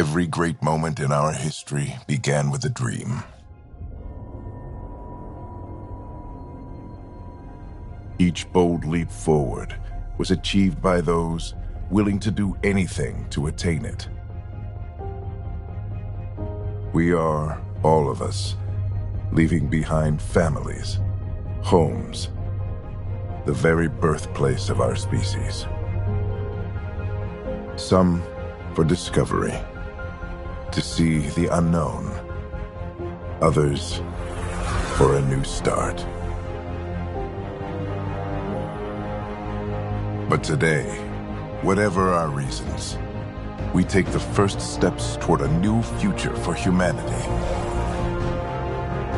Every great moment in our history began with a dream. Each bold leap forward was achieved by those willing to do anything to attain it. We are, all of us, leaving behind families, homes, the very birthplace of our species. Some for discovery, to see the unknown. Others for a new start. But today, whatever our reasons, we take the first steps toward a new future for humanity.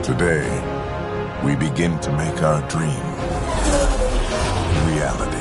Today, we begin to make our dream reality.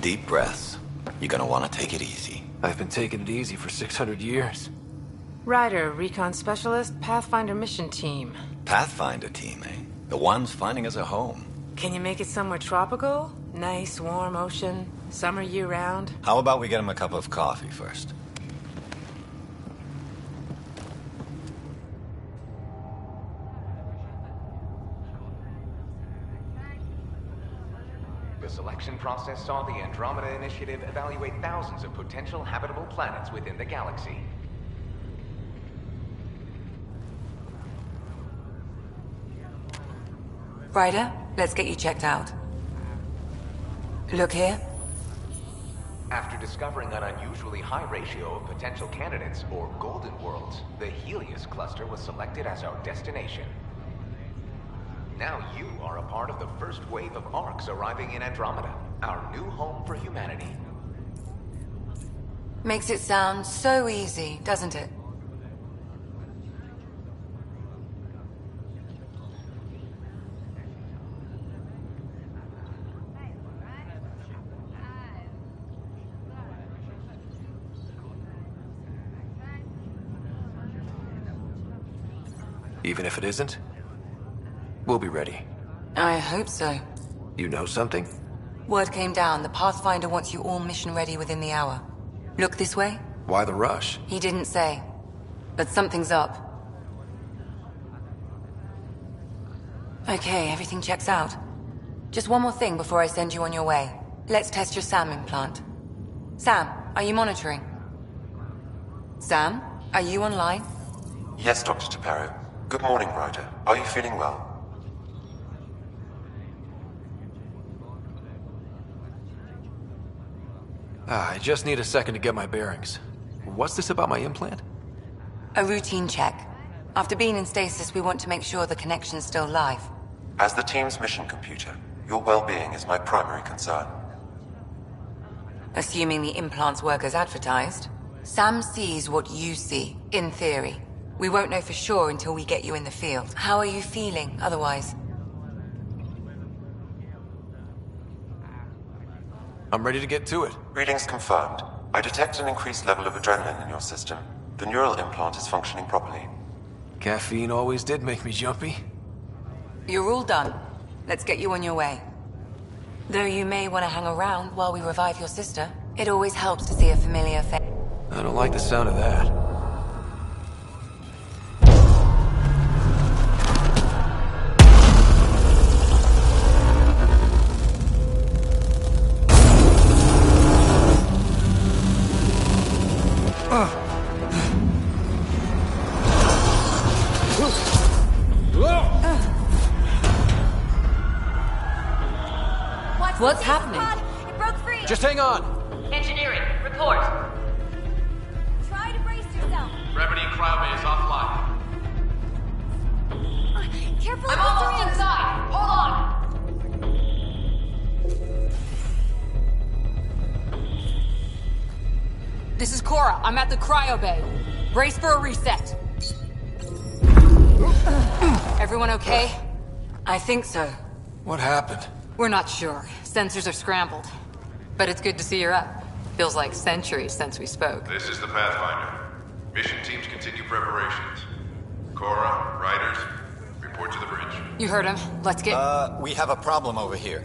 Deep breaths. You're gonna want to take it easy. I've been taking it easy for 600 years. Ryder, recon specialist, Pathfinder mission team. Pathfinder team, eh? The ones finding us a home. Can you make it somewhere tropical? Nice, warm ocean, summer year-round? How about we get him a cup of coffee first? The selection process saw the Andromeda Initiative evaluate thousands of potential habitable planets within the galaxy. Ryder, let's get you checked out. Look here. After discovering an unusually high ratio of potential candidates, or golden worlds, the Helios cluster was selected as our destination. Now you are a part of the first wave of ARCs arriving in Andromeda, our new home for humanity. Makes it sound so easy, doesn't it? Even if it isn't, we'll be ready. I hope so. You know something? Word came down. The Pathfinder wants you all mission ready within the hour. Look this way? Why the rush? He didn't say. But something's up. Okay, everything checks out. Just one more thing before I send you on your way. Let's test your SAM implant. Sam, are you monitoring? Sam, are you online? Yes, Dr. Taparo. Good morning, Ryder. Are you feeling well? I just need a second to get my bearings. What's this about my implant? A routine check. After being in stasis, we want to make sure the connection's still live. As the team's mission computer, your well-being is my primary concern. Assuming the implants work as advertised, Sam sees what you see, in theory. We won't know for sure until we get you in the field. How are you feeling, otherwise? I'm ready to get to it. Readings confirmed. I detect an increased level of adrenaline in your system. The neural implant is functioning properly. Caffeine always did make me jumpy. You're all done. Let's get you on your way. Though you may want to hang around while we revive your sister. It always helps to see a familiar face. I don't like the sound of that. What's happening? It broke free. Just hang on! Engineering, report. Try to brace yourself. Gravity cryobay is offline. Careful. I'm almost inside. Hold on. This is Cora. I'm at the cryo bay. Brace for a reset. Everyone okay? I think so. What happened? We're not sure. Sensors are scrambled. But it's good to see you're up. Feels like centuries since we spoke. This is the Pathfinder. Mission teams continue preparations. Cora, riders, report to the bridge. You heard him. Let's get... We have a problem over here.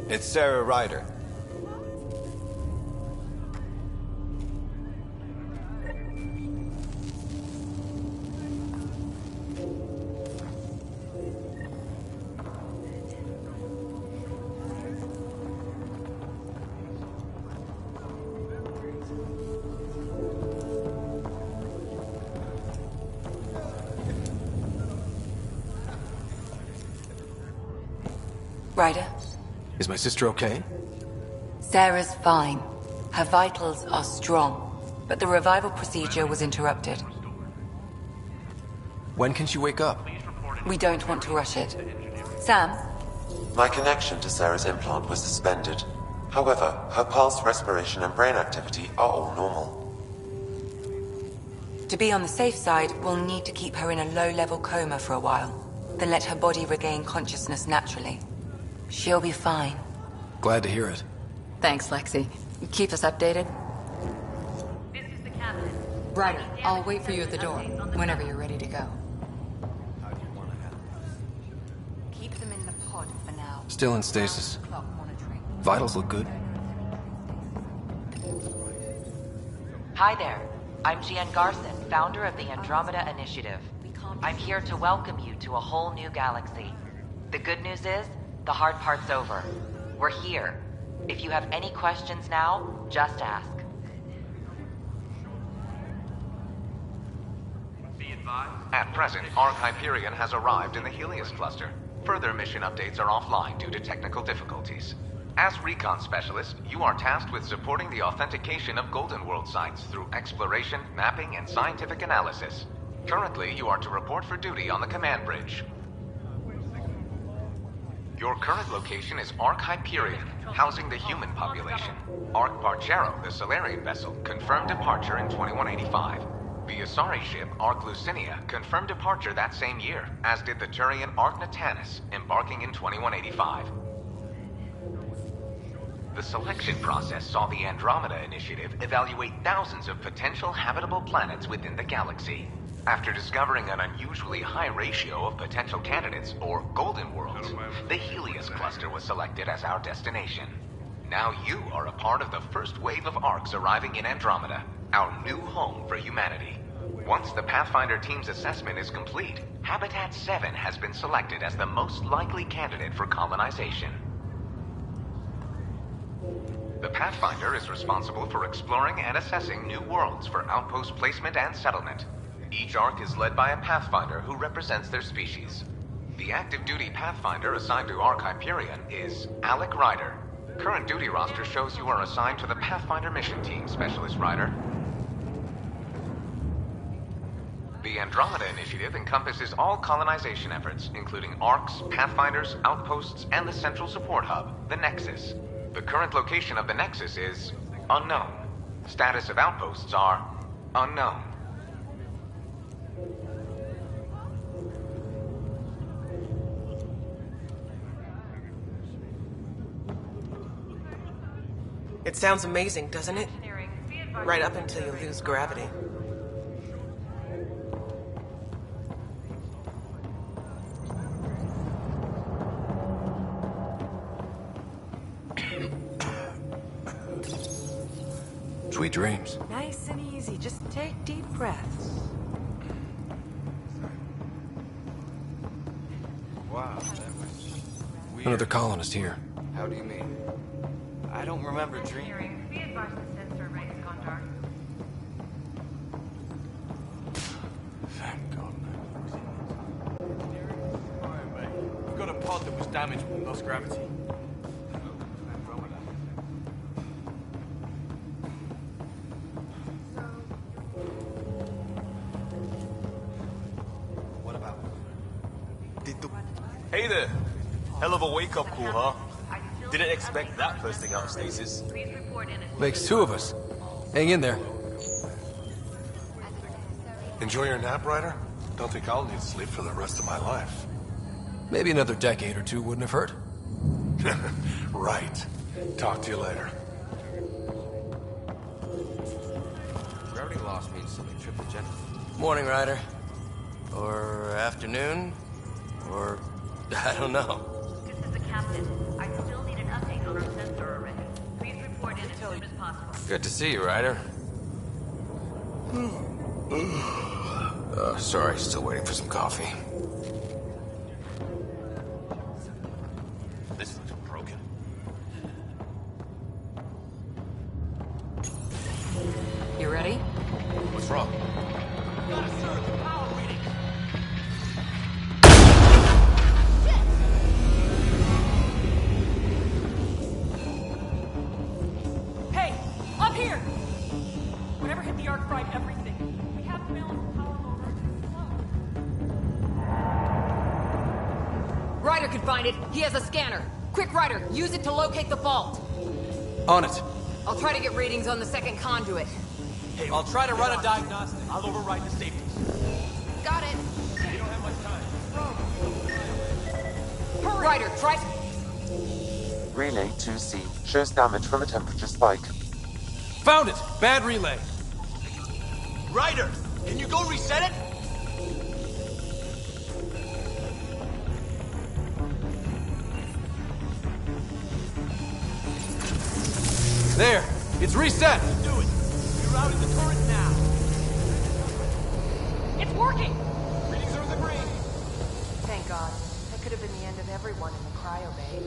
It's Sarah Ryder. Ryder, Is my sister okay? Sarah's fine. Her vitals are strong, but the revival procedure was interrupted. When can she wake up? We don't want to rush it. Sam, My connection to Sarah's implant was suspended. However, her pulse, respiration, and brain activity are all normal. to be on the safe side, we'll need to keep her in a low-level coma for a while, then let her body regain consciousness naturally. She'll be fine. Glad to hear it. Thanks, Lexi. Keep us updated. This is the captain. Ryder, I'll wait for you at the door, whenever you're ready to go. Keep them in the pod for now. Still in stasis. Clock monitoring. Vitals look good. Hi there. I'm Gian Garson, founder of the Andromeda Initiative. I'm here to welcome you to a whole new galaxy. The good news is, the hard part's over. We're here. If you have any questions now, just ask. At present, Ark Hyperion has arrived in the Helios cluster. Further mission updates are offline due to technical difficulties. As recon specialist, you are tasked with supporting the authentication of Golden World sites through exploration, mapping, and scientific analysis. Currently, you are to report for duty on the command bridge. Your current location is Ark Hyperion, housing the human population. Ark Parchero, the Solarian vessel, confirmed departure in 2185. The Asari ship, Ark Lucinia, confirmed departure that same year, as did the Turian Ark Natanus, embarking in 2185. The selection process saw the Andromeda Initiative evaluate thousands of potential habitable planets within the galaxy. After discovering an unusually high ratio of potential candidates, or Golden Worlds, the Helios cluster was selected as our destination. Now you are a part of the first wave of Arks arriving in Andromeda, our new home for humanity. Once the Pathfinder team's assessment is complete, Habitat 7 has been selected as the most likely candidate for colonization. The Pathfinder is responsible for exploring and assessing new worlds for outpost placement and settlement. Each Ark is led by a Pathfinder who represents their species. The active duty Pathfinder assigned to Ark Hyperion is Alec Ryder. Current duty roster shows you are assigned to the Pathfinder Mission Team, Specialist Ryder. The Andromeda Initiative encompasses all colonization efforts, including Arks, Pathfinders, outposts, and the central support hub, the Nexus. The current location of the Nexus is unknown. Status of outposts are unknown. It sounds amazing, doesn't it? Right up until you lose gravity. Sweet dreams. Nice and easy. Just take deep breaths. Wow, that was weird. Another colonist here. How do you mean? I don't remember dreaming. Be advised the sensor array has gone dark. Thank God. Alright, mate. We've got a pod that was damaged when we lost gravity. Andromeda. What about? Hey there. Hell of a wake-up call, huh? Didn't expect that first thing out of stasis. Makes two of us. Hang in there. Enjoy your nap, Ryder? Don't think I'll need sleep for the rest of my life. Maybe another decade or two wouldn't have hurt. Right. Talk to you later. Gravity loss means something triple-genic. Morning, Ryder. Or afternoon. Or I don't know. This is the captain. I still need an update on our sensor array. Please report in as soon as possible. Good to see you, Ryder. Sorry, still waiting for some coffee. This looks broken. You ready? What's wrong? Got a surge in power reading. Hey, up here! Whatever hit the arc fried everything. We have to balance the power load. Ryder can find it. He has a scanner. Quick, Ryder, use it to locate the vault. On it. I'll try to get readings on the second conduit. Hey, I'll try to run a diagnostic. I'll override the safeties. Got it. You don't have much time. Hurry! Ryder, try... Relay 2C shows damage from a temperature spike. Found it! Bad relay. Ryder, can you go reset it? There! It's reset! Do it. Rerouting the current now. It's working! Readings are in the green. Thank God. That could have been the end of everyone in the cryo bay.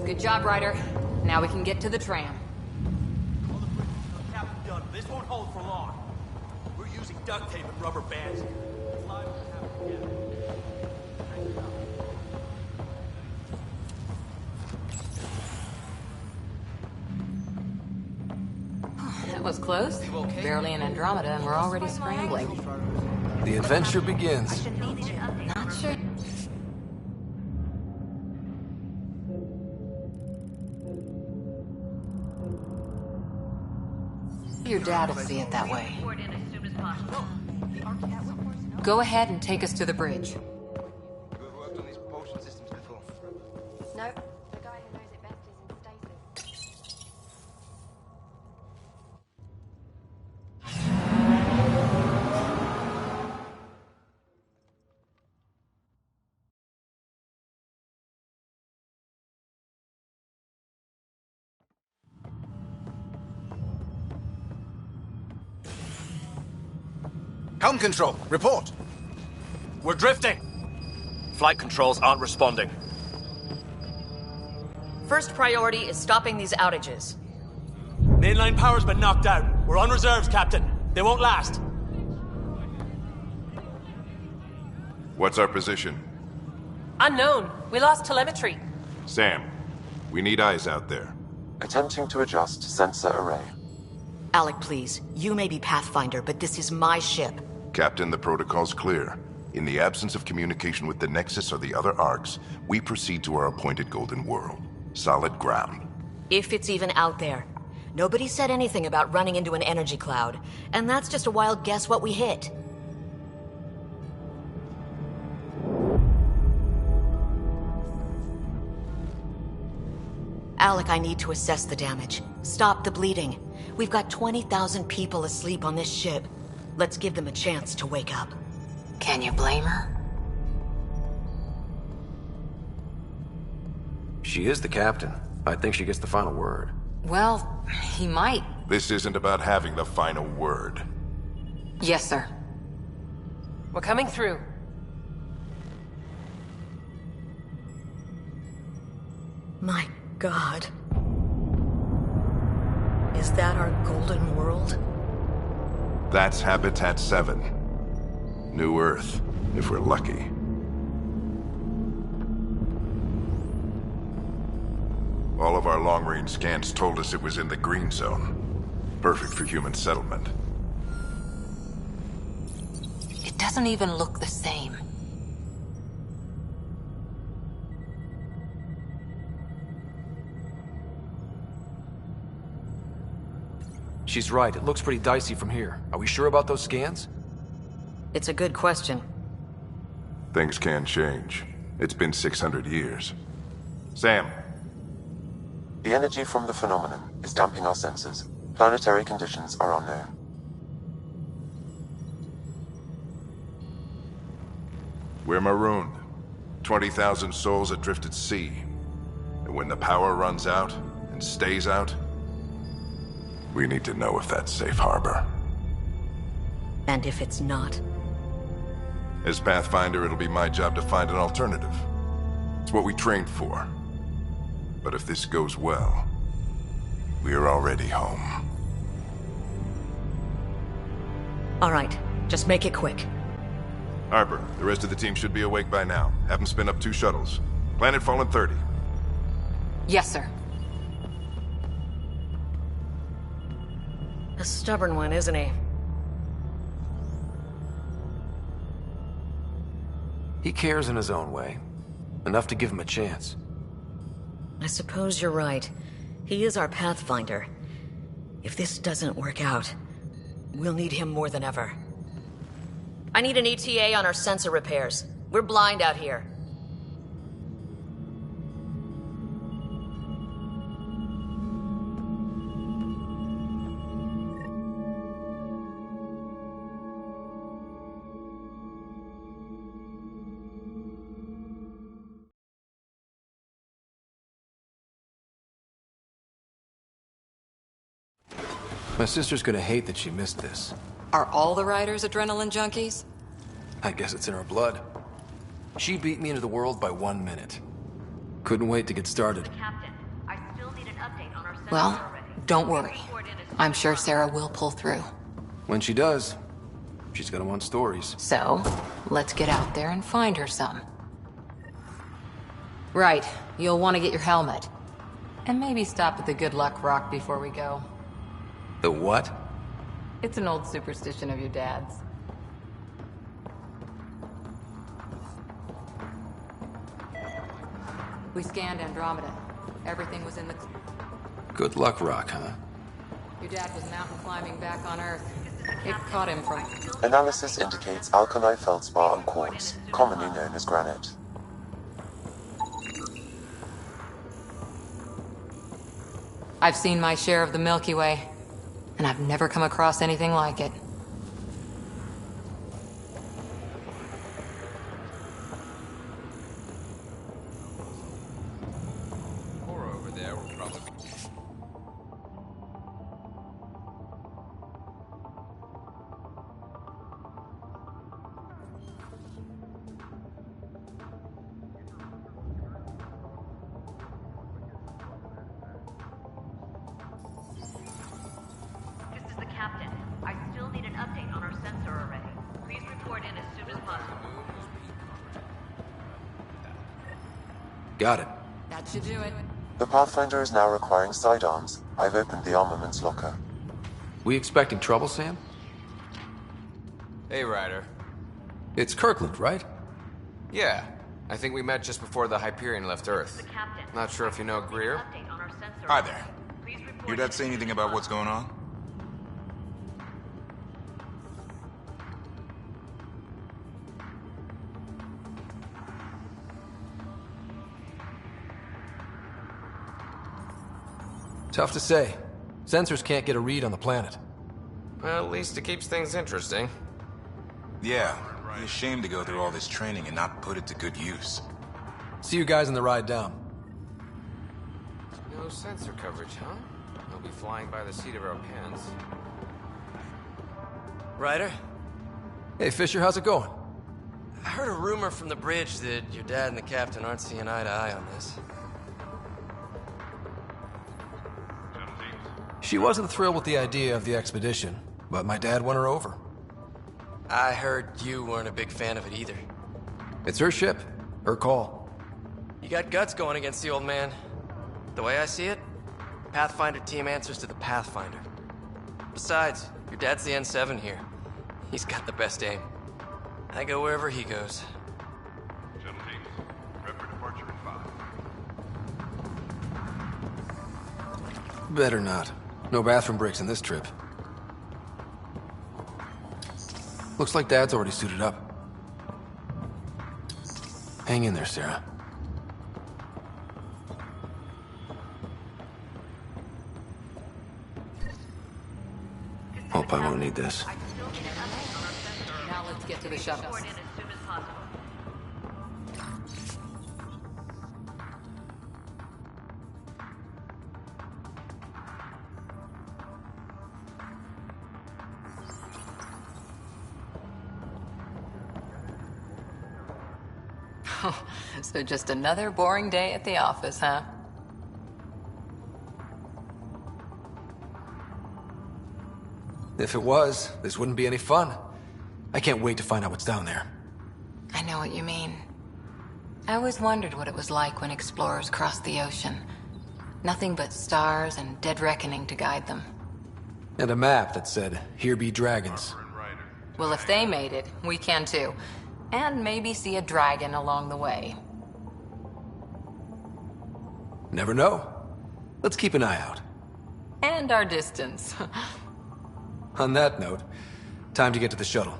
Good job, Ryder. Now we can get to the tram. All the bridges are Captain done. This won't hold for long. We're using duct tape and rubber bands here. Fly will happen again. That was close. Barely an Andromeda, and we're already scrambling. The adventure begins. Not sure. Your dad will see it that way. Report in as soon as possible. Go ahead and take us to the bridge. You ever worked on these propulsion systems before? Nope. The guy who knows it best is in stasis. Helm control, report. We're drifting. Flight controls aren't responding. first priority is stopping these outages. Mainline power's been knocked out. We're on reserves, Captain. They won't last. What's our position? Unknown. We lost telemetry. Sam, we need eyes out there. Attempting to adjust sensor array. Alec, please. You may be Pathfinder, but this is my ship. Captain, the protocol's clear. In the absence of communication with the Nexus or the other arcs, we proceed to our appointed Golden World. Solid ground. If it's even out there. Nobody said anything about running into an energy cloud, and that's just a wild guess what we hit. Alec, I need to assess the damage. Stop the bleeding. We've got 20,000 people asleep on this ship. Let's give them a chance to wake up. Can you blame her? She is the captain. I think she gets the final word. Well, he might. This isn't about having the final word. Yes, sir. We're coming through. My God. Is that our Golden World? That's Habitat 7. New Earth, if we're lucky. All of our long-range scans told us it was in the green zone. Perfect for human settlement. It doesn't even look the same. She's right. It looks pretty dicey from here. Are we sure about those scans? It's a good question. Things can change. It's been 600 years. Sam. The energy from the phenomenon is damping our sensors. Planetary conditions are unknown. We're marooned. 20,000 souls adrift at sea. And when the power runs out, and stays out, we need to know if that's safe harbor. And if it's not? As Pathfinder, it'll be my job to find an alternative. It's what we trained for. But if this goes well, we're already home. All right, just make it quick. Harper, the rest of the team should be awake by now. Have them spin up 2 shuttles. Planet Fallen 30. Yes, sir. A stubborn one, isn't he? He cares in his own way. Enough to give him a chance. I suppose you're right. He is our Pathfinder. If this doesn't work out, we'll need him more than ever. I need an ETA on our sensor repairs. We're blind out here. My sister's gonna hate that she missed this. Are all the riders adrenaline junkies? I guess it's in her blood. She beat me into the world by 1 minute. Couldn't wait to get started. Captain, I still need an update on our sensor Well, array. don't worry. I'm sure Sarah will pull through. When she does, she's gonna want stories. So, let's get out there and find her some. Right, you'll want to get your helmet. And maybe stop at the Good Luck Rock before we go. The what? It's an old superstition of your dad's. We scanned Andromeda. Everything was in the... Good luck, Rock, huh? Your dad was mountain climbing back on Earth. It caught him from... Analysis indicates alkali feldspar and quartz, commonly known as granite. I've seen my share of the Milky Way, and I've never come across anything like it. Over there will probably be... Got it. That should do it. The Pathfinder is now requiring sidearms. I've opened the armaments locker. We expecting trouble, Sam? Hey, Ryder. It's Kirkland, right? Yeah. I think we met just before the Hyperion left Earth. Not sure if you know Greer. Hi there. Your dad say anything about what's going on? Tough to say. Sensors can't get a read on the planet. Well, at least it keeps things interesting. Yeah. Be ashamed to go through all this training and not put it to good use. See you guys on the ride down. No sensor coverage, huh? We'll be flying by the seat of our pants. Ryder? Hey, Fisher, how's it going? I heard a rumor from the bridge that your dad and the captain aren't seeing eye to eye on this. She wasn't thrilled with the idea of the expedition, but my dad won her over. I heard you weren't a big fan of it either. It's her ship. Her call. You got guts going against the old man. The way I see it, Pathfinder team answers to the Pathfinder. Besides, your dad's the N7 here. He's got the best aim. I go wherever he goes. Shuttle teams, prep for departure in 5. Better not. No bathroom breaks in this trip. Looks like Dad's already suited up. Hang in there, Sarah. Hope I won't need this. Now let's get to the shuttles. So just another boring day at the office, huh? If it was, this wouldn't be any fun. I can't wait to find out what's down there. I know what you mean. I always wondered what it was like when explorers crossed the ocean. Nothing but stars and dead reckoning to guide them. And a map that said, "Here be dragons." Well, if they made it, we can too. And maybe see a dragon along the way. Never know. Let's keep an eye out. And our distance. On that note, time to get to the shuttle.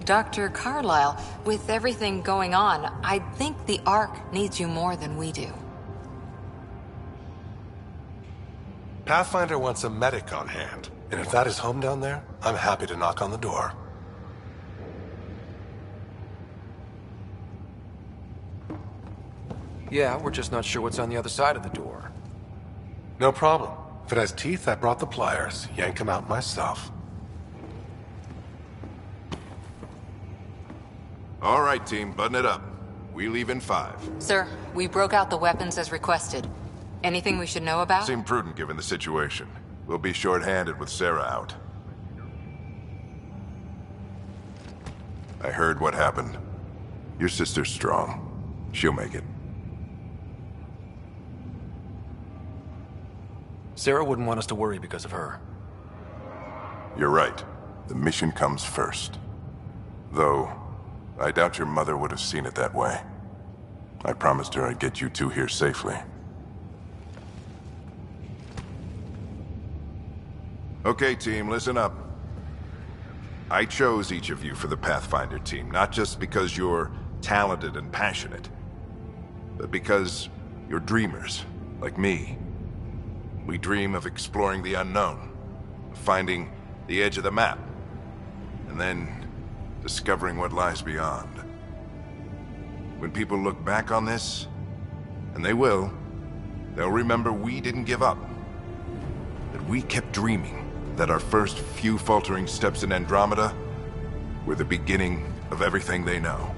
Dr. Carlyle, with everything going on, I think the Ark needs you more than we do. Pathfinder wants a medic on hand, and if that is home down there, I'm happy to knock on the door. Yeah, we're just not sure what's on the other side of the door. No problem. If it has teeth, I brought the pliers. Yank them out myself. All right, team, button it up. We leave in 5. Sir, we broke out the weapons as requested. Anything we should know about? Seemed prudent given the situation. We'll be short-handed with Sarah out. I heard what happened. Your sister's strong. She'll make it. Sarah wouldn't want us to worry because of her. You're right. The mission comes first. Though, I doubt your mother would have seen it that way. I promised her I'd get you two here safely. Okay, team, listen up. I chose each of you for the Pathfinder team, not just because you're talented and passionate, but because you're dreamers, like me. We dream of exploring the unknown, of finding the edge of the map, and then discovering what lies beyond. When people look back on this, and they will, they'll remember we didn't give up. That we kept dreaming that our first few faltering steps in Andromeda were the beginning of everything they know.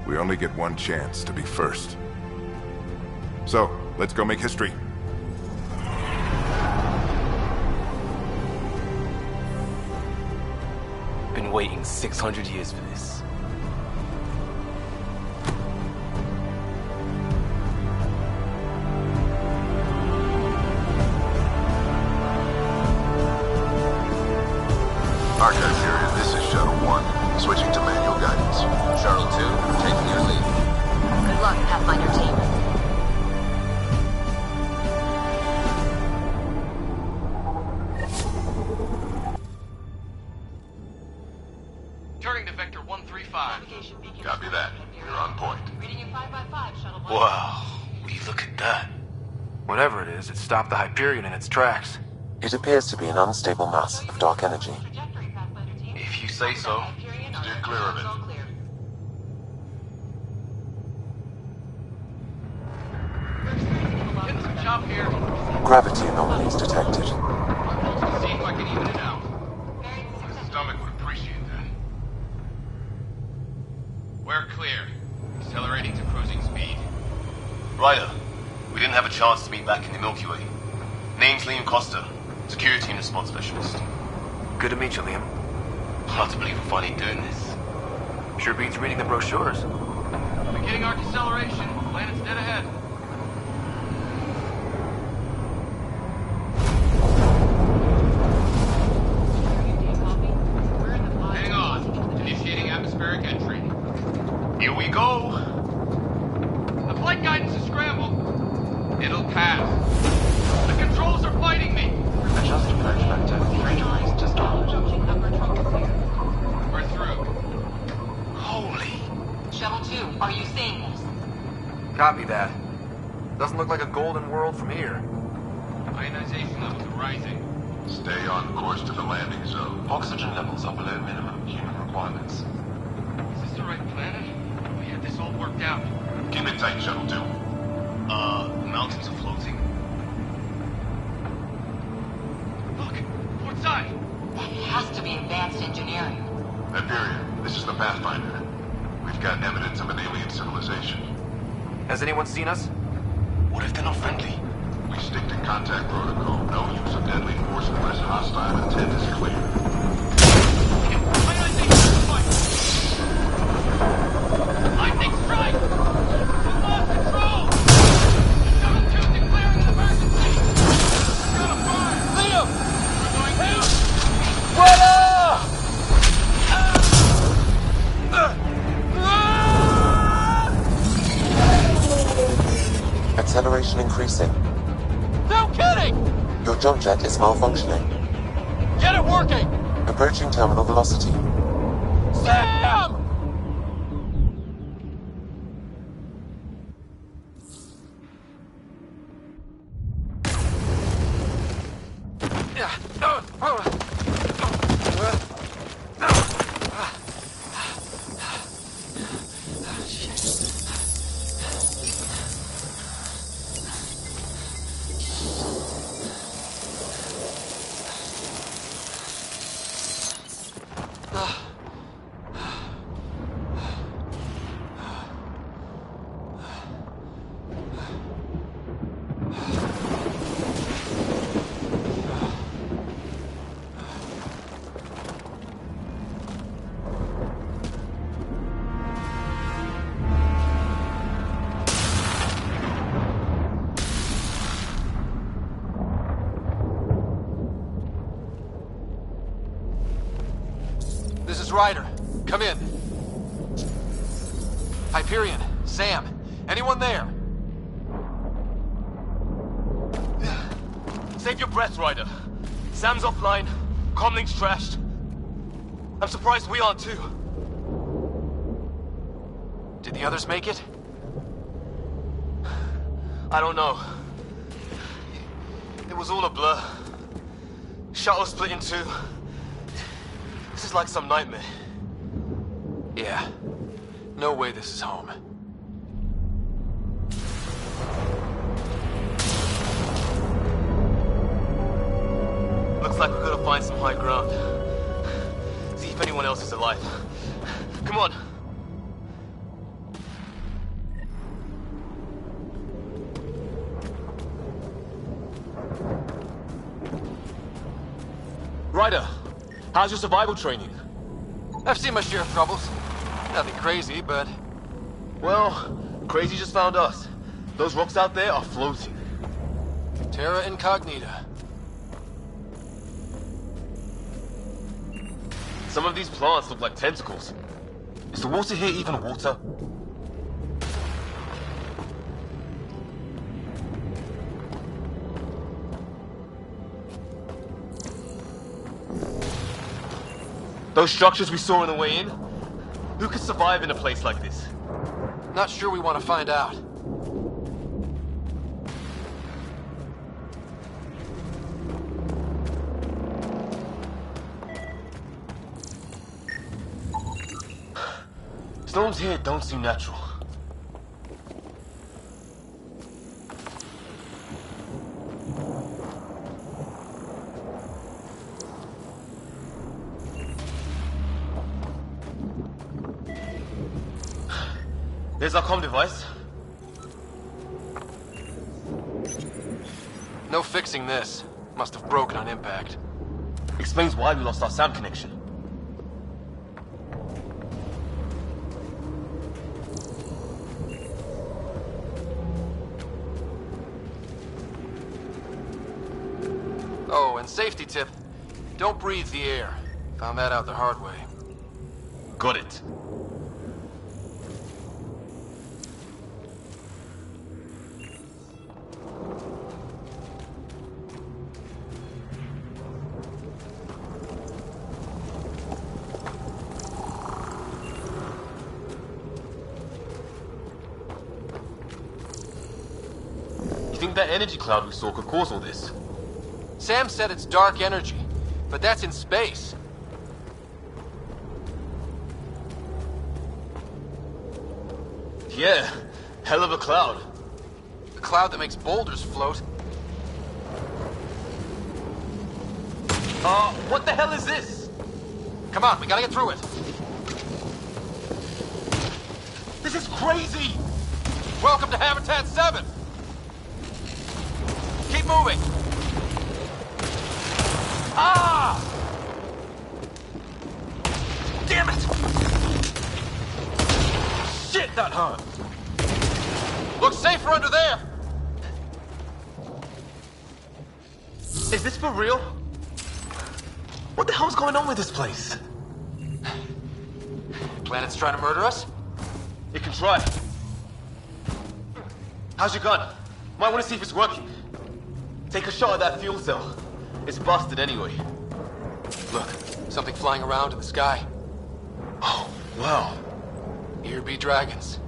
We only get one chance to be first. So, let's go make history. Been waiting 600 years for this. Archive period, this is Shuttle 1. Switching to manual guidance. Shuttle 2, taking your lead. Good luck, Pathfinder team. Turning to Vector 135. Copy that. You're on point. Reading in 5x5, Shuttle 1. Wow, will you look at that? Whatever it is, it stopped the Hyperion in its tracks. It appears to be an unstable mass of dark energy. If you say so. Steer clear of it. Getting some chop here. Gravity anomalies detected. See if I can even it out. My stomach would appreciate that. We're clear. Accelerating to cruising speed. Ryder, we didn't have a chance to meet back in the Milky Way. Name's Liam Costa, Security and Response Specialist. Good to meet you, Liam. Hard to believe we're finally doing this. Sure beats reading the brochures. Beginning arc acceleration. Planet's dead ahead. Hang on. Initiating atmospheric entry. Here we go. The flight guidance is scrambled. It'll pass. The controls are fighting me. Adjust approach vector 3 degrees to start. We're through. Holy. Shuttle 2, are you seeing this? Copy that. Doesn't look like a golden world from here. Ionization levels are rising. Stay on course to the landing zone. Oxygen levels are below minimum human requirements. Is this the right planet? We had this all worked out. Keep it tight, Shuttle 2. Mountains are floating. Look, port side. That has to be advanced engineering. Hyperion, this is the Pathfinder. We've got evidence of an alien civilization. Has anyone seen us? What if they're not friendly? We stick to contact protocol. No use of deadly force unless hostile intent is clear. Lightning strike! We lost control! Shuttle 2 declaring an emergency! Got a fire! Liam! We're going down! Acceleration increasing. No kidding! Your jump jet is malfunctioning. Get it working! Approaching terminal velocity. Sam! This is Ryder. Come in. Hyperion, Sam, anyone there? Save your breath, Ryder. Sam's offline. Comlink's trashed. I'm surprised we aren't too. Did the others make it? I don't know. It was all a blur. Shuttle split in two. This is like some nightmare. Yeah. No way this is home. find some high ground. See if anyone else is alive. Come on. Ryder, how's your survival training? I've seen my share of troubles. Nothing crazy, but... Well, crazy just found us. Those rocks out there are floating. Terra Incognita. Some of these plants look like tentacles. Is the water here even water? Those structures we saw on the way in? Who could survive in a place like this? Not sure we want to find out. Storms here don't seem natural. There's our comm device. No fixing this. Must have broken on impact. Explains why we lost our sound connection. Oh, and safety tip. Don't breathe the air. Found that out the hard way. Got it. You think that energy cloud we saw could cause all this? Sam said it's dark energy, but that's in space. Yeah, hell of a cloud. A cloud that makes boulders float. What the hell is this? Come on, we gotta get through it. This is crazy! Welcome to Habitat 7! Keep moving! Ah! Damn it! Shit, that hurt! Looks safer under there! Is this for real? What the hell's going on with this place? Planet's trying to murder us? It can try. How's your gun? Might want to see if it's working. Take a shot at that fuel cell. It's busted anyway. Look, something flying around in the sky. Oh, wow. Here be dragons.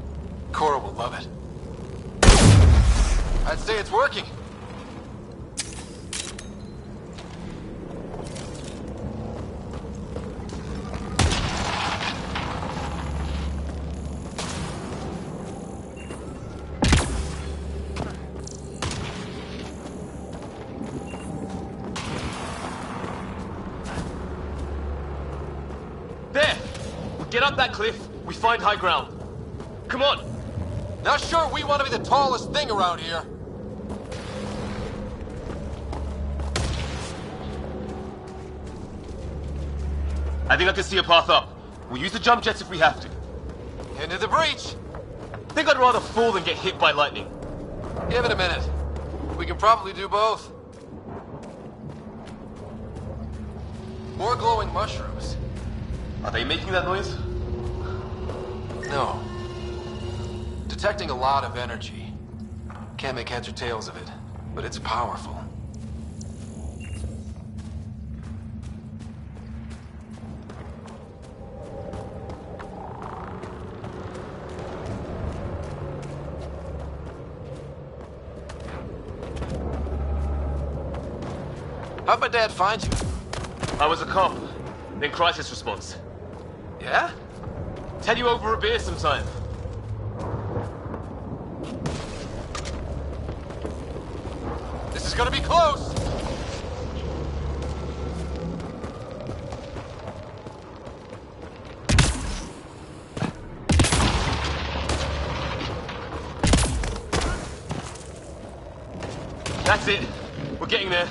Cora will love it. I'd say it's working. There! We get up that cliff, we find high ground. Come on! Not sure we want to be the tallest thing around here. I think I can see a path up. We'll use the jump jets if we have to. Into the breach! Think I'd rather fall than get hit by lightning. Give it a minute. We can probably do both. More glowing mushrooms. Are they making that noise? No. Detecting a lot of energy. Can't make heads or tails of it, but it's powerful. How'd my dad find you? I was a cop, then crisis response. Yeah? Tell you over a beer sometime. This is gonna be close! That's it. We're getting there.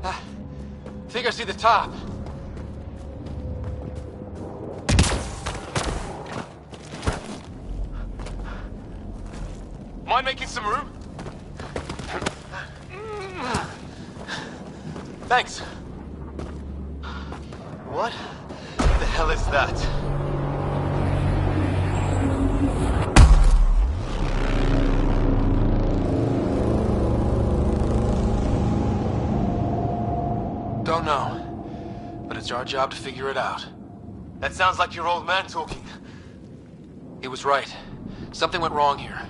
I think I see the top. Mind making some room? Thanks. What the hell is that? Don't know. But it's our job to figure it out. That sounds like your old man talking. He was right. Something went wrong here.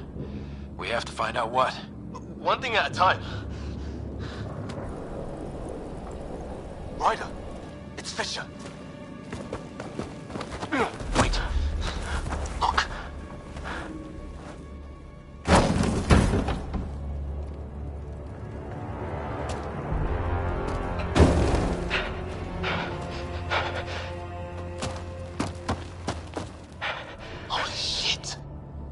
We have to find out what. One thing at a time. Ryder, it's Fisher. Wait. Look. Holy shit.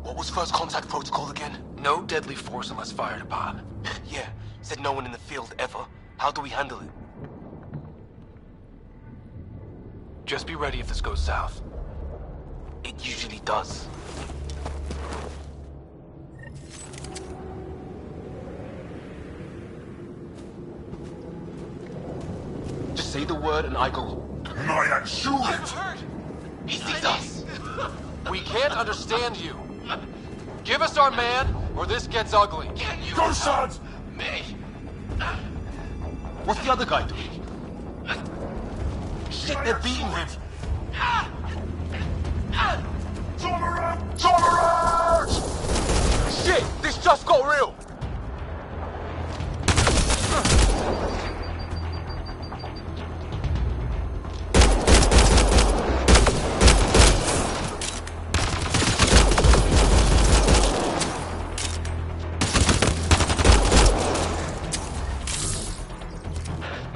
What was first contact protocol again? No deadly force unless fired upon. Yeah, said no one in the field ever. How do we handle it? Just be ready if this goes south. It usually does. Just say the word and I go. Shoot it! He sees us. We can't understand you. Give us our man, or this gets ugly. Go, sons! Me. What's the other guy doing? Shit, they're beating him. Shit, this just got real.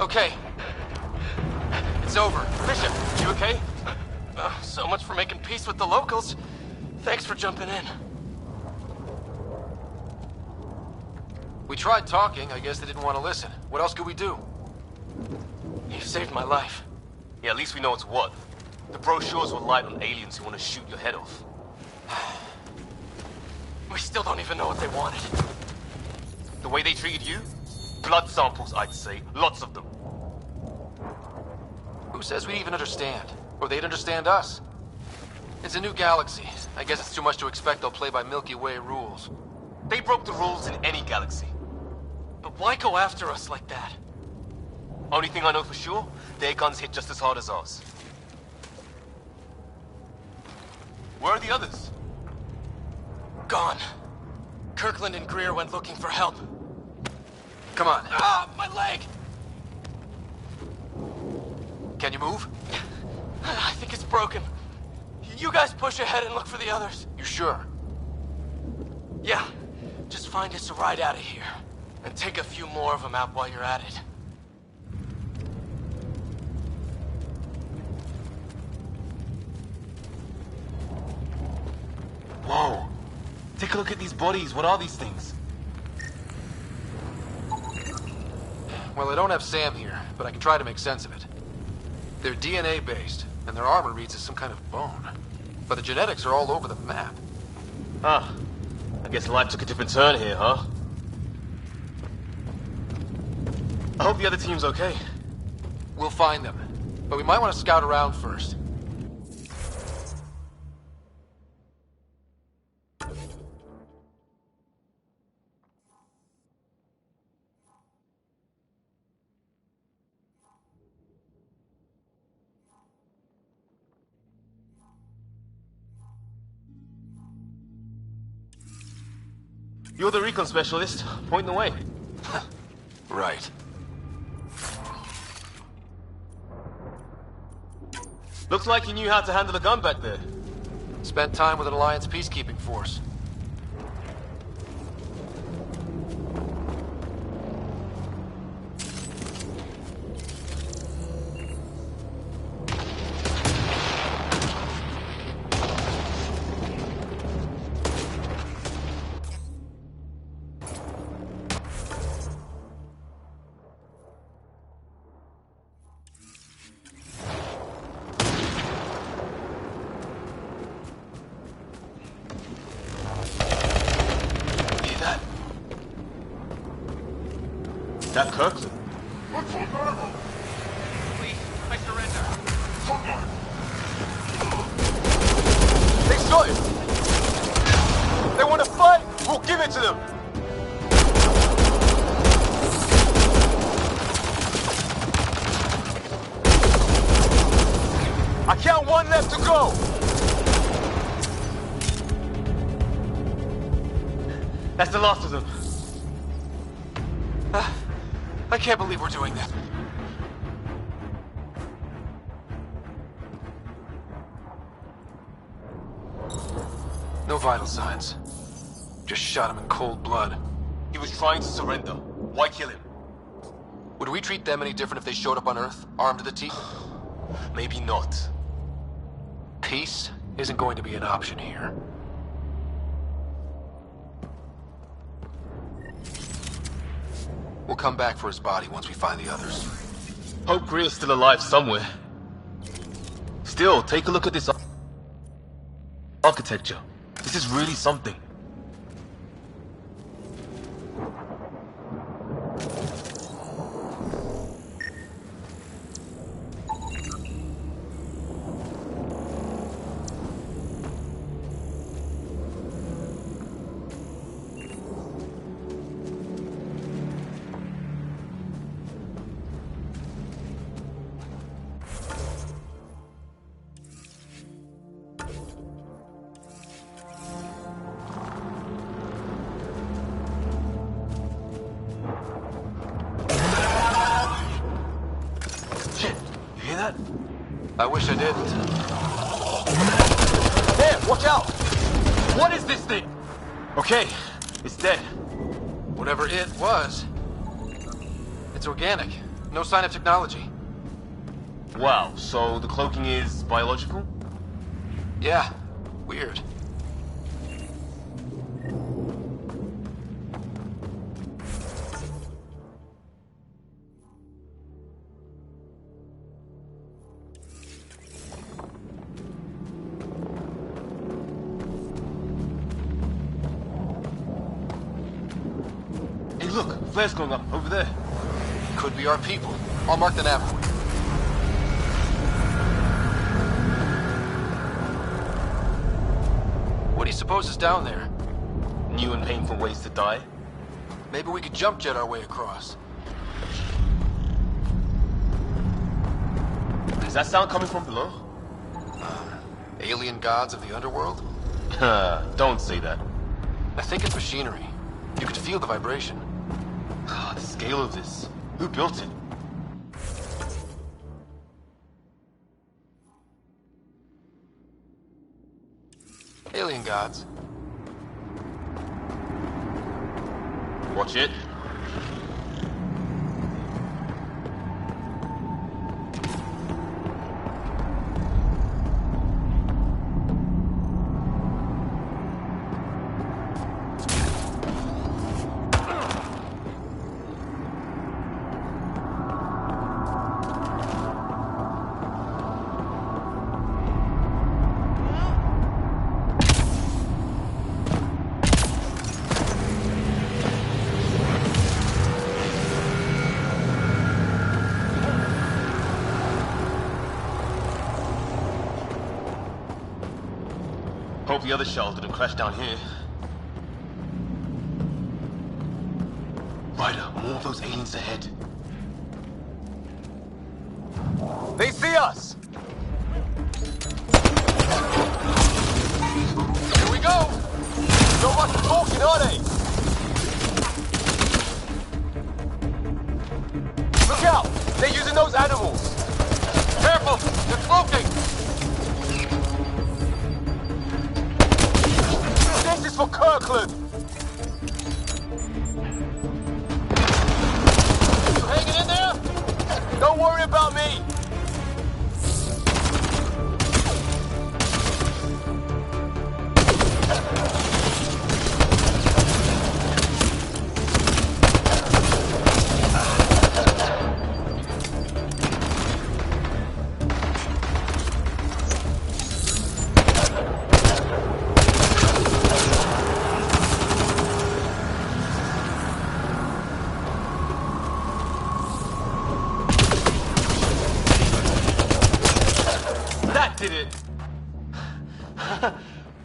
Okay. It's over. Fisher, you okay? So much for making peace with the locals. Thanks for jumping in. We tried talking. I guess they didn't want to listen. What else could we do? You saved my life. Yeah, at least we know it's what. The brochures were light on aliens who want to shoot your head off. We still don't even know what they wanted. The way they treated you? Blood samples, I'd say. Lots of them. Who says we even understand? Or they'd understand us? It's a new galaxy. I guess it's too much to expect they'll play by Milky Way rules. They broke the rules in any galaxy. But why go after us like that? Only thing I know for sure, their guns hit just as hard as ours. Where are the others? Gone. Kirkland and Greer went looking for help. Come on. Ah, my leg! Can you move? I think it's broken. You guys push ahead and look for the others. You sure? Yeah. Just find us a ride out of here. And take a few more of them out while you're at it. Whoa. Take a look at these bodies. What are these things? Well, I don't have Sam here, but I can try to make sense of it. They're DNA-based, and their armor reads as some kind of bone. But the genetics are all over the map. Huh. I guess life took a different turn here, huh? I hope the other team's okay. We'll find them, but we might want to scout around first. You're the recon specialist. Point the way. Right. Looks like you knew how to handle a gun back there. Spent time with an Alliance peacekeeping force. That Kirkland. Please, I surrender. They shot him! They want to fight! We'll give it to them! I count one left to go! That's the last of them. I can't believe we're doing that. No vital signs. Just shot him in cold blood. He was trying to surrender. Why kill him? Would we treat them any different if they showed up on Earth, armed to the teeth? Maybe not. Peace isn't going to be an option here. We'll come back for his body once we find the others. Hope Greer's still alive somewhere. Still, take a look at this architecture. This is really something. I wish I didn't. There, watch out! What is this thing? Okay, it's dead. Whatever it was. It's organic. No sign of technology. Wow, so the cloaking is biological? Yeah, weird. Flares going up, over there. Could be our people. I'll mark the nav point. What do you suppose is down there? New and painful ways to die? Maybe we could jump jet our way across. Is that sound coming from below? Alien gods of the underworld? Don't say that. I think it's machinery. You could feel the vibration. The scale of this. Who built it? Alien gods. Watch it. Hope the other shuttle didn't crash down here. Ryder, more of those aliens ahead. They see us! Here we go! No much talking, are they? Look out! They're using those animals! Careful! They're cloaking! This is for Kirkland! You hanging in there? Don't worry about me!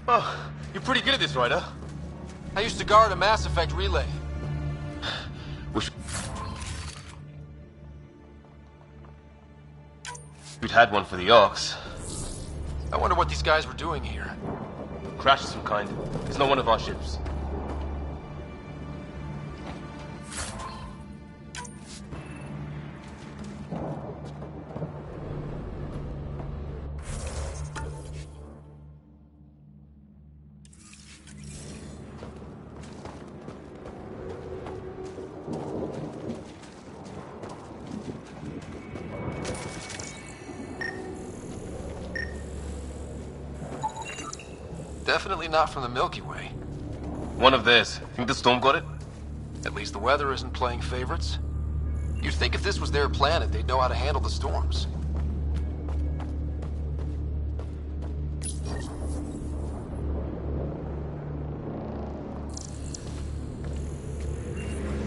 Oh, you're pretty good at this, right, huh? I used to guard a Mass Effect relay. Wish we'd had one for the Arcs. I wonder what these guys were doing here. Crash of some kind. It's not one of our ships. Definitely not from the Milky Way. One of theirs. Think the storm got it? At least the weather isn't playing favorites. You'd think if this was their planet, they'd know how to handle the storms.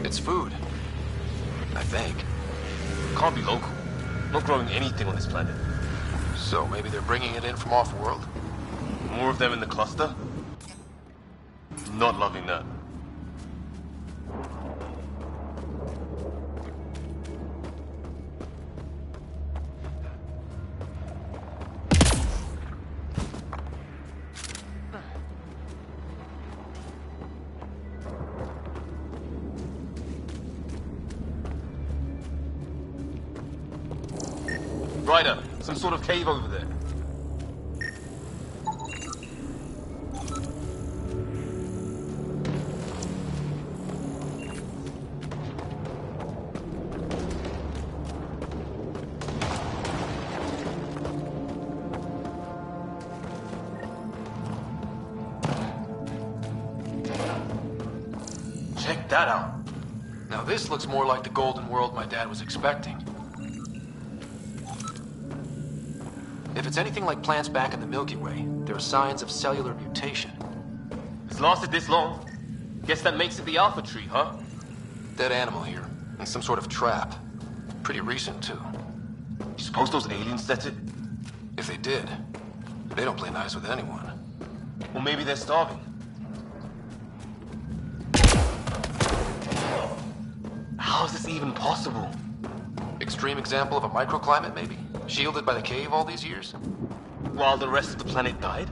It's food. I think. Can't be local. Not growing anything on this planet. So maybe they're bringing it in from off-world? More of them in the cluster? Not loving that. Ryder, some sort of cave over there. Check that out. Now this looks more like the golden world my dad was expecting. If it's anything like plants back in the Milky Way, there are signs of cellular mutation. It's lasted this long. Guess that makes it the Alpha Tree, huh? Dead animal here, and some sort of trap. Pretty recent, too. You suppose those aliens set it? If they did, they don't play nice with anyone. Or maybe they're starving. How is this even possible? Extreme example of a microclimate, maybe? Shielded by the cave all these years? While the rest of the planet died?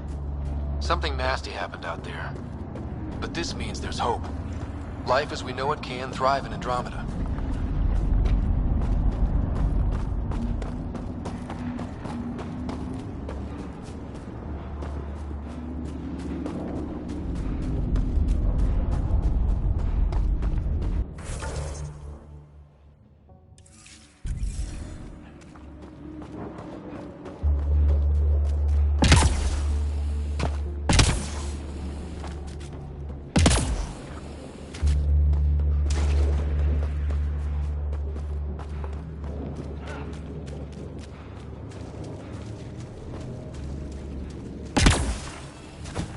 Something nasty happened out there. But this means there's hope. Life as we know it can thrive in Andromeda.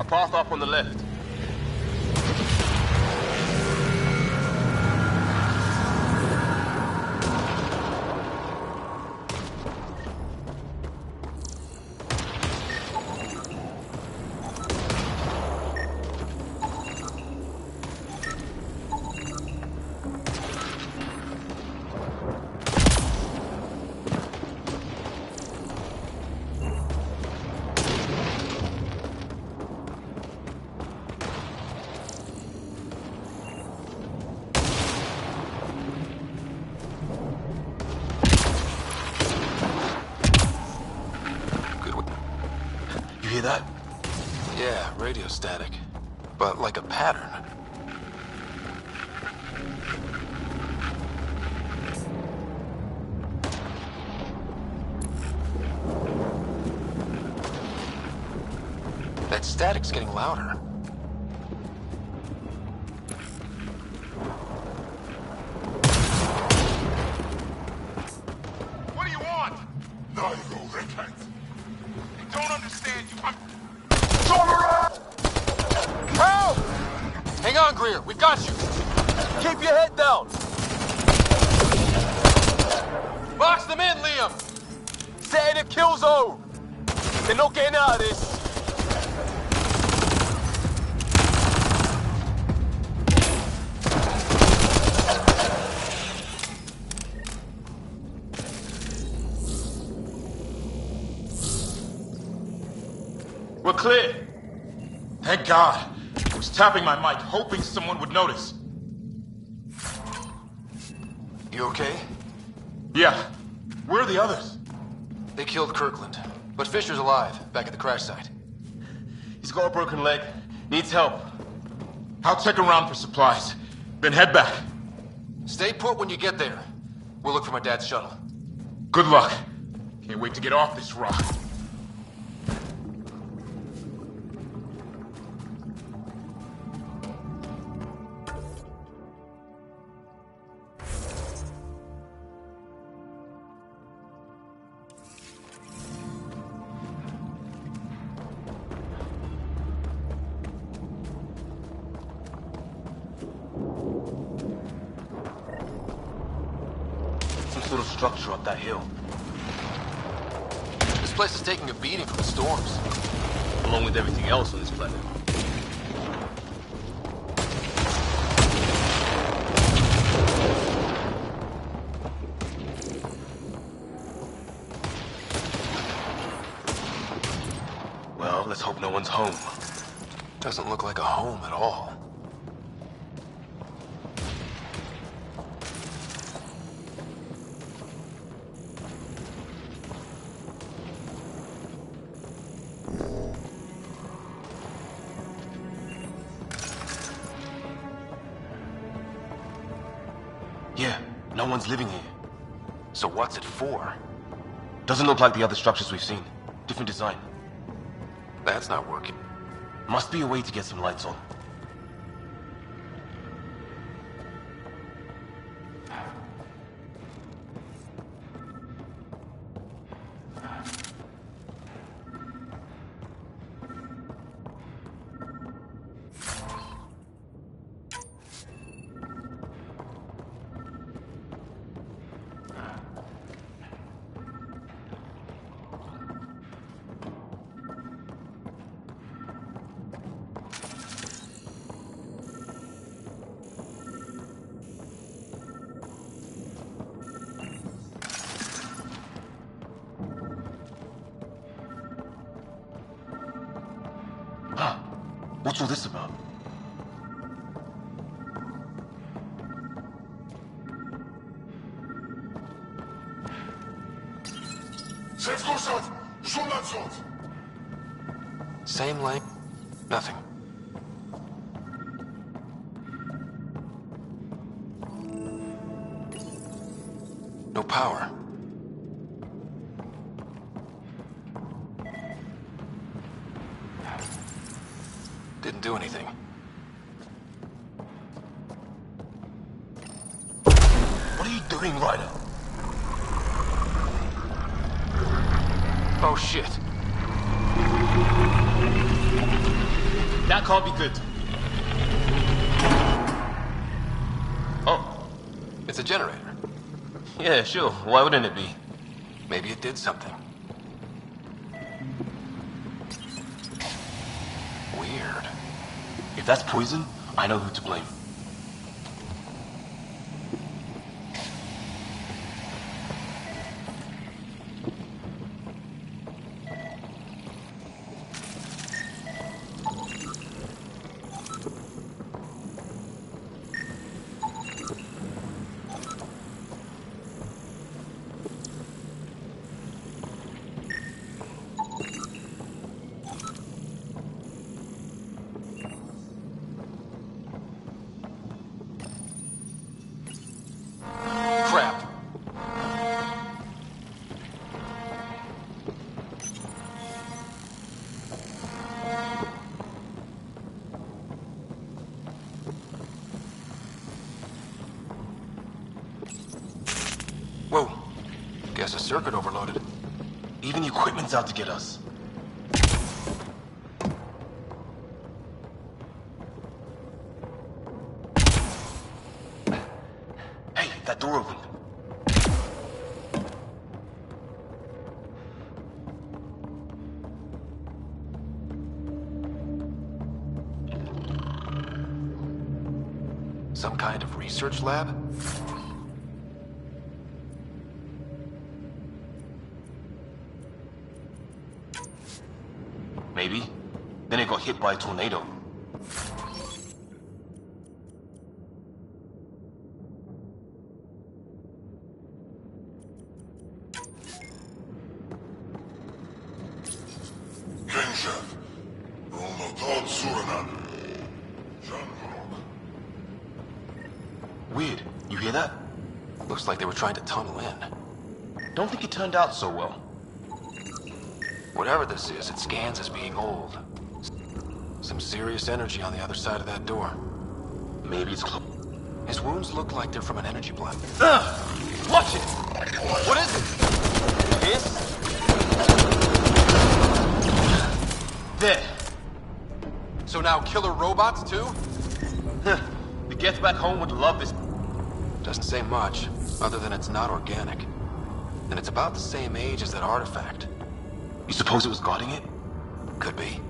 Path up on the left. You hear that? Yeah, radio static. But like a pattern. That static's getting louder. What do you want? Neither, Rickhead. I don't understand you. I'm... Help! Hang on, Greer. We've got you. Keep your head down. Box them in, Liam. Set in a kill zone. They're not getting out of this. clear. Thank God. I was tapping my mic, hoping someone would notice. You okay? Yeah. Where are the others? They killed Kirkland, but Fisher's alive, back at the crash site. He's got a broken leg. Needs help. I'll check around for supplies, then head back. Stay put when you get there. We'll look for my dad's shuttle. Good luck. Can't wait to get off this rock. Sort of structure up that hill. This place is taking a beating from the storms. Along with everything else on this planet. Well, let's hope no one's home. Doesn't look like a home at all. Yeah, no one's living here. So what's it for? Doesn't look like the other structures we've seen. Different design. That's not working. Must be a way to get some lights on. What's all this about? Same length, nothing. No power. Didn't do anything. What are you doing, Ryder? Oh shit. That can't be good. Oh. It's a generator. Yeah, sure. Why wouldn't it be? Maybe it did something. Weird. If that's poison, I know who to blame. Crap. Whoa. Guess a circuit overloaded. Even the equipment's out to get us. Hey, that door opened. Some kind of research lab? Maybe. hit by a tornado. Weird. You hear that? Looks like they were trying to tunnel in. Don't think it turned out so well. Whatever this is, it scans as being old. Some serious energy on the other side of that door. Maybe it's close. His wounds look like they're from an energy blast. Watch it! What is it? This? There. So now killer robots too? The Geth back home would love this. Doesn't say much, other than it's not organic. And it's about the same age as that artifact. You suppose it was guarding it? Could be.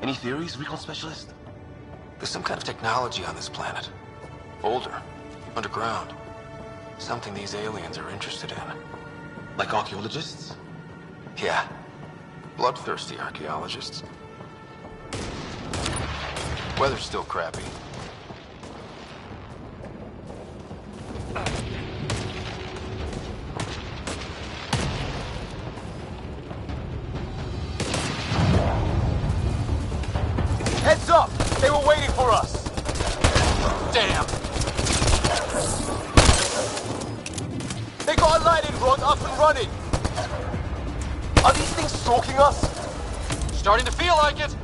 Any theories, recon specialist? There's some kind of technology on this planet. Older. Underground. Something these aliens are interested in. Like archaeologists? Yeah. Bloodthirsty archaeologists. Weather's still crappy. Heads up! They were waiting for us! Damn! They got a lightning rod up and running! Are these things stalking us? Starting to feel like it!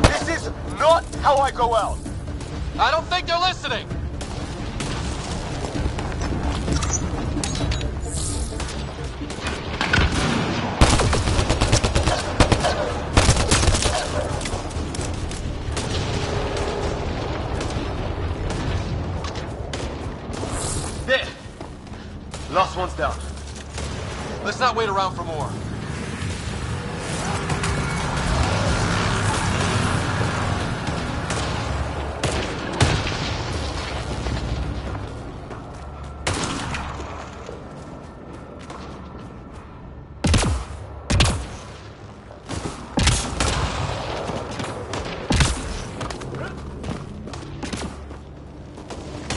This is not how I go out! I don't think they're listening! There! Last one's down. Let's not wait around for more.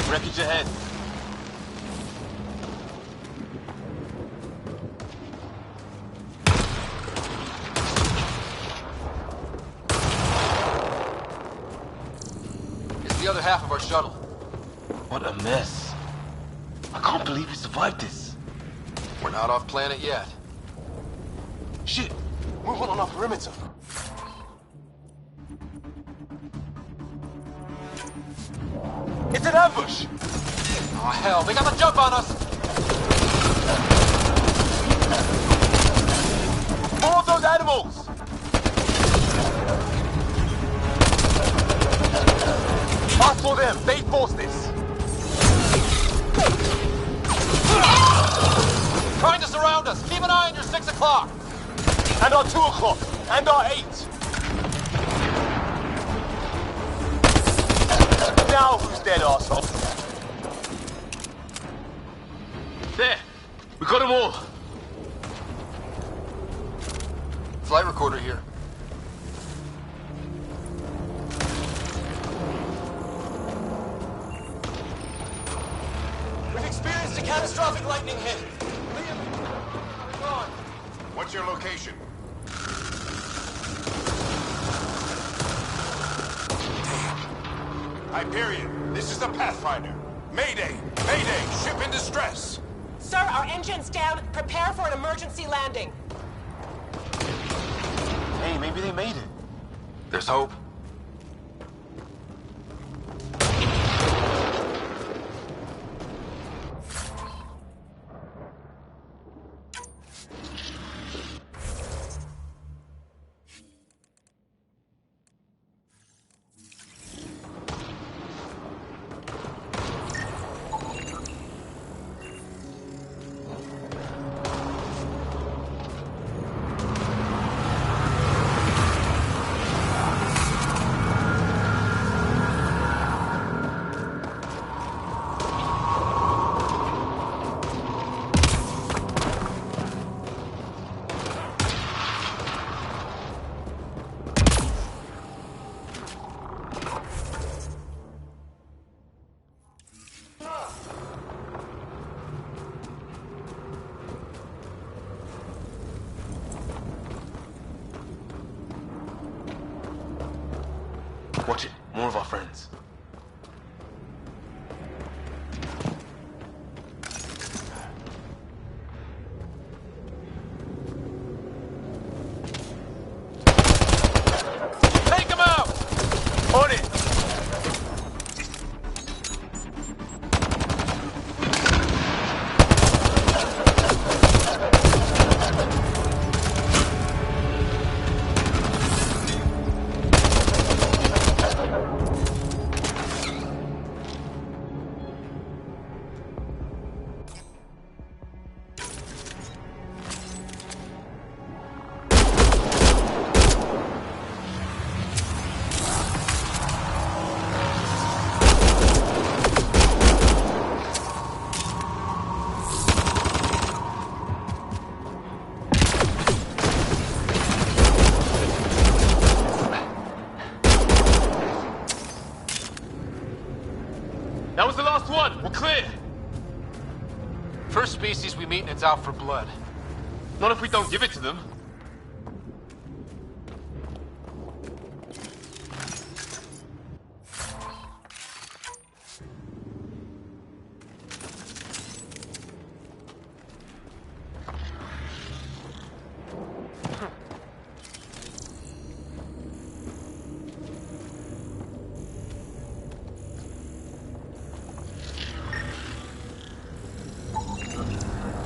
Wreckage ahead. It's the other half of our shuttle. What a mess. I can't believe we survived this. We're not off planet yet. Shit! Movement on our perimeter. It's an ambush! Oh hell, they got the jump on us! More of those animals! Us for them, they forced this! Trying to surround us! Keep an eye on your 6 o'clock! And our 2 o'clock! And our 8! Now who's dead, arsehole? There! We got them all! Flight recorder here. We've experienced a catastrophic lightning hit. Liam, we're gone. What's your location? Hyperion, this is the Pathfinder. Mayday! Mayday! Ship in distress! Sir, our engine's down. Prepare for an emergency landing. Hey, maybe they made it. There's hope. Watch it. More of our friends. Take him out! On it! That was the last one. We're clear. First species we meet and it's out for blood. Not if we don't give it to them.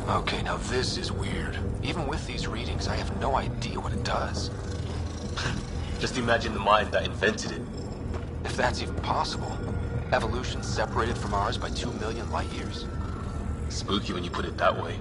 Okay, now this is weird. Even with these readings, I have no idea what it does. Just imagine the mind that invented it. If that's even possible. Evolution separated from ours by 2 million light years. Spooky when you put it that way.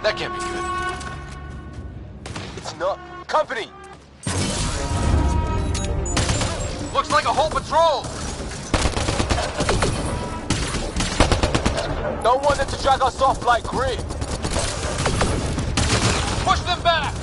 That can't be good. It's not. Company! Looks like a whole patrol! Don't want them to drag us off like grid. Push them back!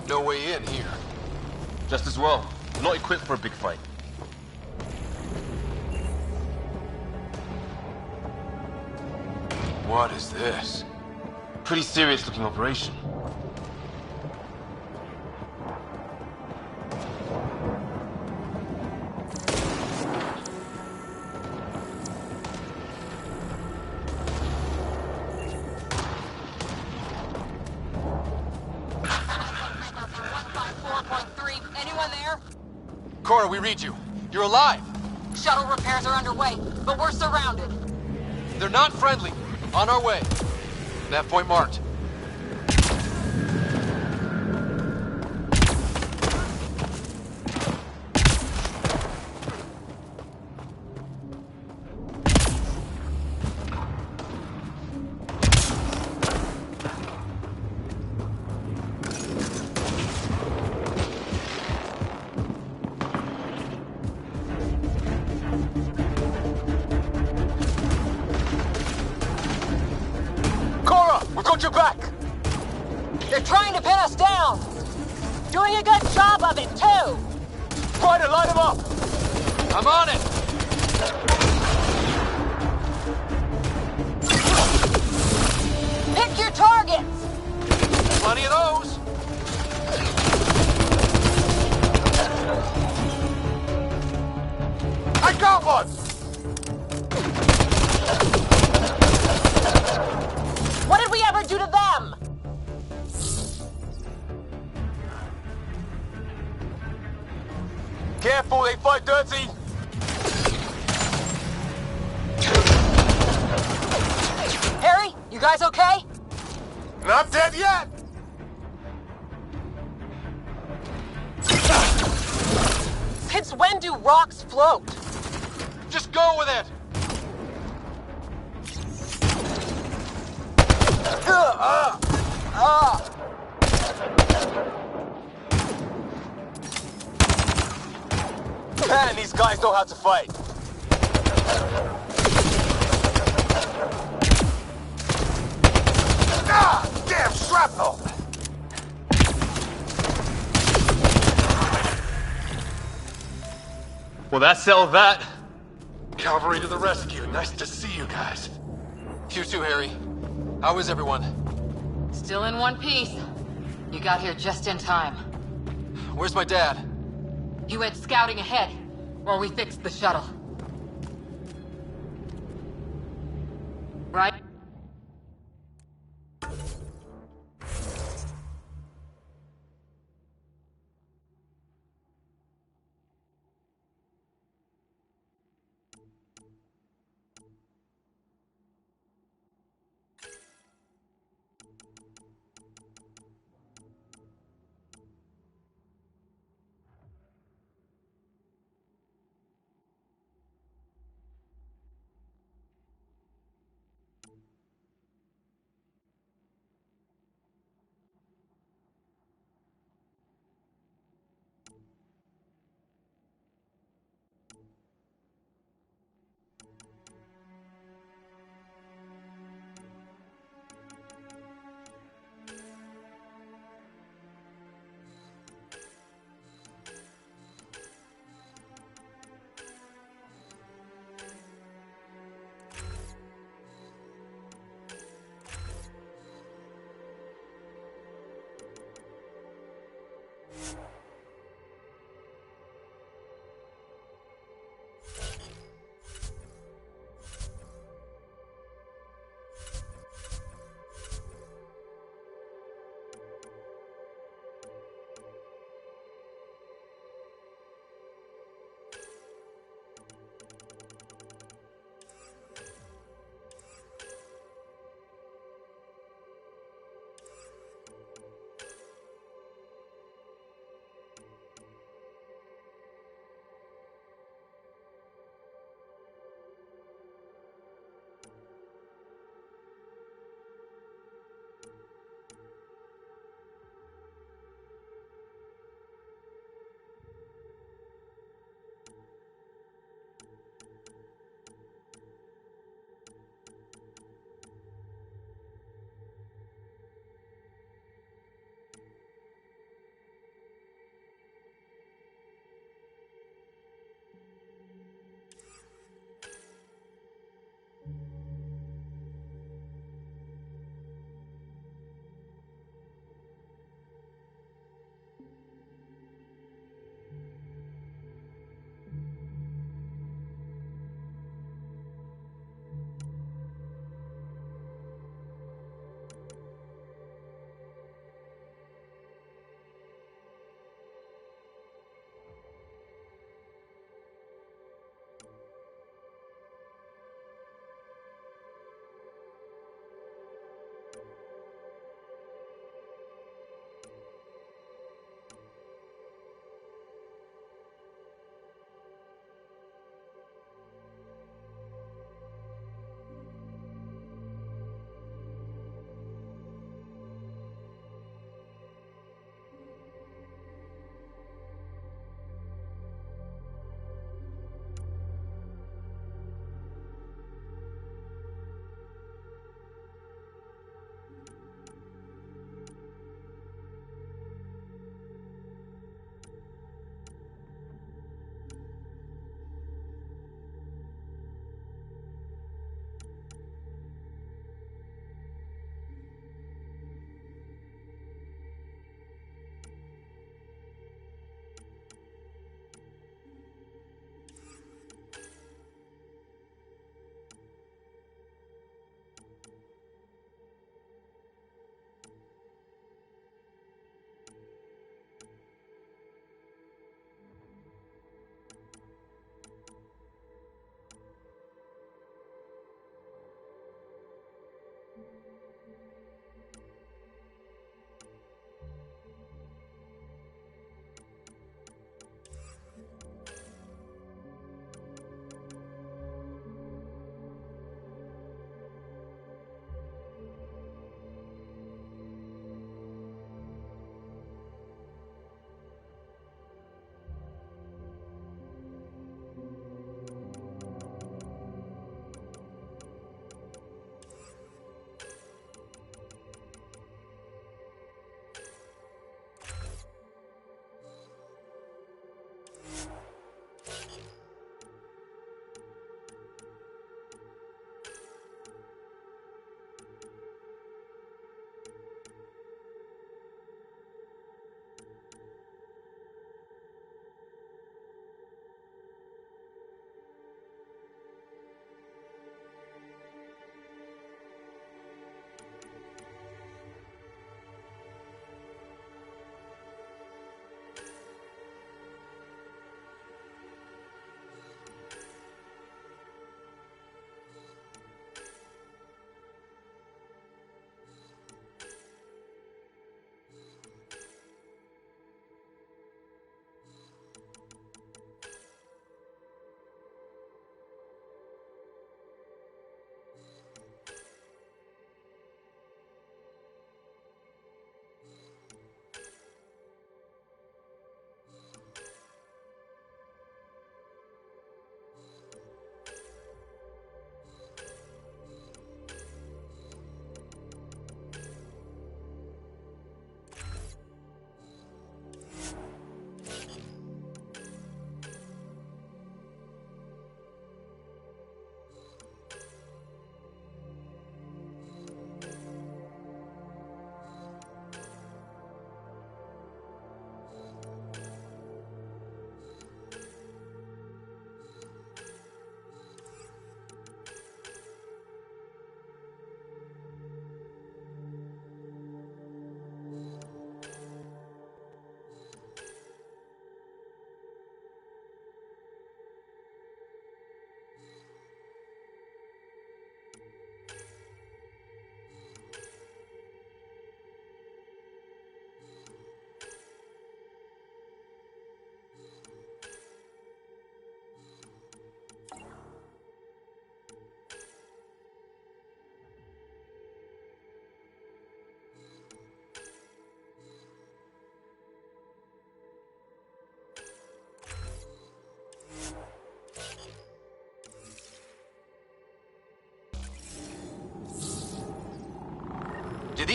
No way in here. Just as well. I'm not equipped for a big fight. What is this? Pretty serious looking operation. Cora, we read you. You're alive. Shuttle repairs are underway, but we're surrounded. They're not friendly. On our way. Nav point marked. Your back! They're trying to pin us down! Doing a good job of it, too! Ryder, line them up! I'm on it! Pick your targets! Plenty of those! I got one! What did we ever do to them? Careful, they fight dirty! Harry, you guys okay? Not dead yet! Since when do rocks float? Just go with it! Man, these guys know how to fight. Ah! Damn shrapnel! Well, that settled that. Cavalry to the rescue. Nice to see you guys. You too, Harry. How is everyone? Still in one piece. You got here just in time. Where's my dad? He went scouting ahead while we fixed the shuttle. Right?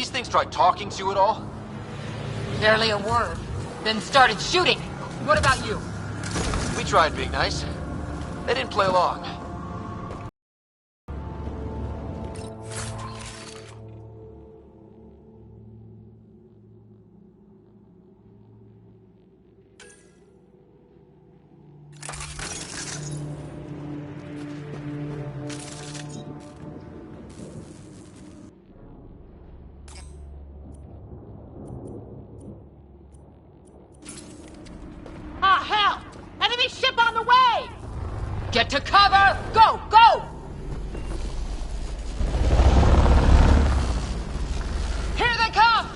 these things try talking to you at all? Barely a word. Then started shooting. What about you? We tried being nice. They didn't play along. Ah, hell! Enemy ship on the way! Get to cover! Go! Go! Here they come!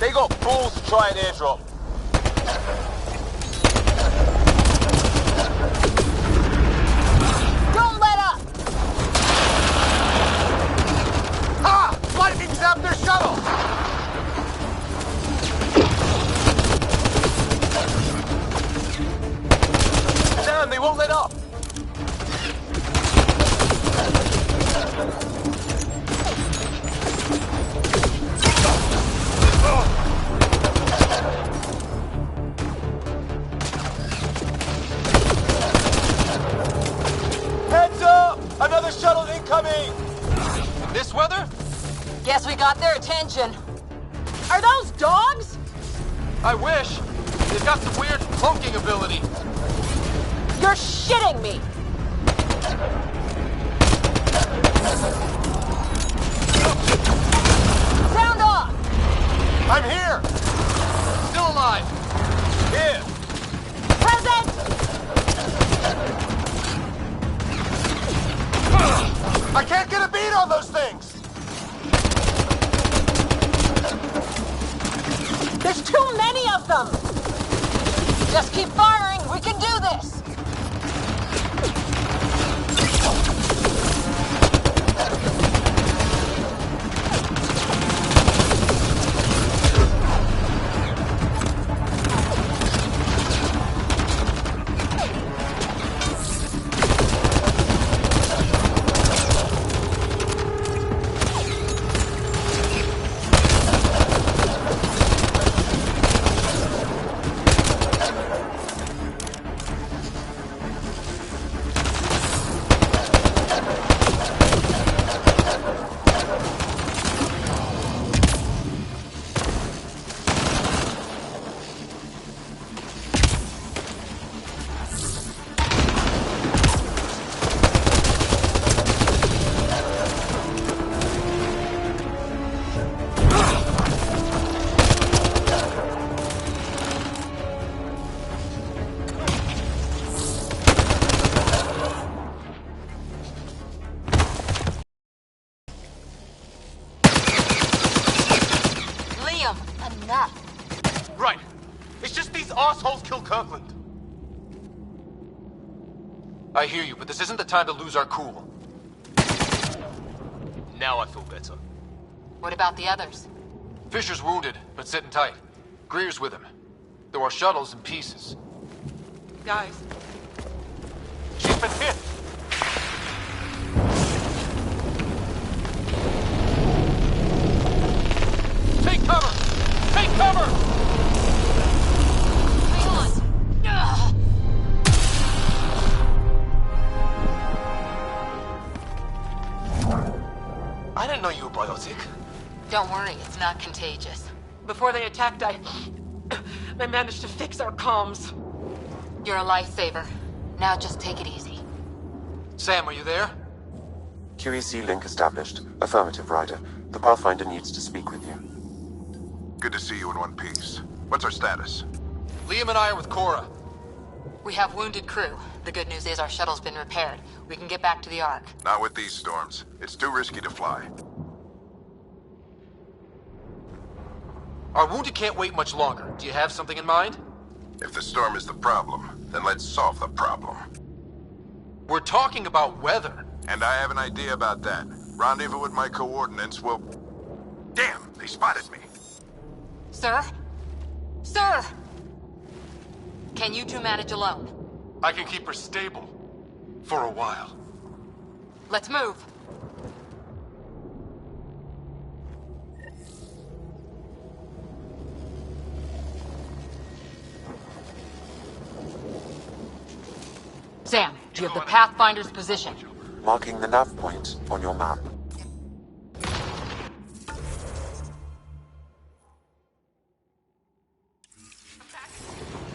They got balls to try an airdrop. Don't let up! Ha! Lightning zapped their shuttle! Damn, they won't let up! Heads up! Another shuttle incoming! This weather? Guess we got their attention. Are those dogs? I wish. They've got some weird cloaking ability. You're shitting me! Sound off! I'm here! Still alive! Here! Present! I can't get a beat on those things! There's too many of them! Just keep firing. We can do this. Enough. Right. It's just these assholes kill Kirkland. I hear you, but this isn't the time to lose our cool. Now I feel better. What about the others? Fisher's wounded, but sitting tight. Greer's with him. There are shuttles in pieces. Guys. She's been hit! Take cover! Take cover! Hang on! Ugh. I didn't know you were biotic. Don't worry, it's not contagious. Before they attacked, I managed to fix our comms. You're a lifesaver. Now just take it easy. Sam, are you there? QEC link established. Affirmative, Ryder. The Pathfinder needs to speak with you. Good to see you in one piece. What's our status? Liam and I are with Cora. We have wounded crew. The good news is our shuttle's been repaired. We can get back to the Ark. Not with these storms. It's too risky to fly. Our wounded can't wait much longer. Do you have something in mind? If the storm is the problem, then let's solve the problem. We're talking about weather. And I have an idea about that. Rendezvous with my coordinates will... Damn, they spotted me. Sir? Sir! Can you two manage alone? I can keep her stable. For a while. Let's move. Sam, do you have the Pathfinder's position? Marking the nav point on your map.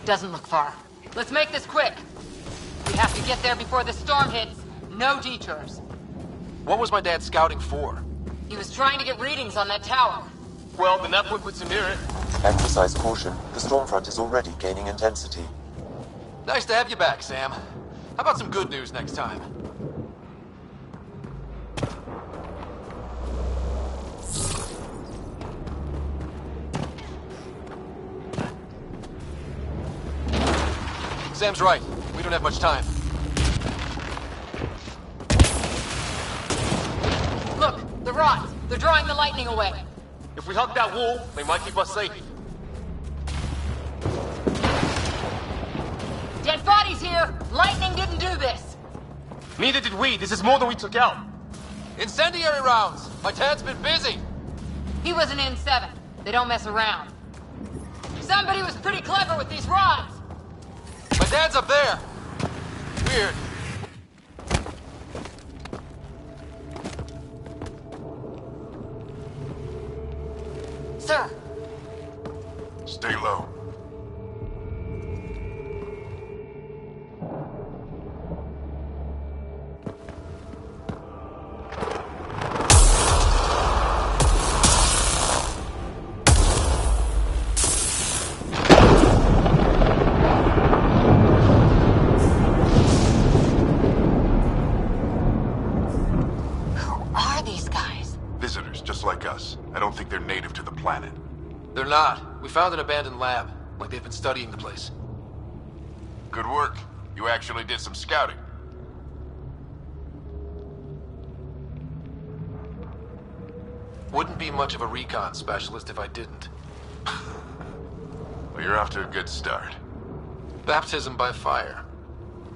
Doesn't look far. Let's make this quick. We have to get there before the storm hits. No detours. What was my dad scouting for? He was trying to get readings on that tower. Well, the nav point puts him near it. Emphasize caution. The storm front is already gaining intensity. Nice to have you back, Sam. How about some good news next time? Sam's right. We don't have much time. Look, the rods. They're drawing the lightning away. If we hug that wall, they might keep us safe. Dead bodies here! Lightning didn't do this! Neither did we. This is more than we took out. Incendiary rounds! My dad's been busy! He was an N7. They don't mess around. Somebody was pretty clever with these rods! My dad's up there! Weird. Sir! Stay low. I don't think they're native to the planet. They're not. We found an abandoned lab, like they've been studying the place. Good work. You actually did some scouting. Wouldn't be much of a recon specialist if I didn't. Well, you're off to a good start. Baptism by fire.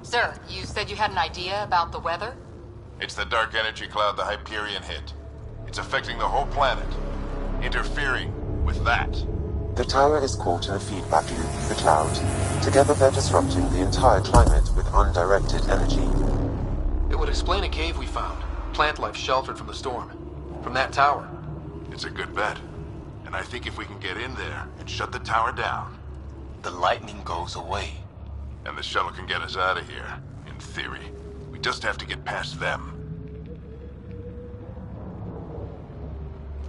Sir, you said you had an idea about the weather? It's the dark energy cloud the Hyperion hit. It's affecting the whole planet. Interfering with that. The tower is caught in a feedback loop with the cloud. Together they're disrupting the entire climate with undirected energy. It would explain a cave we found. Plant life sheltered from the storm. From that tower. It's a good bet. And I think if we can get in there and shut the tower down... the lightning goes away. And the shuttle can get us out of here, in theory. We just have to get past them.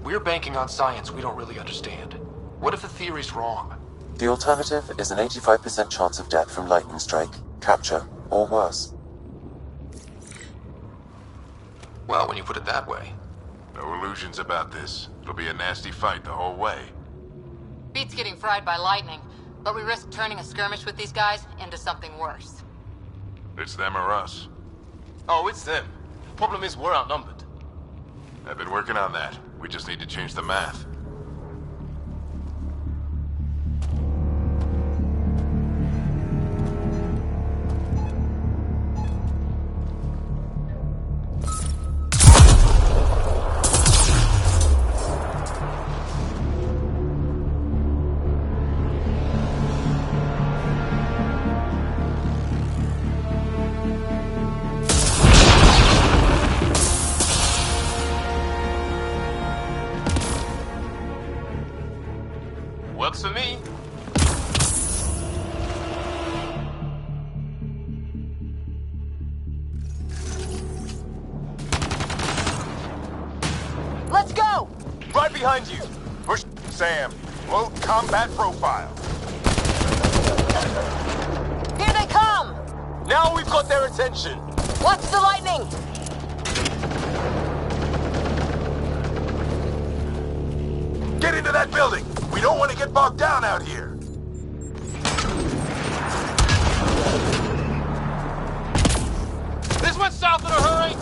We're banking on science we don't really understand. What if the theory's wrong? The alternative is an 85% chance of death from lightning strike, capture, or worse. Well, when you put it that way. No illusions about this. It'll be a nasty fight the whole way. Beats getting fried by lightning, but we risk turning a skirmish with these guys into something worse. It's them or us. Oh, it's them. Problem is, we're outnumbered. I've been working on that. We just need to change the math. Works for me. Let's go! Right behind you. Push, Sam. Low combat profile. Here they come! Now we've got their attention. Watch the lightning! Get into that building! We don't want to get bogged down out here! This went south in a hurry!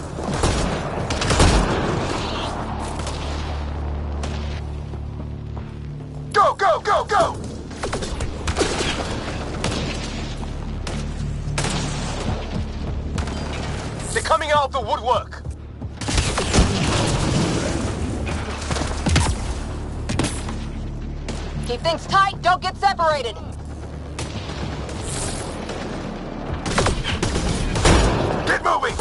Go, go, go, go! They're coming out of the woodwork. Keep things tight, don't get separated. Get moving!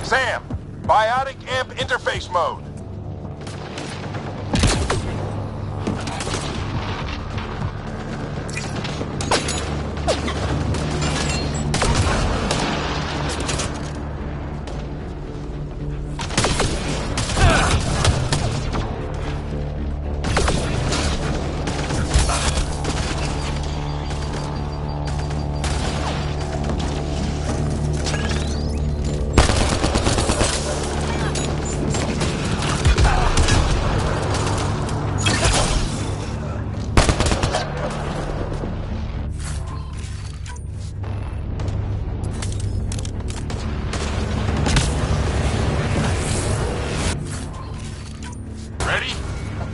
Sam, biotic amp interface mode.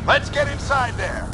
Let's get inside there.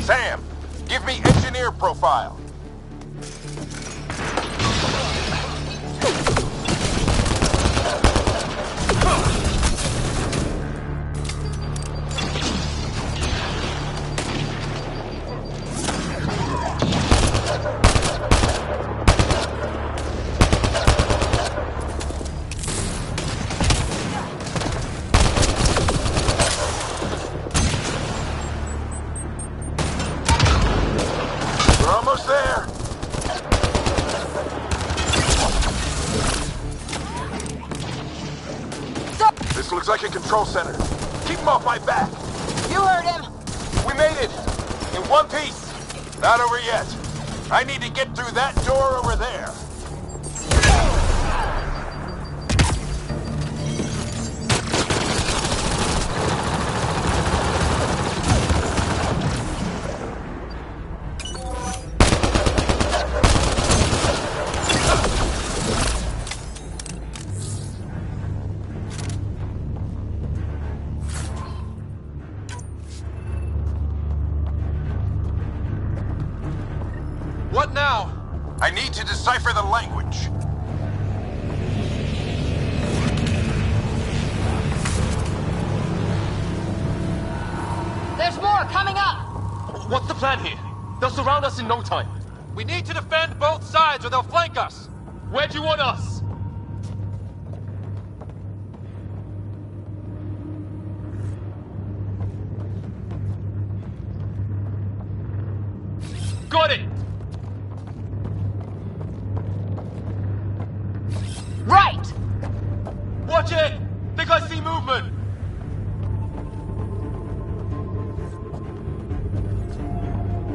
Sam, give me engineer profile. We're almost there. This looks like a control center. Keep him off my back. You heard him. We made it. In one piece. Not over yet. I need to get through that door over there. What now? I need to decipher the language. There's more coming up. What's the plan here? They'll surround us in no time. We need to defend both sides or they'll flank us. Where do you want us? Got it! Right! Watch it! Think I see movement!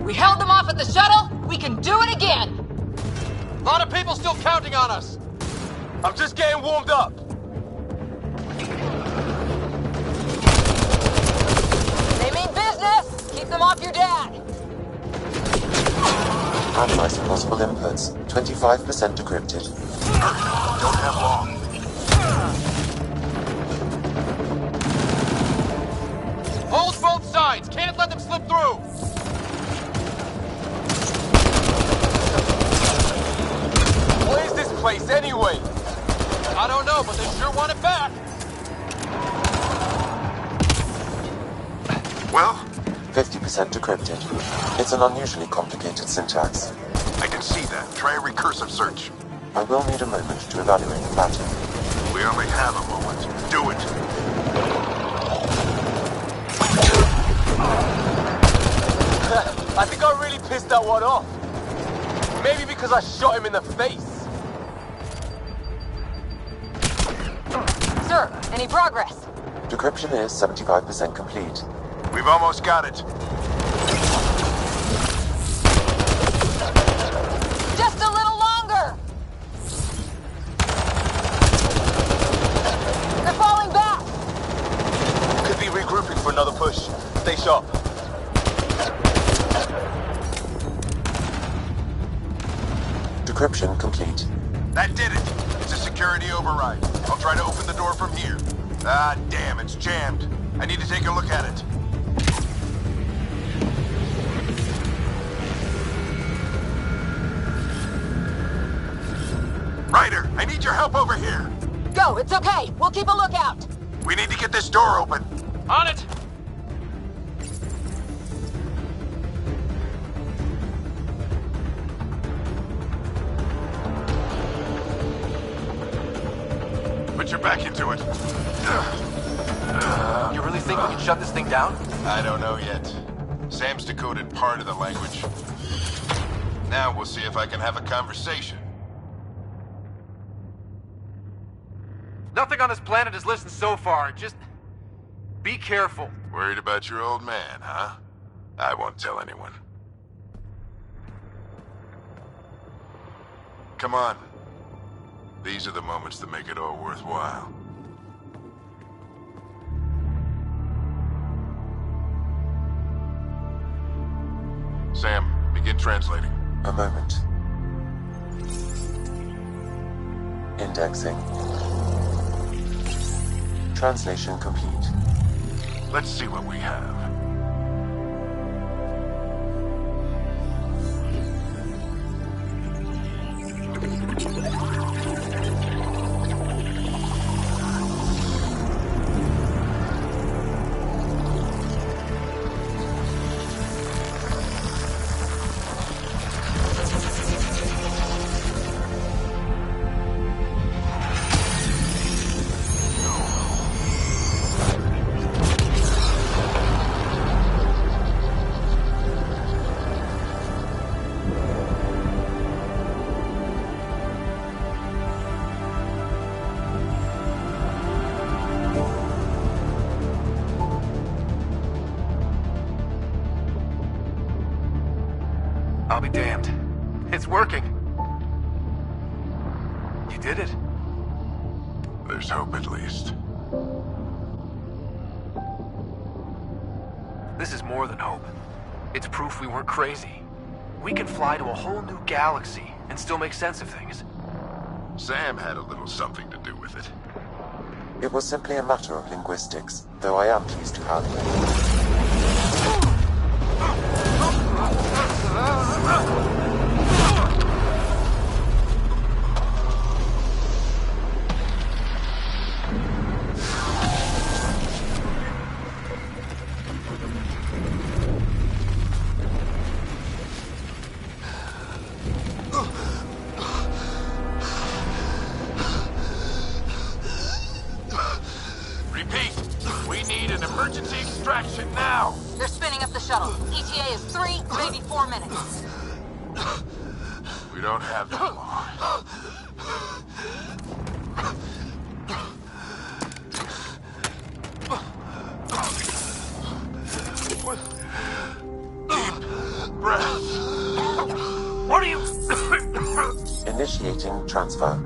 We held them off at the shuttle. We can do it again. A lot of people still counting on us. I'm just getting warmed up. They mean business. Keep them off your dad. Analyzing possible inputs. 25% decrypted. Don't have long. through! What is this place anyway? I don't know, but they sure want it back. Well? 50% decrypted. It's an unusually complicated syntax. I can see that. Try a recursive search. I will need a moment to evaluate the pattern. We only have a moment. Do it. I think I really pissed that one off. Maybe because I shot him in the face. Sir, any progress? Decryption is 75% complete. We've almost got it. Just a little longer! They're falling back! Could be regrouping for another push. Stay sharp. Decryption complete. That did it. It's a security override. I'll try to open the door from here. Ah, damn, it's jammed. I need to take a look at it. Ryder, I need your help over here. Go, it's okay. We'll keep a lookout. We need to get this door open. On it! Put your back into it. You really think we can shut this thing down? I don't know yet. Sam's decoded part of the language. Now we'll see if I can have a conversation. Nothing on this planet has listened so far. Just be careful. Worried about your old man, huh? I won't tell anyone. Come on. These are the moments that make it all worthwhile. Sam, begin translating. A moment. Indexing. Translation complete. Let's see what we have. I'll be damned. It's working. You did it. There's hope at least. This is more than hope. It's proof we weren't crazy. We can fly to a whole new galaxy and still make sense of things. Sam had a little something to do with it. It was simply a matter of linguistics, though I am pleased to have you. Repeat, we need an emergency extraction now. They're spinning up the shuttle. ETA is 3, maybe 4 minutes. We don't have that long. Deep breath. What are you... Initiating transfer.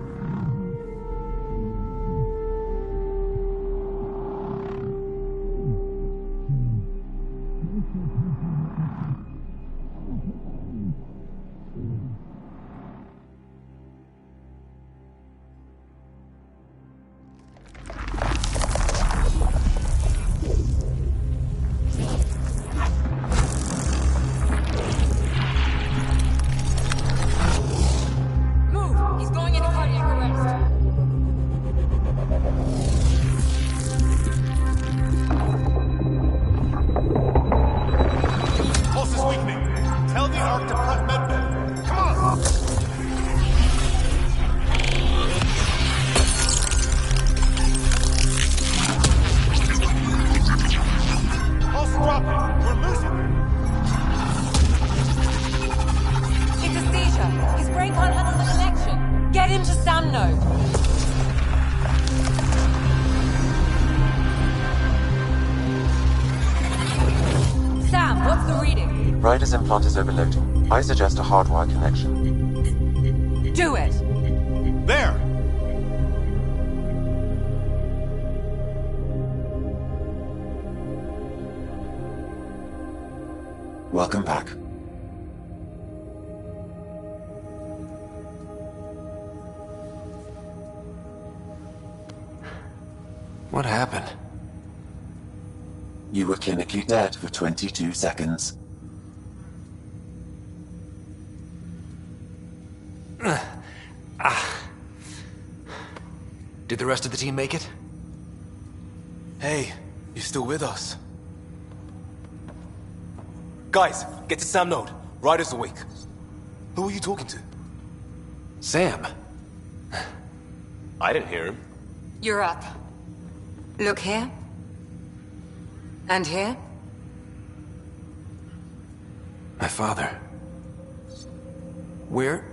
Ryder's implant is overloading. I suggest a hardwire connection. Do it! There! Welcome back. What happened? You were clinically dead for 22 seconds. Did the rest of the team make it? Hey, you're still with us. Guys, get to Sam Node. Ryder's awake. Who are you talking to? Sam. I didn't hear him. You're up. Look here. And here. My father. Where?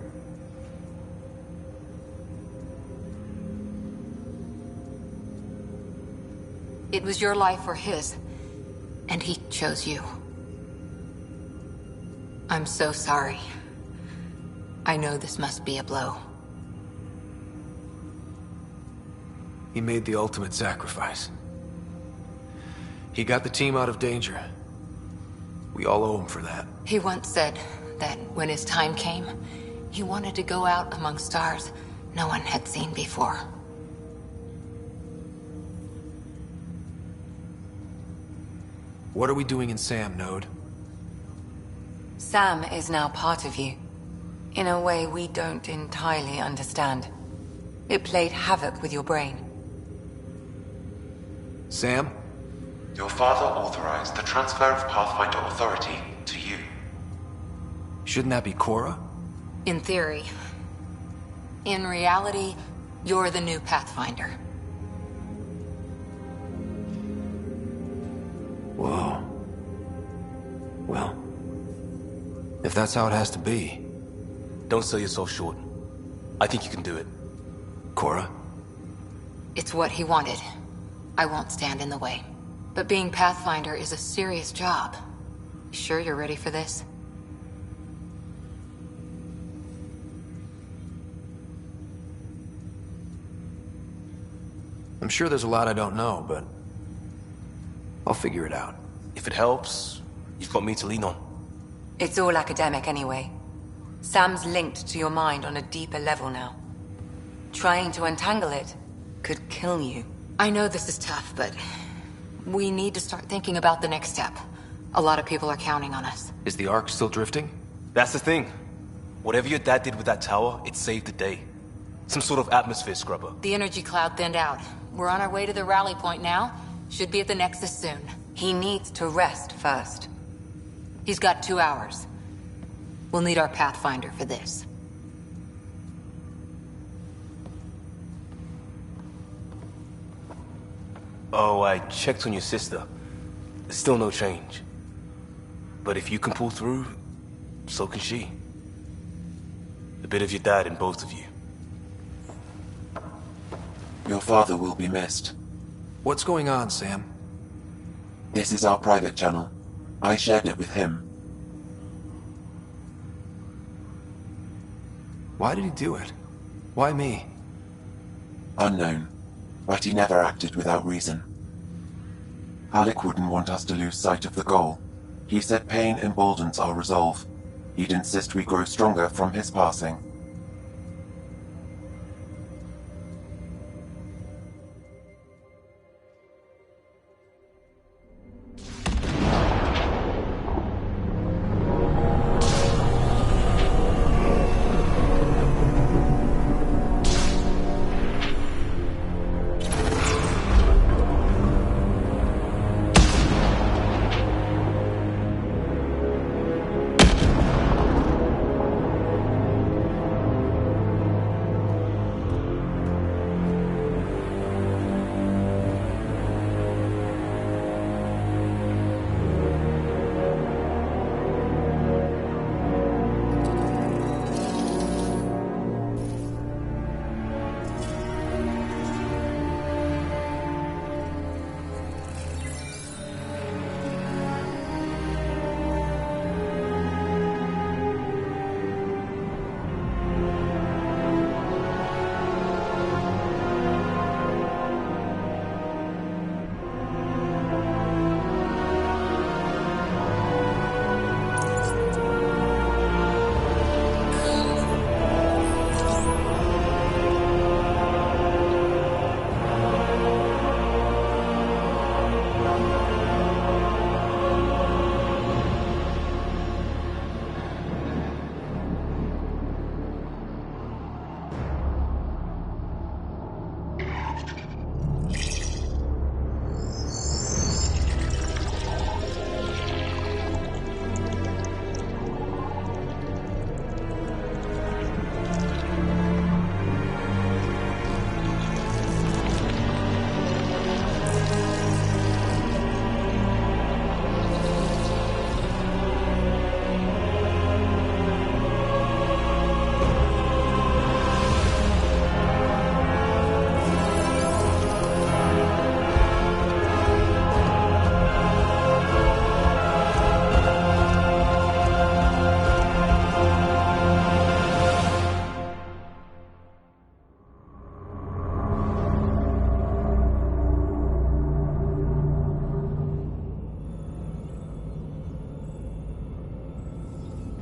It was your life or his, and he chose you. I'm so sorry. I know this must be a blow. He made the ultimate sacrifice. He got the team out of danger. We all owe him for that. He once said that when his time came, he wanted to go out among stars no one had seen before. What are we doing in Sam, Node? Sam is now part of you. In a way we don't entirely understand. It played havoc with your brain. Sam? Your father authorized the transfer of Pathfinder authority to you. Shouldn't that be Cora? In theory. In reality, you're the new Pathfinder. Whoa. Well, if that's how it has to be. Don't sell yourself short. I think you can do it. Cora? It's what he wanted. I won't stand in the way. But being Pathfinder is a serious job. Sure you're ready for this? I'm sure there's a lot I don't know, but I'll figure it out. If it helps, you've got me to lean on. It's all academic anyway. Sam's linked to your mind on a deeper level now. Trying to untangle it could kill you. I know this is tough, but we need to start thinking about the next step. A lot of people are counting on us. Is the Ark still drifting? That's the thing. Whatever your dad did with that tower, it saved the day. Some sort of atmosphere scrubber. The energy cloud thinned out. We're on our way to the rally point now. Should be at the Nexus soon. He needs to rest first. He's got 2 hours. We'll need our Pathfinder for this. Oh, I checked on your sister. There's still no change. But if you can pull through, so can she. A bit of your dad in both of you. Your father will be missed. What's going on, Sam? This is our private channel. I shared it with him. Why did he do it? Why me? Unknown, but he never acted without reason. Alec wouldn't want us to lose sight of the goal. He said pain emboldens our resolve. He'd insist we grow stronger from his passing.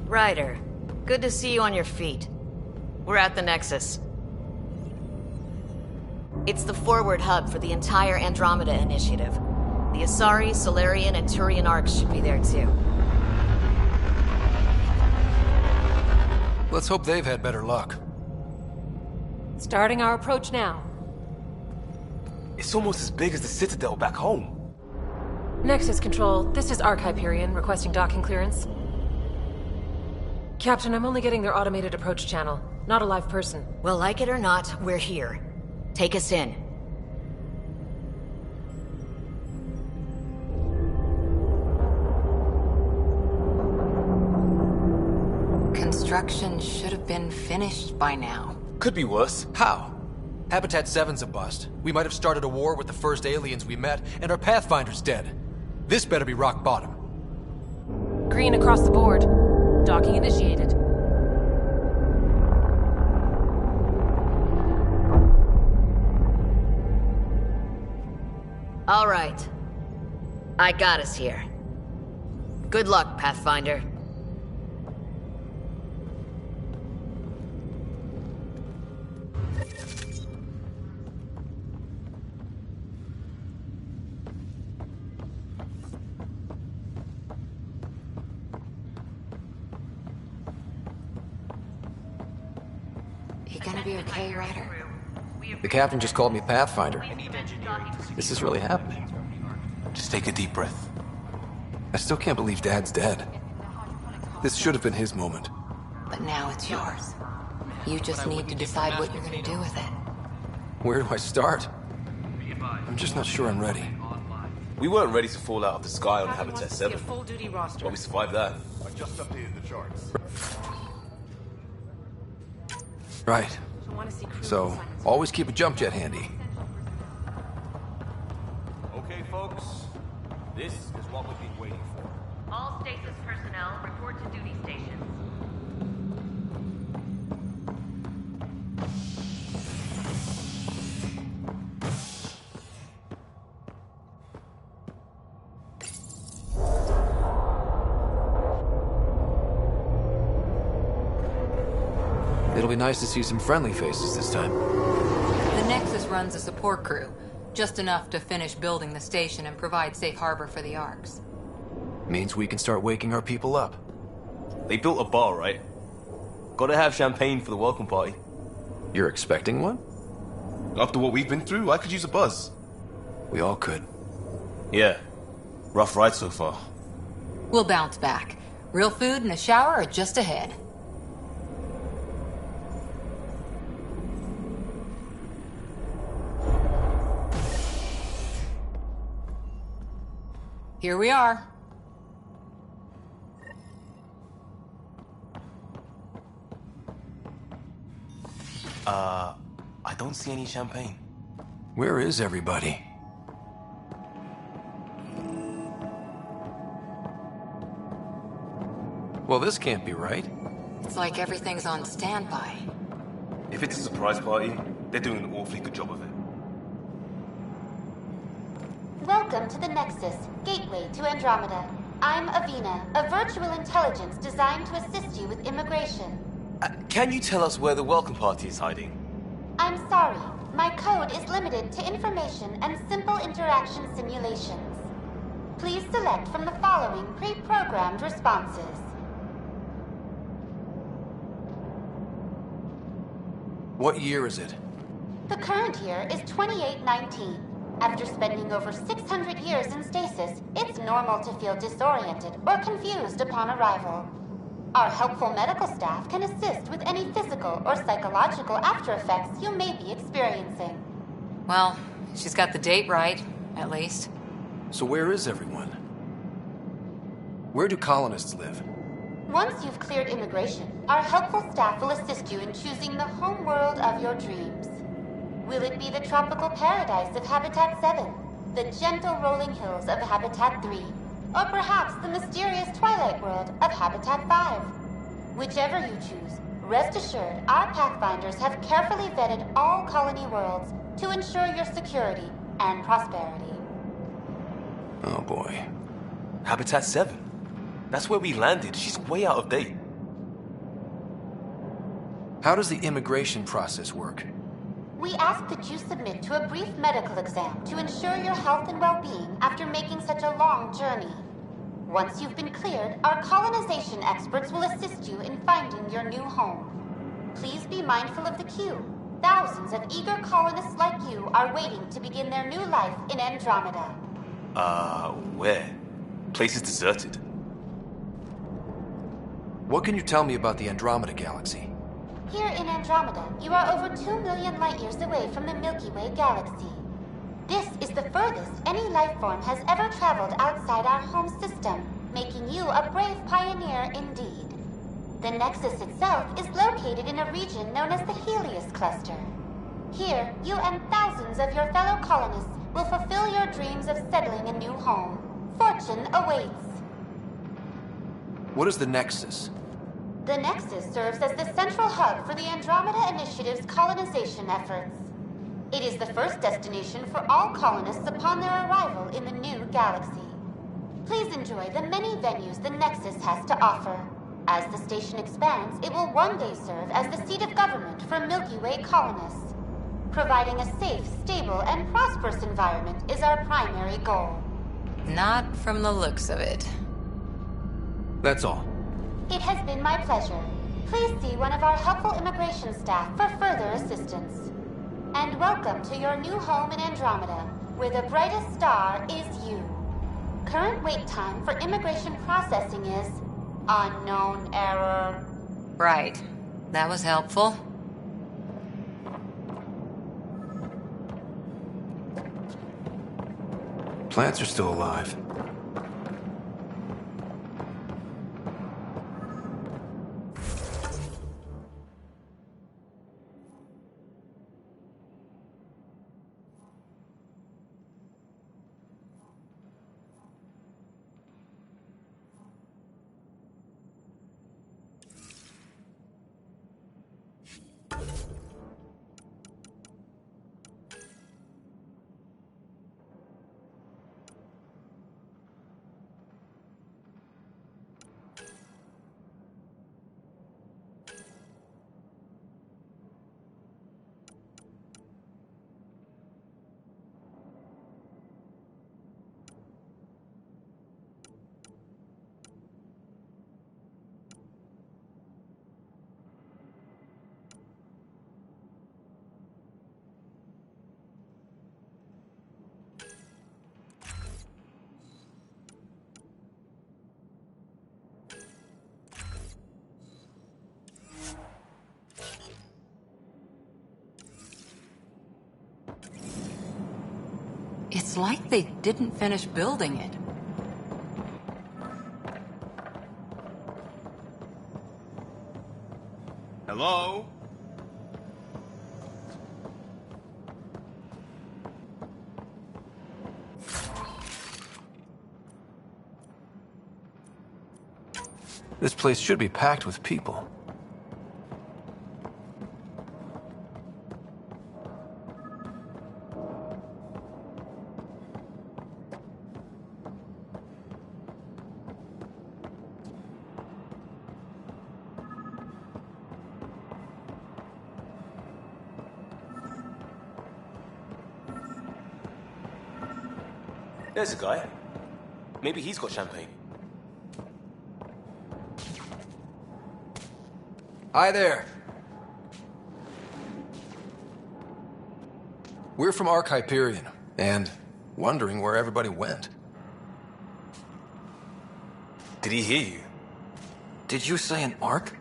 Ryder, good to see you on your feet. We're at the Nexus. It's the forward hub for the entire Andromeda initiative. The Asari, Solarian, and Turian arcs should be there too. Let's hope they've had better luck. Starting our approach now. It's almost as big as the Citadel back home. Nexus Control, this is Arc Hyperion, requesting docking clearance. Captain, I'm only getting their automated approach channel, not a live person. Well, like it or not, we're here. Take us in. Construction should have been finished by now. Could be worse. How? Habitat 7's a bust. We might have started a war with the first aliens we met, and our Pathfinder's dead. This better be rock bottom. Green across the board. Docking initiated. All right. I got us here. Good luck, Pathfinder. You gonna be okay, Ryder? The captain just called me Pathfinder. This is really happening. Just take a deep breath. I still can't believe Dad's dead. This should have been his moment. But now it's yours. You just need to decide what you're gonna do with it. Where do I start? I'm just not sure I'm ready. We weren't ready to fall out of the sky on Habitat 7. Full-duty roster. But we survived that. I just updated the charts. Right. So, always keep a jump jet handy. Okay, folks. This is what we've been waiting for. All stasis personnel report to duty stations. It'll be nice to see some friendly faces this time. The Nexus runs a support crew. Just enough to finish building the station and provide safe harbor for the arcs. Means we can start waking our people up. They built a bar, right? Gotta have champagne for the welcome party. You're expecting one? After what we've been through, I could use a buzz. We all could. Yeah. Rough ride so far. We'll bounce back. Real food and a shower are just ahead. Here we are. I don't see any champagne. Where is everybody? Well, this can't be right. It's like everything's on standby. If it's a surprise party, they're doing an awfully good job of it. Welcome to the Nexus, gateway to Andromeda. I'm Avina, a virtual intelligence designed to assist you with immigration. Can you tell us where the welcome party is hiding? I'm sorry, my code is limited to information and simple interaction simulations. Please select from the following pre-programmed responses. What year is it? The current year is 2819. After spending over 600 years in stasis, it's normal to feel disoriented or confused upon arrival. Our helpful medical staff can assist with any physical or psychological after effects you may be experiencing. Well, she's got the date right, at least. So where is everyone? Where do colonists live? Once you've cleared immigration, our helpful staff will assist you in choosing the home world of your dreams. Will it be the tropical paradise of Habitat 7, the gentle rolling hills of Habitat 3, or perhaps the mysterious twilight world of Habitat 5? Whichever you choose, rest assured our Pathfinders have carefully vetted all colony worlds to ensure your security and prosperity. Oh boy. Habitat 7? That's where we landed. She's way out of date. How does the immigration process work? We ask that you submit to a brief medical exam to ensure your health and well-being after making such a long journey. Once you've been cleared, our colonization experts will assist you in finding your new home. Please be mindful of the queue. Thousands of eager colonists like you are waiting to begin their new life in Andromeda. Where? Place is deserted. What can you tell me about the Andromeda galaxy? Here in Andromeda, you are over 2 million light-years away from the Milky Way galaxy. This is the furthest any life form has ever traveled outside our home system, making you a brave pioneer indeed. The Nexus itself is located in a region known as the Helios Cluster. Here, you and thousands of your fellow colonists will fulfill your dreams of settling a new home. Fortune awaits. What is the Nexus? The Nexus serves as the central hub for the Andromeda Initiative's colonization efforts. It is the first destination for all colonists upon their arrival in the new galaxy. Please enjoy the many venues the Nexus has to offer. As the station expands, it will one day serve as the seat of government for Milky Way colonists. Providing a safe, stable, and prosperous environment is our primary goal. Not from the looks of it. That's all. It has been my pleasure. Please see one of our helpful immigration staff for further assistance. And welcome to your new home in Andromeda, where the brightest star is you. Current wait time for immigration processing is unknown error. Right. That was helpful. Plants are still alive. It's like they didn't finish building it. Hello? This place should be packed with people. There's a guy. Maybe he's got champagne. Hi there. We're from Ark Hyperion, and wondering where everybody went. Did he hear you? Did you say an Ark?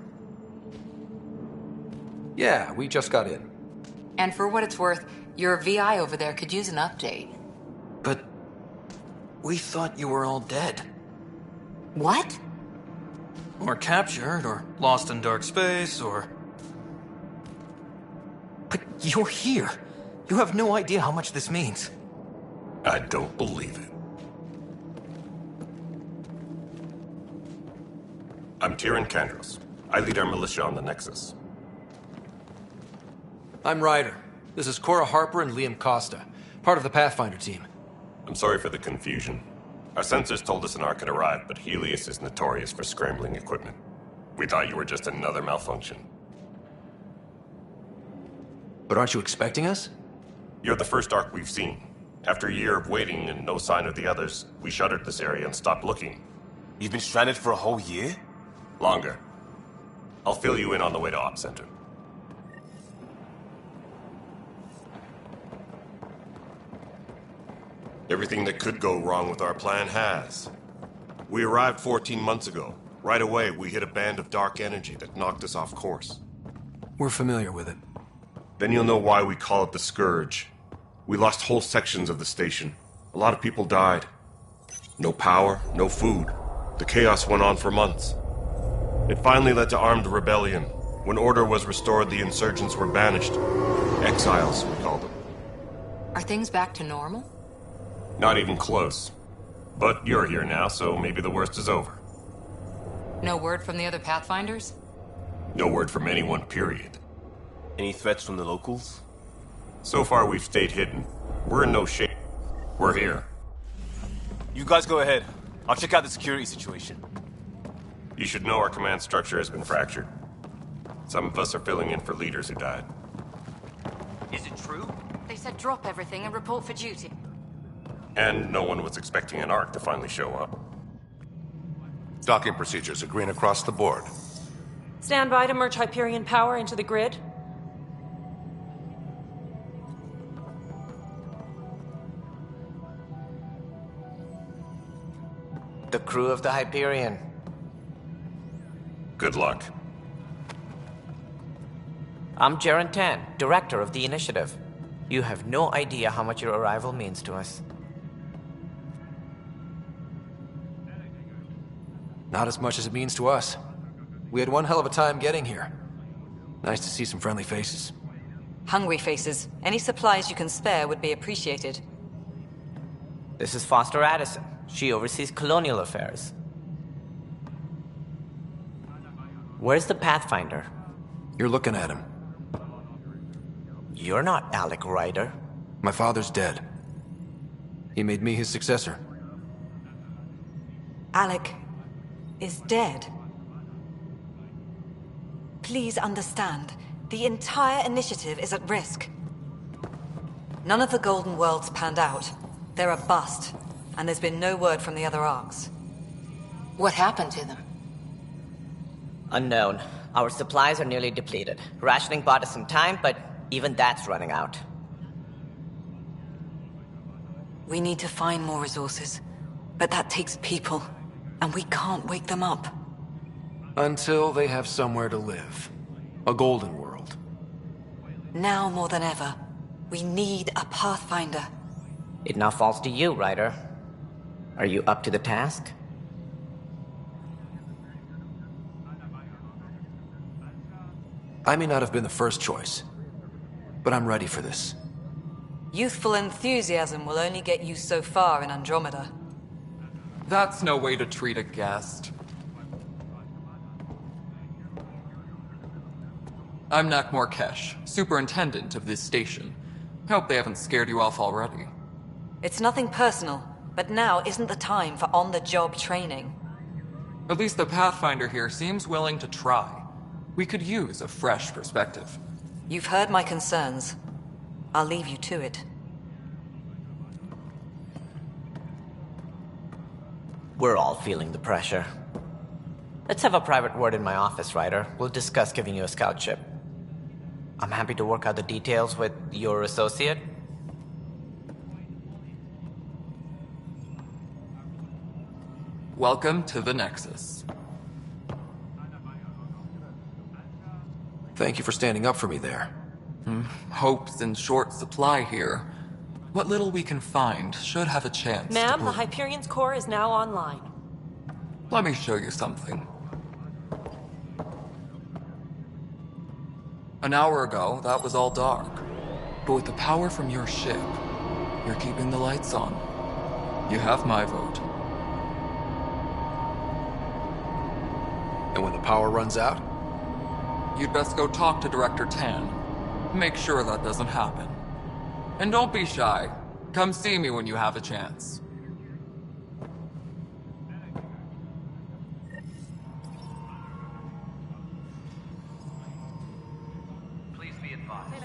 Yeah, we just got in. And for what it's worth, your VI over there could use an update. But we thought you were all dead. What? Or captured, or lost in dark space, or... But you're here. You have no idea how much this means. I don't believe it. I'm Tyrion Kandros. I lead our militia on the Nexus. I'm Ryder. This is Cora Harper and Liam Costa, part of the Pathfinder team. I'm sorry for the confusion. Our sensors told us an Ark had arrived, but Helios is notorious for scrambling equipment. We thought you were just another malfunction. But aren't you expecting us? You're the first Ark we've seen. After a year of waiting and no sign of the others, we shuttered this area and stopped looking. You've been stranded for a whole year? Longer. I'll fill you in on the way to Op Center. Everything that could go wrong with our plan has. We arrived 14 months ago. Right away, we hit a band of dark energy that knocked us off course. We're familiar with it. Then you'll know why we call it the Scourge. We lost whole sections of the station. A lot of people died. No power, no food. The chaos went on for months. It finally led to armed rebellion. When order was restored, the insurgents were banished. Exiles, we called them. Are things back to normal? Not even close. But you're here now, so maybe the worst is over. No word from the other Pathfinders? No word from anyone, period. Any threats from the locals? So far, we've stayed hidden. We're in no shape. We're here. You guys go ahead. I'll check out the security situation. You should know our command structure has been fractured. Some of us are filling in for leaders who died. Is it true? They said drop everything and report for duty. And no one was expecting an Ark to finally show up. Docking procedures are green across the board. Stand by to merge Hyperion power into the grid. The crew of the Hyperion. Good luck. I'm Jaren Tan, director of the initiative. You have no idea how much your arrival means to us. Not as much as it means to us. We had one hell of a time getting here. Nice to see some friendly faces. Hungry faces. Any supplies you can spare would be appreciated. This is Foster Addison. She oversees colonial affairs. Where's the Pathfinder? You're looking at him. You're not Alec Ryder. My father's dead. He made me his successor. Alec is dead. Please understand, the entire initiative is at risk. None of the Golden Worlds panned out. They're a bust, and there's been no word from the other Arks. What happened to them? Unknown. Our supplies are nearly depleted. Rationing bought us some time, but even that's running out. We need to find more resources, but that takes people, and we can't wake them up. Until they have somewhere to live. A golden world. Now more than ever, we need a Pathfinder. It now falls to you, Ryder. Are you up to the task? I may not have been the first choice, but I'm ready for this. Youthful enthusiasm will only get you so far in Andromeda. That's no way to treat a guest. I'm Nak Morkesh, superintendent of this station. Hope they haven't scared you off already. It's nothing personal, but now isn't the time for on-the-job training. At least the Pathfinder here seems willing to try. We could use a fresh perspective. You've heard my concerns. I'll leave you to it. We're all feeling the pressure. Let's have a private word in my office, Ryder. We'll discuss giving you a scout ship. I'm happy to work out the details with your associate. Welcome to the Nexus. Thank you for standing up for me there. Hope's in short supply here. What little we can find should have a chance. Ma'am, the Hyperion's core is now online. Let me show you something. An hour ago, that was all dark. But with the power from your ship, you're keeping the lights on. You have my vote. And when the power runs out? You'd best go talk to Director Tan. Make sure that doesn't happen. And don't be shy. Come see me when you have a chance. Please be advised.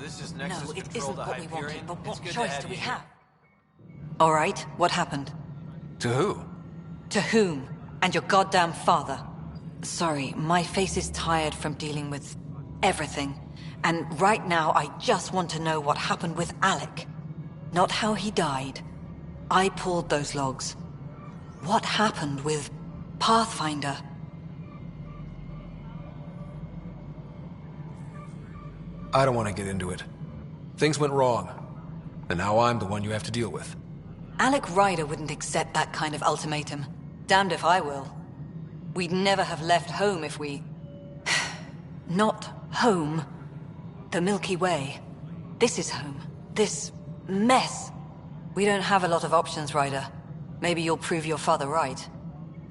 this is No, Nexus it Control isn't to what we wanted, Hyperion. but It's what good to choice have do you we here. have? All right, what happened? To who? To whom? And your goddamn father. Sorry, my face is tired from dealing with everything. And right now, I just want to know what happened with Alec. Not how he died. I pulled those logs. What happened with Pathfinder? I don't want to get into it. Things went wrong. And now I'm the one you have to deal with. Alec Ryder wouldn't accept that kind of ultimatum. Damned if I will. We'd never have left home if we... Not home. The Milky Way. This is home. This mess. We don't have a lot of options, Ryder. Maybe you'll prove your father right.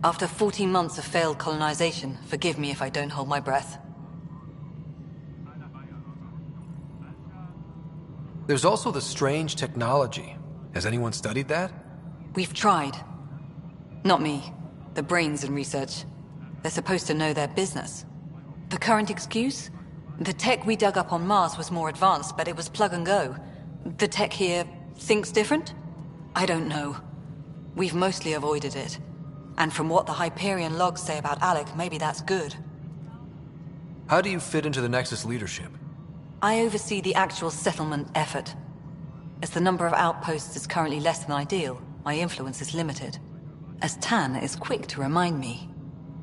After 14 months of failed colonization, forgive me if I don't hold my breath. There's also the strange technology. Has anyone studied that? We've tried. Not me. The brains in research. They're supposed to know their business. The current excuse? The tech we dug up on Mars was more advanced, but it was plug and go. The tech here thinks different? I don't know. We've mostly avoided it. And from what the Hyperion logs say about Alec, maybe that's good. How do you fit into the Nexus leadership? I oversee the actual settlement effort. As the number of outposts is currently less than ideal, my influence is limited. As Tan is quick to remind me.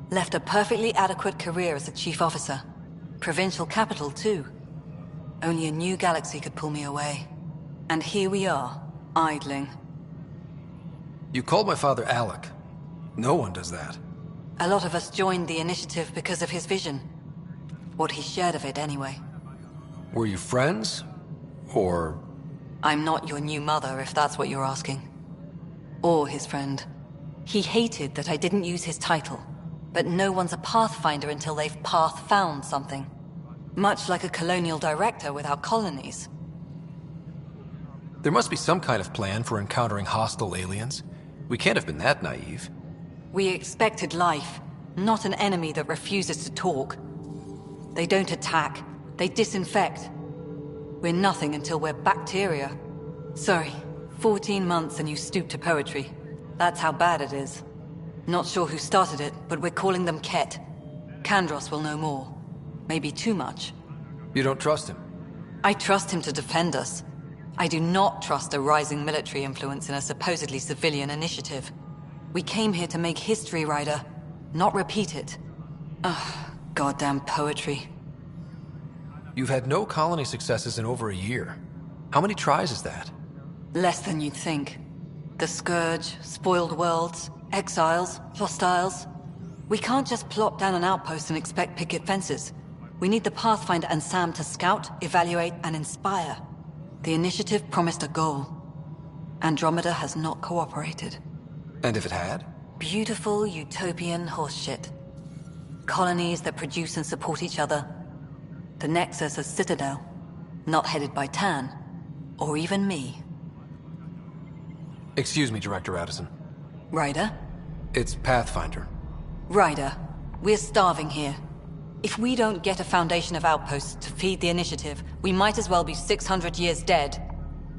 Left a perfectly adequate career as a chief officer. Provincial capital, too. Only a new galaxy could pull me away. And here we are, idling. You called my father Alec. No one does that. A lot of us joined the initiative because of his vision. What he shared of it, anyway. Were you friends? Or... I'm not your new mother, if that's what you're asking. Or his friend. He hated that I didn't use his title. But no one's a Pathfinder until they've path-found something. Much like a colonial director without colonies. There must be some kind of plan for encountering hostile aliens. We can't have been that naive. We expected life, not an enemy that refuses to talk. They don't attack, they disinfect. We're nothing until we're bacteria. Sorry, 14 months and you stoop to poetry. That's how bad it is. Not sure who started it, but we're calling them Ket. Kandros will know more. Maybe too much. You don't trust him? I trust him to defend us. I do not trust a rising military influence in a supposedly civilian initiative. We came here to make history, Ryder, not repeat it. Ugh, goddamn poetry. You've had no colony successes in over a year. How many tries is that? Less than you'd think. The Scourge, spoiled worlds, exiles, hostiles. We can't just plop down an outpost and expect picket fences. We need the Pathfinder and Sam to scout, evaluate, and inspire. The initiative promised a goal. Andromeda has not cooperated. And if it had? Beautiful utopian horseshit. Colonies that produce and support each other. The Nexus as Citadel. Not headed by Tan. Or even me. Excuse me, Director Addison. Ryder? It's Pathfinder. Ryder, we're starving here. If we don't get a foundation of outposts to feed the initiative, we might as well be 600 years dead.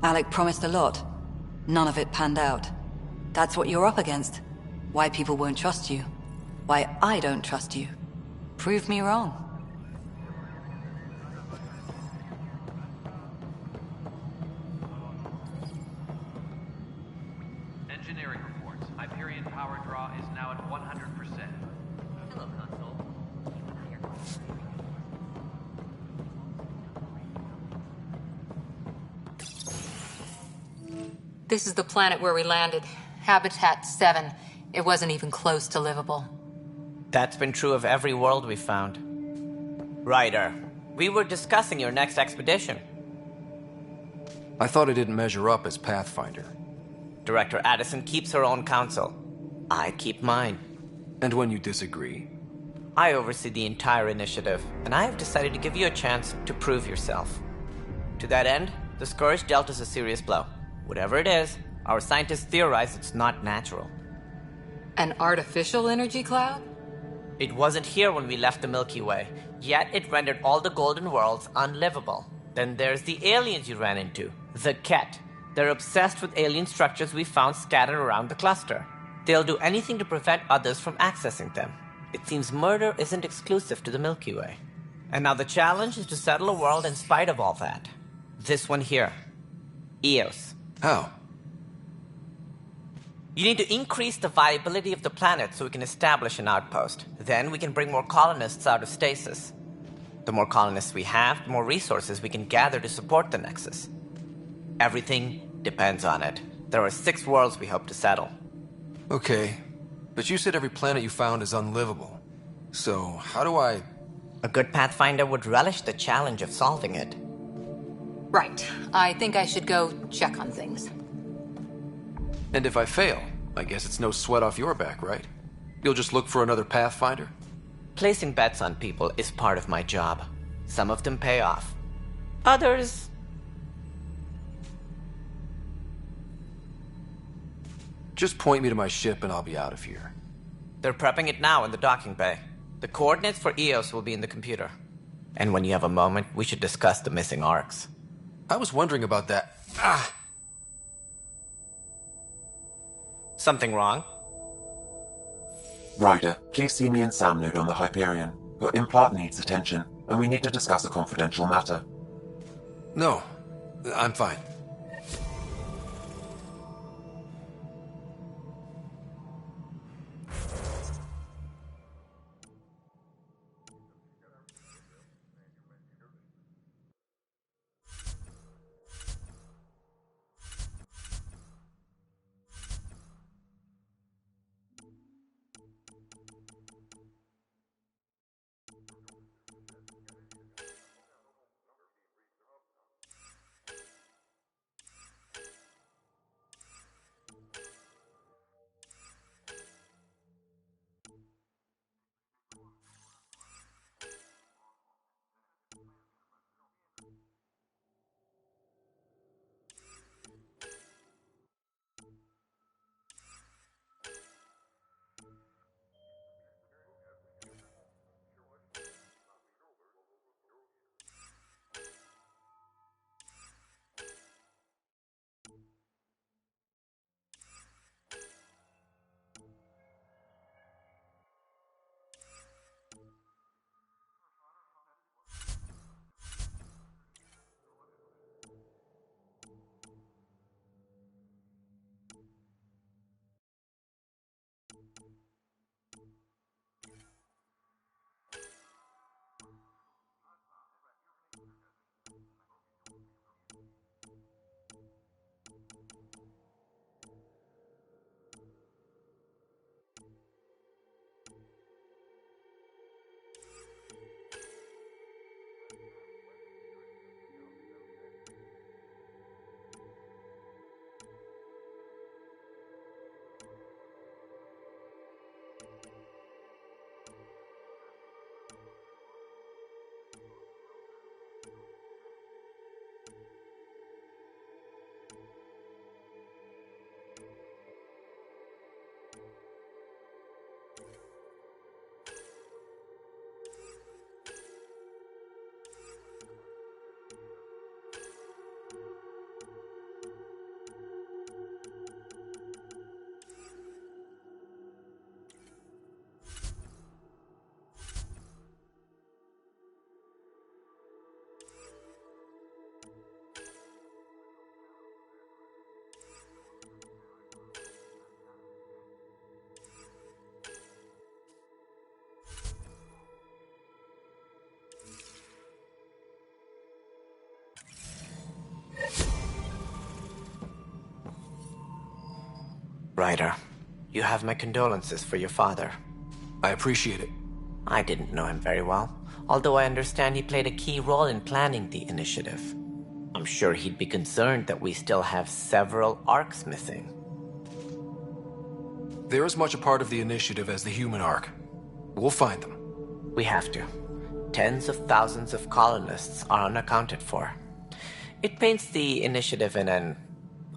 Alec promised a lot. None of it panned out. That's what you're up against. Why people won't trust you. Why I don't trust you. Prove me wrong. Engineering reports. Hyperion power draw is now at 100%. Hello, console. This is the planet where we landed. Habitat 7. It wasn't even close to livable. That's been true of every world we've found. Ryder, we were discussing your next expedition. I thought I didn't measure up as Pathfinder. Director Addison keeps her own counsel. I keep mine. And when you disagree? I oversee the entire initiative, and I have decided to give you a chance to prove yourself. To that end, the Scourge dealt us a serious blow. Whatever it is, our scientists theorize it's not natural. An artificial energy cloud? It wasn't here when we left the Milky Way, yet it rendered all the golden worlds unlivable. Then there's the aliens you ran into, the Ket. They're obsessed with alien structures we found scattered around the cluster. They'll do anything to prevent others from accessing them. It seems murder isn't exclusive to the Milky Way. And now the challenge is to settle a world in spite of all that. This one here. Eos. How? You need to increase the viability of the planet so we can establish an outpost. Then we can bring more colonists out of stasis. The more colonists we have, the more resources we can gather to support the Nexus. Everything depends on it. There are 6 worlds we hope to settle. Okay, but you said every planet you found is unlivable. So, how do I... A good Pathfinder would relish the challenge of solving it. Right. I think I should go check on things. And if I fail, I guess it's no sweat off your back, right? You'll just look for another Pathfinder? Placing bets on people is part of my job. Some of them pay off. Others... Just point me to my ship and I'll be out of here. They're prepping it now in the docking bay. The coordinates for Eos will be in the computer. And when you have a moment, we should discuss the missing arcs. I was wondering about that. Something wrong? Ryder, please see me and Sam Node on the Hyperion. Your implant needs attention, and we need to discuss a confidential matter. No, I'm fine. Ryder, you have my condolences for your father. I appreciate it. I didn't know him very well, although I understand he played a key role in planning the initiative. I'm sure he'd be concerned that we still have several arcs missing. They're as much a part of the initiative as the human arc. We'll find them. We have to. Tens of thousands of colonists are unaccounted for. It paints the initiative in an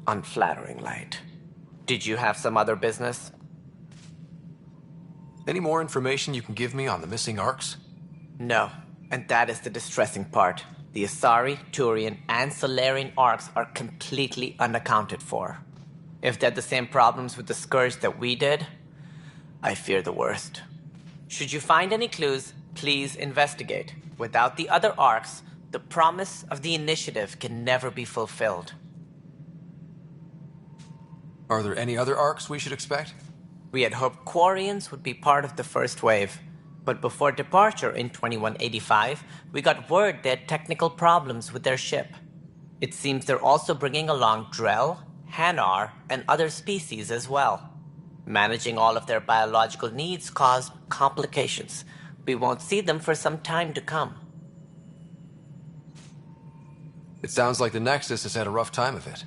unflattering light. Did you have some other business? Any more information you can give me on the missing arcs? No, and that is the distressing part. The Asari, Turian, and Solarian arcs are completely unaccounted for. If they had the same problems with the Scourge that we did, I fear the worst. Should you find any clues, please investigate. Without the other arcs, the promise of the Initiative can never be fulfilled. Are there any other arcs we should expect? We had hoped Quarians would be part of the first wave, but before departure in 2185, we got word they had technical problems with their ship. It seems they're also bringing along Drell, Hanar, and other species as well. Managing all of their biological needs caused complications. We won't see them for some time to come. It sounds like the Nexus has had a rough time of it.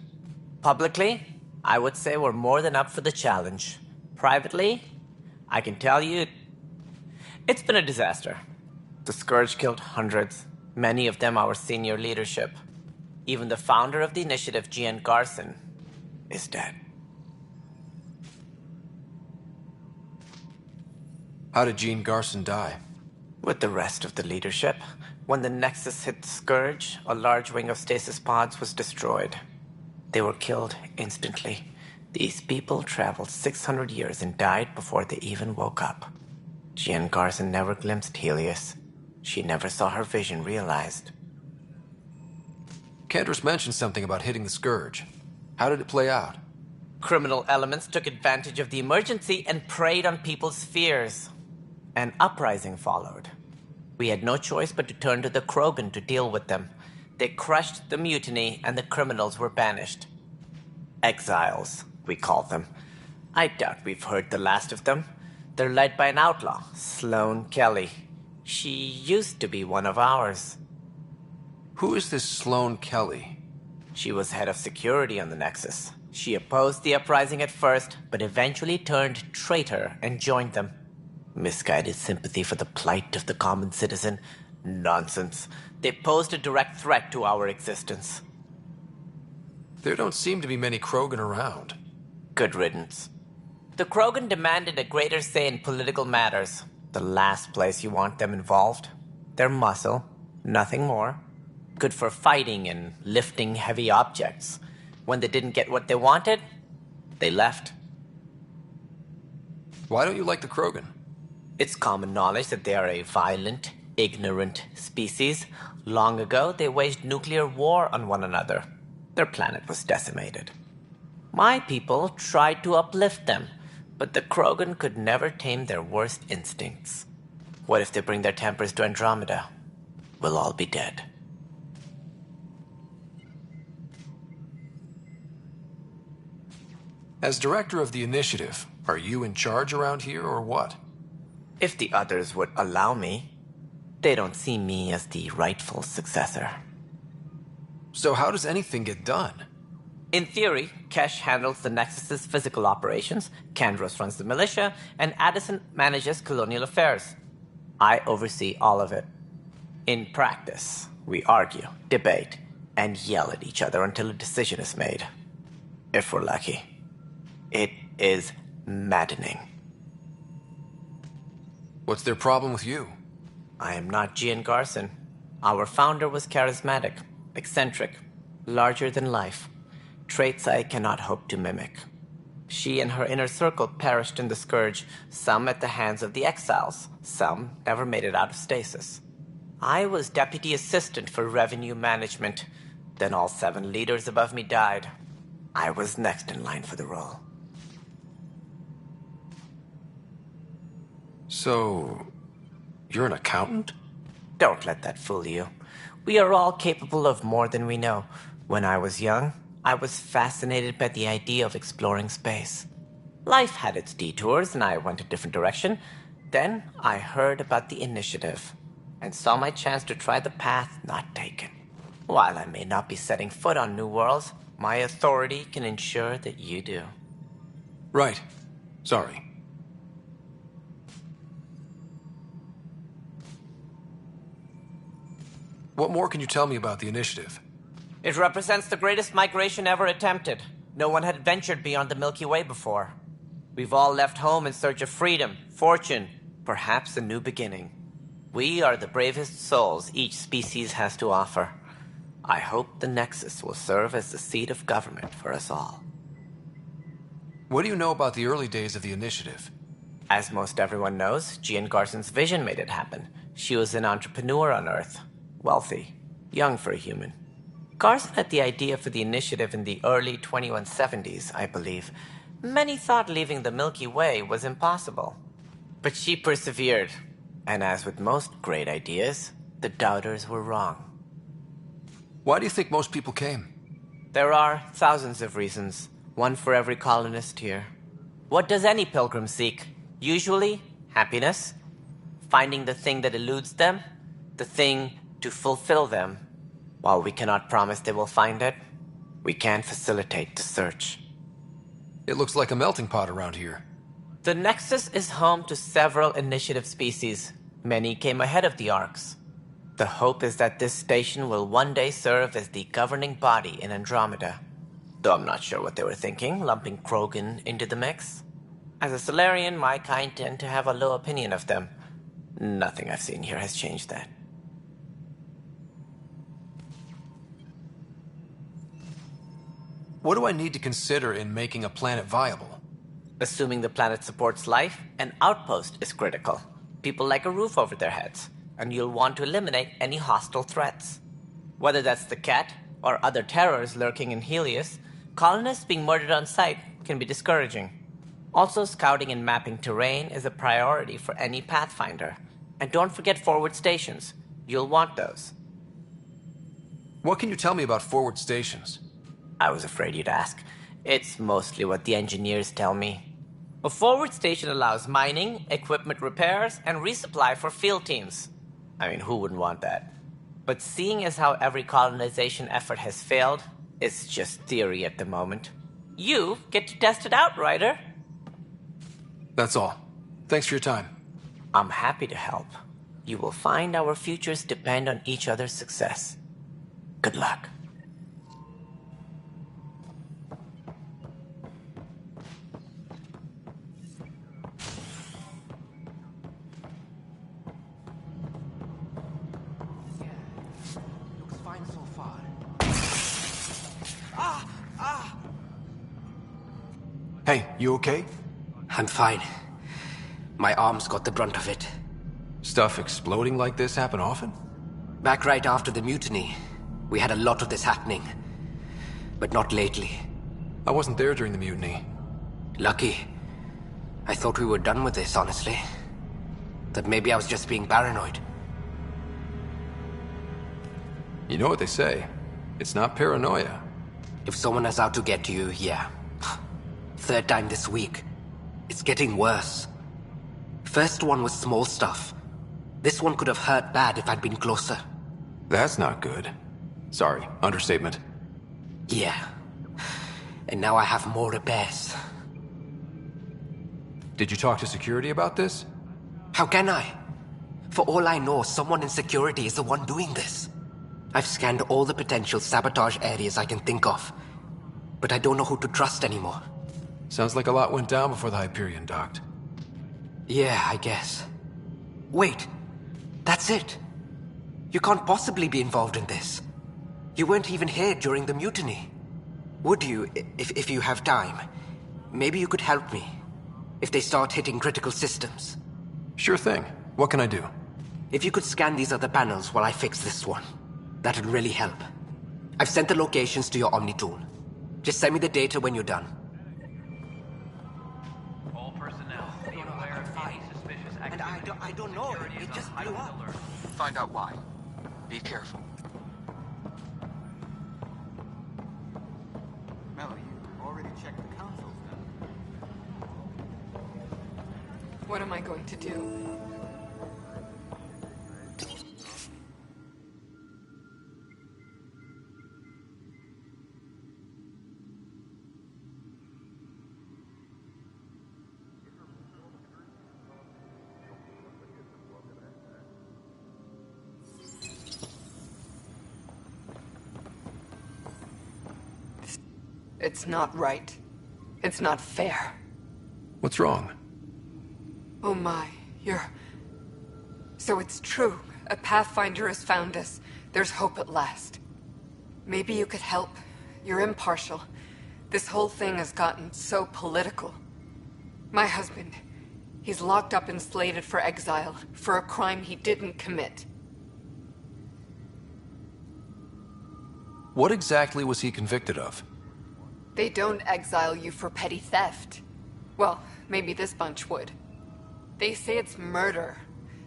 Publicly, I would say we're more than up for the challenge. Privately, I can tell you, it's been a disaster. The Scourge killed hundreds, many of them our senior leadership. Even the founder of the Initiative, Gian Garson, is dead. How did Jean Garson die? With the rest of the leadership. When the Nexus hit the Scourge, a large wing of stasis pods was destroyed. They were killed instantly. These people traveled 600 years and died before they even woke up. Jean Garson never glimpsed Helios. She never saw her vision realized. Kendris mentioned something about hitting the Scourge. How did it play out? Criminal elements took advantage of the emergency and preyed on people's fears. An uprising followed. We had no choice but to turn to the Krogan to deal with them. They crushed the mutiny and the criminals were banished. Exiles, we call them. I doubt we've heard the last of them. They're led by an outlaw, Sloane Kelly. She used to be one of ours. Who is this Sloane Kelly? She was head of security on the Nexus. She opposed the uprising at first, but eventually turned traitor and joined them. Misguided sympathy for the plight of the common citizen? Nonsense. They posed a direct threat to our existence. There don't seem to be many Krogan around. Good riddance. The Krogan demanded a greater say in political matters. The last place you want them involved. Their muscle, nothing more. Good for fighting and lifting heavy objects. When they didn't get what they wanted, they left. Why don't you like the Krogan? It's common knowledge that they are a violent, ignorant species. Long ago, they waged nuclear war on one another. Their planet was decimated. My people tried to uplift them, but the Krogan could never tame their worst instincts. What if they bring their tempers to Andromeda? We'll all be dead. As director of the Initiative, are you in charge around here or what? If the others would allow me, they don't see me as the rightful successor. So how does anything get done? In theory, Kesh handles the Nexus's physical operations, Kandros runs the militia, and Addison manages colonial affairs. I oversee all of it. In practice, we argue, debate, and yell at each other until a decision is made. If we're lucky. It is maddening. What's their problem with you? I am not Gian Garson. Our founder was charismatic, eccentric, larger than life. Traits I cannot hope to mimic. She and her inner circle perished in the Scourge, some at the hands of the Exiles, some never made it out of stasis. I was deputy assistant for revenue management. Then all 7 leaders above me died. I was next in line for the role. So, you're an accountant? Don't let that fool you. We are all capable of more than we know. When I was young, I was fascinated by the idea of exploring space. Life had its detours and I went a different direction. Then I heard about the Initiative and saw my chance to try the path not taken. While I may not be setting foot on new worlds, my authority can ensure that you do. Right. Sorry. What more can you tell me about the Initiative? It represents the greatest migration ever attempted. No one had ventured beyond the Milky Way before. We've all left home in search of freedom, fortune, perhaps a new beginning. We are the bravest souls each species has to offer. I hope the Nexus will serve as the seat of government for us all. What do you know about the early days of the Initiative? As most everyone knows, Jean Garson's vision made it happen. She was an entrepreneur on Earth. Wealthy. Young for a human. Garson had the idea for the Initiative in the early 2170s, I believe. Many thought leaving the Milky Way was impossible. But she persevered. And as with most great ideas, the doubters were wrong. Why do you think most people came? There are thousands of reasons, one for every colonist here. What does any pilgrim seek? Usually, happiness, finding the thing that eludes them, the thing to fulfill them. While we cannot promise they will find it, we can facilitate the search. It looks like a melting pot around here. The Nexus is home to several Initiative species. Many came ahead of the Arks. The hope is that this station will one day serve as the governing body in Andromeda. Though I'm not sure what they were thinking, lumping Krogan into the mix. As a Solarian, my kind tend to have a low opinion of them. Nothing I've seen here has changed that. What do I need to consider in making a planet viable? Assuming the planet supports life, an outpost is critical. People like a roof over their heads, and you'll want to eliminate any hostile threats. Whether that's the cat, or other terrors lurking in Helios, colonists being murdered on sight can be discouraging. Also, scouting and mapping terrain is a priority for any Pathfinder. And don't forget forward stations. You'll want those. What can you tell me about forward stations? I was afraid you'd ask. It's mostly what the engineers tell me. A forward station allows mining, equipment repairs, and resupply for field teams. I mean, who wouldn't want that? But seeing as how every colonization effort has failed, it's just theory at the moment. You get to test it out, Ryder. That's all. Thanks for your time. I'm happy to help. You will find our futures depend on each other's success. Good luck. Hey, you okay? I'm fine. My arms got the brunt of it. Stuff exploding like this happen often? Back right after the mutiny, we had a lot of this happening. But not lately. I wasn't there during the mutiny. Lucky. I thought we were done with this, honestly. That maybe I was just being paranoid. You know what they say. It's not paranoia. If someone is out to get you, yeah. Third time this week. It's getting worse. First one was small stuff. This one could have hurt bad if I'd been closer. That's not good. Sorry, understatement. Yeah. And now I have more repairs. Did you talk to security about this? How can I? For all I know, someone in security is the one doing this. I've scanned all the potential sabotage areas I can think of. But I don't know who to trust anymore. Sounds like a lot went down before the Hyperion docked. Yeah, I guess. Wait. That's it. You can't possibly be involved in this. You weren't even here during the mutiny. Would you, if you have time? Maybe you could help me. If they start hitting critical systems. Sure thing. What can I do? If you could scan these other panels while I fix this one, that'd really help. I've sent the locations to your Omni tool. Just send me the data when you're done. All personnel, be aware of any suspicious activity. And I don't know. It just blew up. Find out why. Be careful. Melody, you already checked the consoles now. What am I going to do? It's not right. It's not fair. What's wrong? Oh my, you're... So it's true. A Pathfinder has found us. There's hope at last. Maybe you could help. You're impartial. This whole thing has gotten so political. My husband, he's locked up and slated for exile for a crime he didn't commit. What exactly was he convicted of? They don't exile you for petty theft. Well, maybe this bunch would. They say it's murder.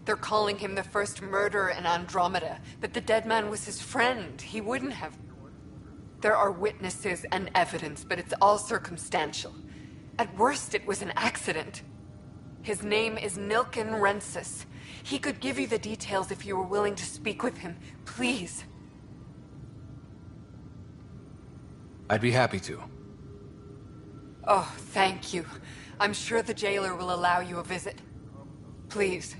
They're calling him the first murderer in Andromeda, but the dead man was his friend. He wouldn't have... There are witnesses and evidence, but it's all circumstantial. At worst, it was an accident. His name is Nilken Rensis. He could give you the details if you were willing to speak with him. Please. I'd be happy to. Oh, thank you. I'm sure the jailer will allow you a visit. Please,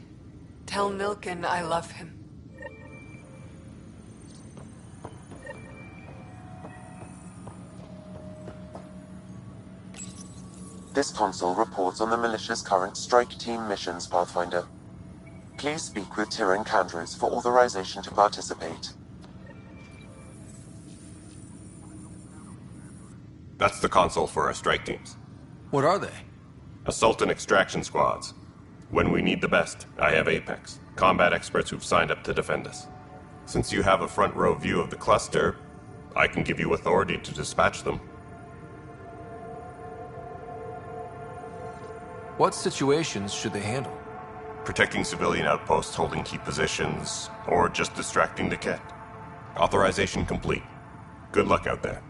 tell Nilken I love him. This console reports on the militia's current strike team missions, Pathfinder. Please speak with Tyrion Candrews for authorization to participate. That's the console for our strike teams. What are they? Assault and extraction squads. When we need the best, I have Apex, combat experts who've signed up to defend us. Since you have a front row view of the cluster, I can give you authority to dispatch them. What situations should they handle? Protecting civilian outposts holding key positions, or just distracting the kit. Authorization complete. Good luck out there.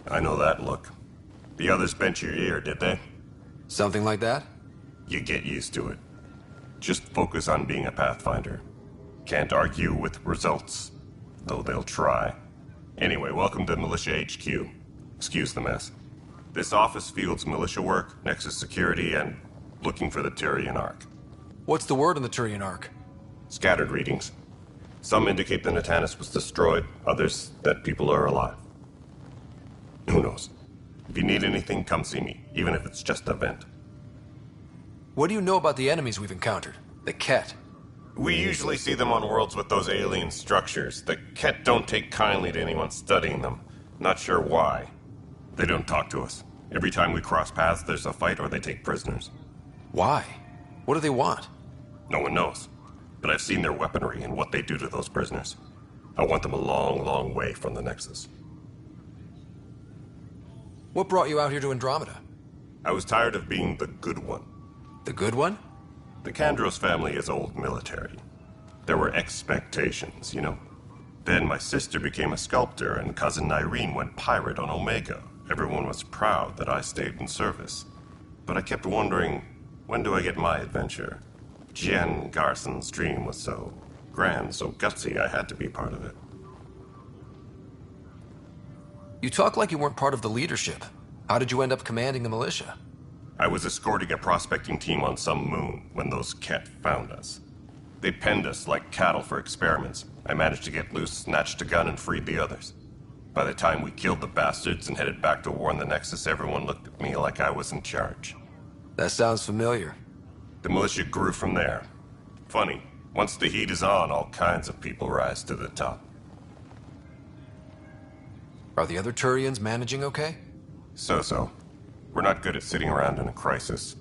I know that look. The others bent your ear, did they? Something like that? You get used to it. Just focus on being a Pathfinder. Can't argue with results, though they'll try. Anyway, welcome to Militia HQ. Excuse the mess. This office fields militia work, Nexus security, and looking for the Tyrian Ark. What's the word on the Tyrian Ark? Scattered readings. Some indicate the Natanus was destroyed, others that people are alive. Who knows? If you need anything, come see me, even if it's just a vent. What do you know about the enemies we've encountered? The Ket? We usually see them on worlds with those alien structures. The Ket don't take kindly to anyone studying them. Not sure why. They don't talk to us. Every time we cross paths, there's a fight or they take prisoners. Why? What do they want? No one knows. But I've seen their weaponry and what they do to those prisoners. I want them a long, long way from the Nexus. What brought you out here to Andromeda? I was tired of being the good one. The good one? The Kandros family is old military. There were expectations, you know. Then my sister became a sculptor and cousin Irene went pirate on Omega. Everyone was proud that I stayed in service. But I kept wondering, when do I get my adventure? Jen Garson's dream was so grand, so gutsy, I had to be part of it. You talk like you weren't part of the leadership. How did you end up commanding the militia? I was escorting a prospecting team on some moon when those Ket found us. They penned us like cattle for experiments. I managed to get loose, snatched a gun, and freed the others. By the time we killed the bastards and headed back to warn the Nexus, everyone looked at me like I was in charge. That sounds familiar. The militia grew from there. Funny, once the heat is on, all kinds of people rise to the top. Are the other Turians managing okay? So-so. We're not good at sitting around in a crisis.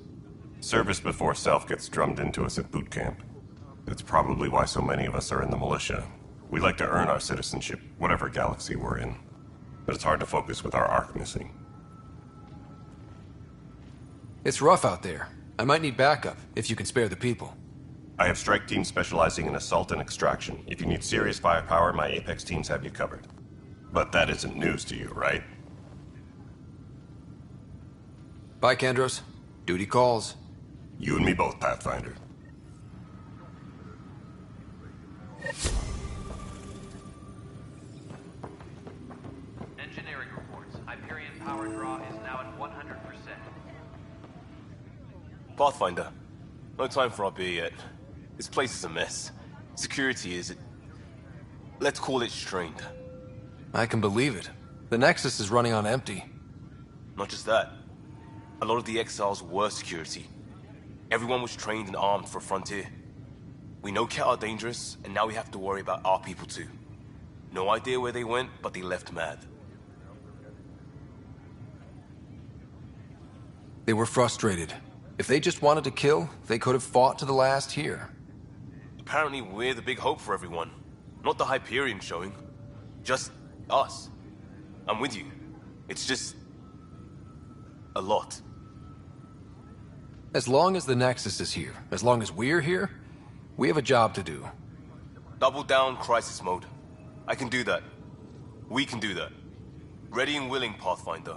Service before self gets drummed into us at boot camp. That's probably why so many of us are in the militia. We like to earn our citizenship, whatever galaxy we're in. But it's hard to focus with our arc missing. It's rough out there. I might need backup, if you can spare the people. I have strike teams specializing in assault and extraction. If you need serious firepower, my Apex teams have you covered. But that isn't news to you, right? Bye, Kandros. Duty calls. You and me both, Pathfinder. Engineering reports. Hyperion power draw is now at 100%. Pathfinder, no time for our beer yet. This place is a mess. Security is... let's call it strained. I can believe it. The Nexus is running on empty. Not just that. A lot of the exiles were security. Everyone was trained and armed for Frontier. We know Ket are dangerous, and now we have to worry about our people too. No idea where they went, but they left mad. They were frustrated. If they just wanted to kill, they could have fought to the last here. Apparently we're the big hope for everyone. Not the Hyperion showing. Just us. I'm with you. It's just... a lot. As long as the Nexus is here, as long as we're here, we have a job to do. Double down crisis mode. I can do that. We can do that. Ready and willing, Pathfinder.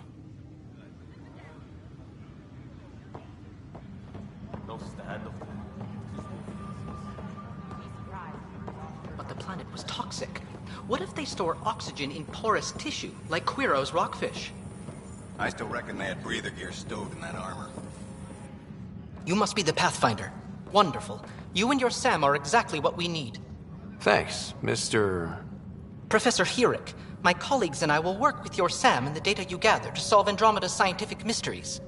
No standoff. But the planet was toxic. What if they store oxygen in porous tissue, like Quiro's rockfish? I still reckon they had breather gear stowed in that armor. You must be the Pathfinder. Wonderful. You and your Sam are exactly what we need. Thanks, Mr... Professor Herrick. My colleagues and I will work with your Sam and the data you gather to solve Andromeda's scientific mysteries.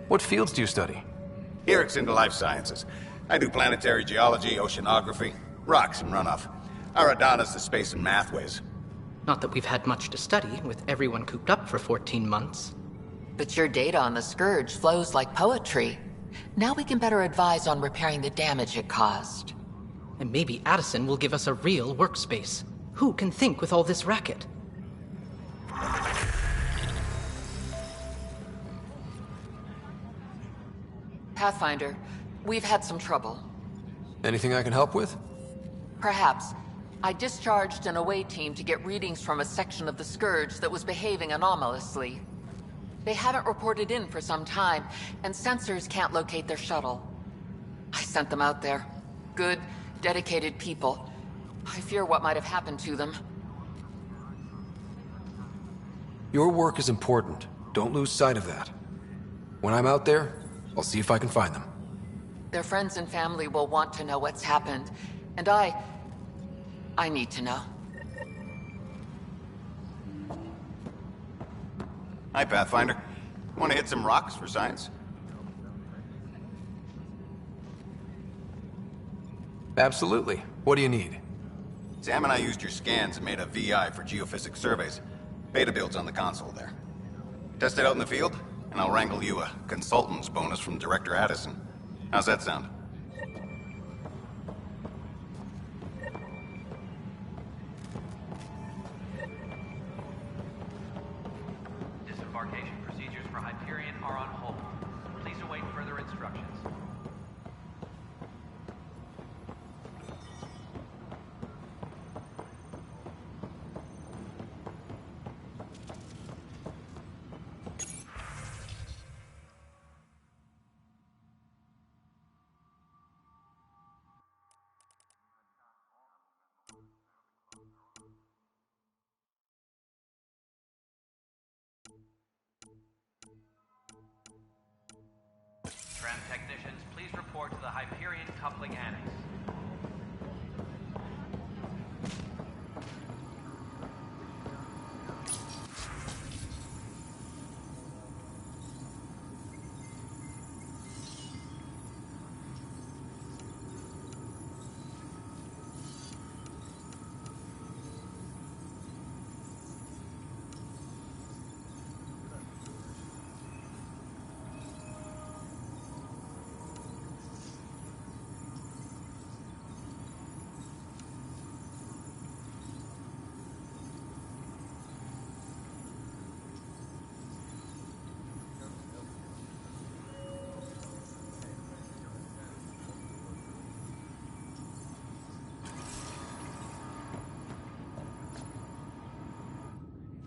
What fields do you study? Herrick's into life sciences. I do planetary geology, oceanography, rocks and runoff. Aradana's the space and math whiz. Not that we've had much to study, with everyone cooped up for 14 months. But your data on the Scourge flows like poetry. Now we can better advise on repairing the damage it caused. And maybe Addison will give us a real workspace. Who can think with all this racket? Pathfinder, we've had some trouble. Anything I can help with? Perhaps. I discharged an away team to get readings from a section of the Scourge that was behaving anomalously. They haven't reported in for some time, and sensors can't locate their shuttle. I sent them out there. Good, dedicated people. I fear what might have happened to them. Your work is important. Don't lose sight of that. When I'm out there, I'll see if I can find them. Their friends and family will want to know what's happened, and I need to know. Hi, Pathfinder. Want to hit some rocks for science? Absolutely. What do you need? Sam and I used your scans and made a VI for geophysics surveys. Beta builds on the console there. Test it out in the field, and I'll wrangle you a consultant's bonus from Director Addison. How's that sound? Disembarkation procedures for Hyperion are on hold. Please await further instructions. Tram technicians, please report to the Hyperion Coupling Annex.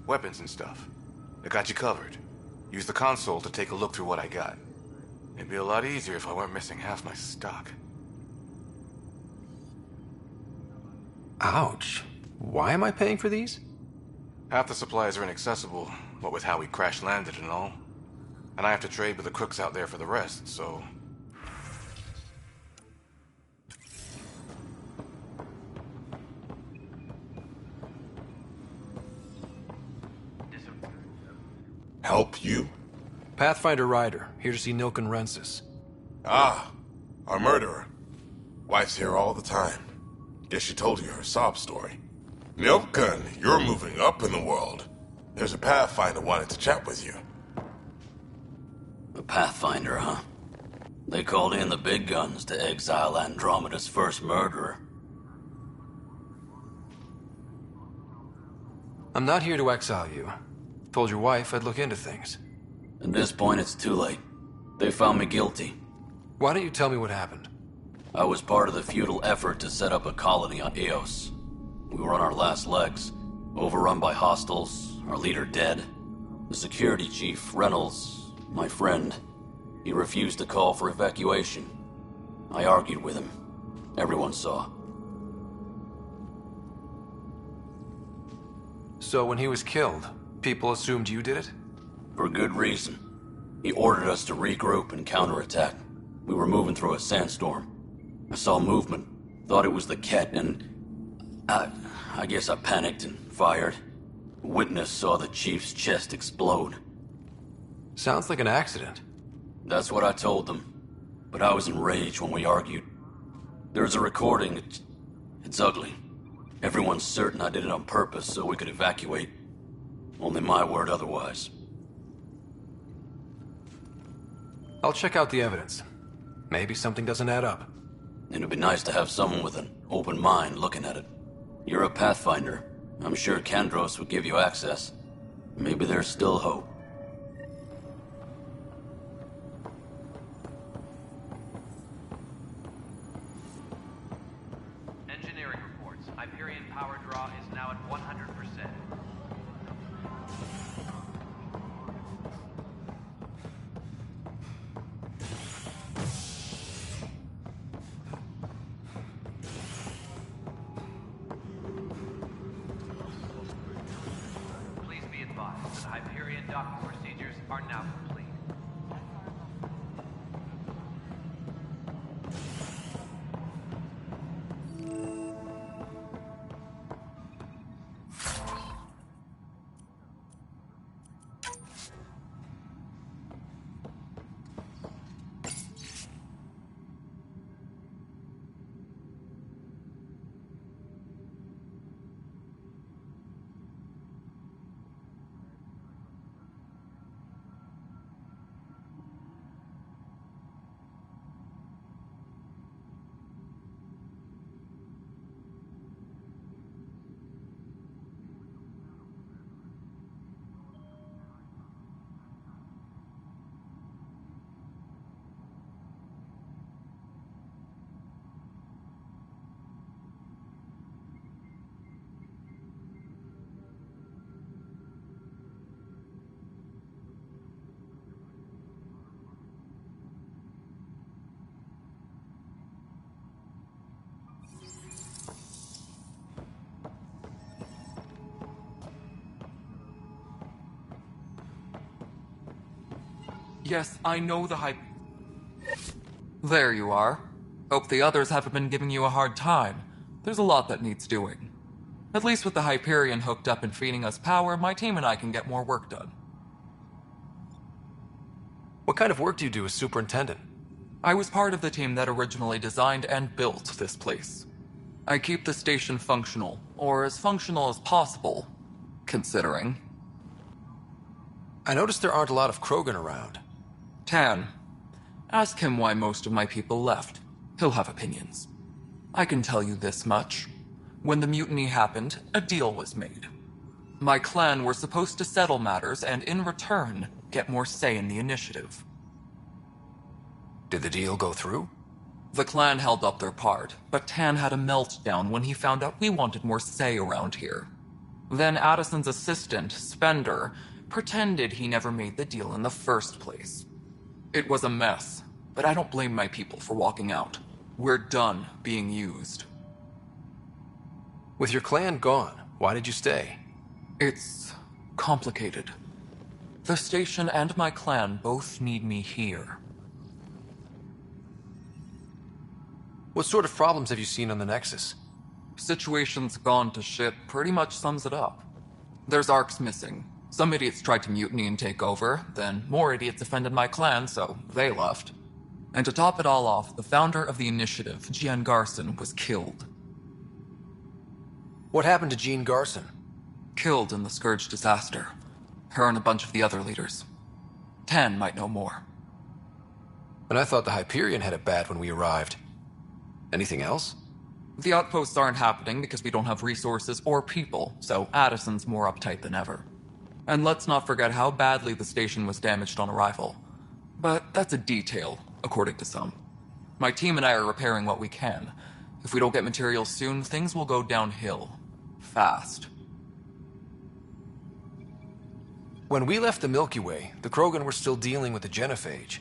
Weapons and stuff. I got you covered. Use the console to take a look through what I got. It'd be a lot easier if I weren't missing half my stock. Ouch. Why am I paying for these? Half the supplies are inaccessible, what with how we crash-landed and all. And I have to trade with the crooks out there for the rest, so... Help you? Pathfinder Ryder, here to see Nilken Rensis. Ah, our murderer. Wife's here all the time. Guess she told you her sob story. Nilken, you're moving up in the world. There's a Pathfinder wanting to chat with you. A Pathfinder, huh? They called in the big guns to exile Andromeda's first murderer. I'm not here to exile you. Told your wife I'd look into things. At this point, it's too late. They found me guilty. Why don't you tell me what happened? I was part of the futile effort to set up a colony on Eos. We were on our last legs, overrun by hostiles, our leader dead. The security chief, Reynolds, my friend, he refused to call for evacuation. I argued with him. Everyone saw. So when he was killed, people assumed you did it? For good reason. He ordered us to regroup and counterattack. We were moving through a sandstorm. I saw movement, thought it was the Ket, and... I guess I panicked and fired. A witness saw the chief's chest explode. Sounds like an accident. That's what I told them. But I was enraged when we argued. There's a recording. It's ugly. Everyone's certain I did it on purpose so we could evacuate. Only my word otherwise. I'll check out the evidence. Maybe something doesn't add up. It'd be nice to have someone with an open mind looking at it. You're a Pathfinder. I'm sure Kandros would give you access. Maybe there's still hope. Engineering reports. Hyperion power draw is now at 100%. Please be advised that Hyperion docking procedures are now complete. Yes, I know the hype. There you are. Hope the others haven't been giving you a hard time. There's a lot that needs doing. At least with the Hyperion hooked up and feeding us power, my team and I can get more work done. What kind of work do you do as superintendent? I was part of the team that originally designed and built this place. I keep the station functional, or as functional as possible, considering. I noticed there aren't a lot of Krogan around. Tan. Ask him why most of my people left. He'll have opinions. I can tell you this much. When the mutiny happened, a deal was made. My clan were supposed to settle matters and, in return, get more say in the initiative. Did the deal go through? The clan held up their part, but Tan had a meltdown when he found out we wanted more say around here. Then Addison's assistant, Spender, pretended he never made the deal in the first place. It was a mess, but I don't blame my people for walking out. We're done being used. With your clan gone, why did you stay? It's complicated. The station and my clan both need me here. What sort of problems have you seen on the Nexus? Situation's gone to shit pretty much sums it up. There's arcs missing. Some idiots tried to mutiny and take over, then more idiots offended my clan, so they left. And to top it all off, the founder of the initiative, Jean Garson, was killed. What happened to Jean Garson? Killed in the Scourge disaster. Her and a bunch of the other leaders. Tan might know more. And I thought the Hyperion had it bad when we arrived. Anything else? The outposts aren't happening because we don't have resources or people, so Addison's more uptight than ever. And let's not forget how badly the station was damaged on arrival. But that's a detail, according to some. My team and I are repairing what we can. If we don't get materials soon, things will go downhill. Fast. When we left the Milky Way, the Krogan were still dealing with the genophage.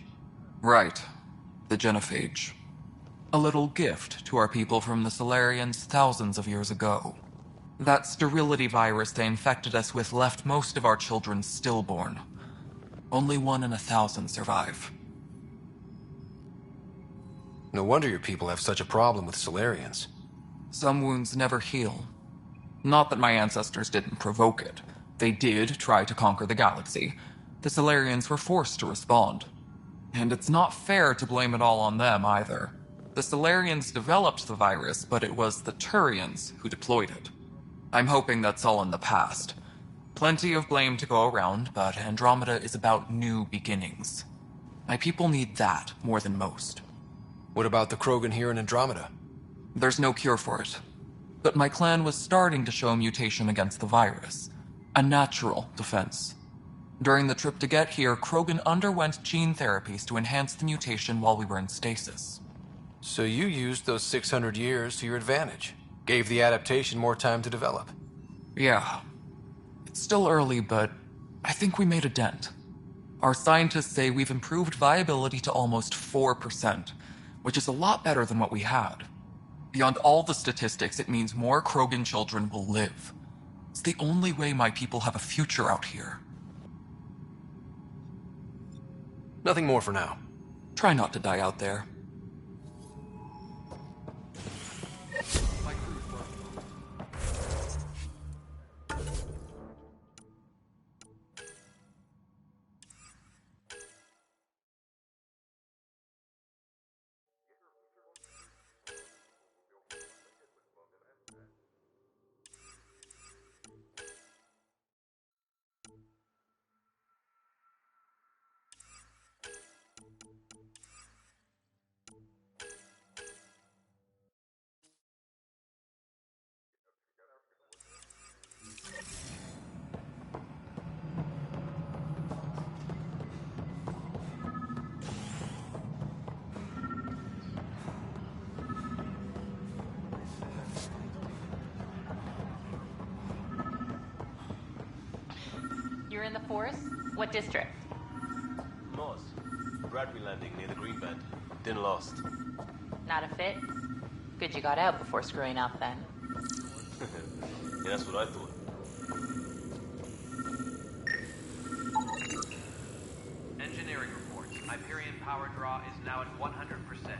Right. The genophage. A little gift to our people from the Solarians thousands of years ago. That sterility virus they infected us with left most of our children stillborn. Only 1 in 1,000 survive. No wonder your people have such a problem with Solarians. Some wounds never heal. Not that my ancestors didn't provoke it. They did try to conquer the galaxy. The Solarians were forced to respond. And it's not fair to blame it all on them either. The Solarians developed the virus, but it was the Turians who deployed it. I'm hoping that's all in the past. Plenty of blame to go around, but Andromeda is about new beginnings. My people need that more than most. What about the Krogan here in Andromeda? There's no cure for it. But my clan was starting to show mutation against the virus. A natural defense. During the trip to get here, Krogan underwent gene therapies to enhance the mutation while we were in stasis. So you used those 600 years to your advantage? Gave the adaptation more time to develop. Yeah. It's still early, but I think we made a dent. Our scientists say we've improved viability to almost 4%, which is a lot better than what we had. Beyond all the statistics, it means more Krogan children will live. It's the only way my people have a future out here. Nothing more for now. Try not to die out there. You're in the forest? What district? Moss. Bradbury Landing near the Green Band. Didn't lost. Not a fit? Good you got out before screwing up then. Yeah, that's what I thought. Engineering reports. Hyperion power draw is now at 100%.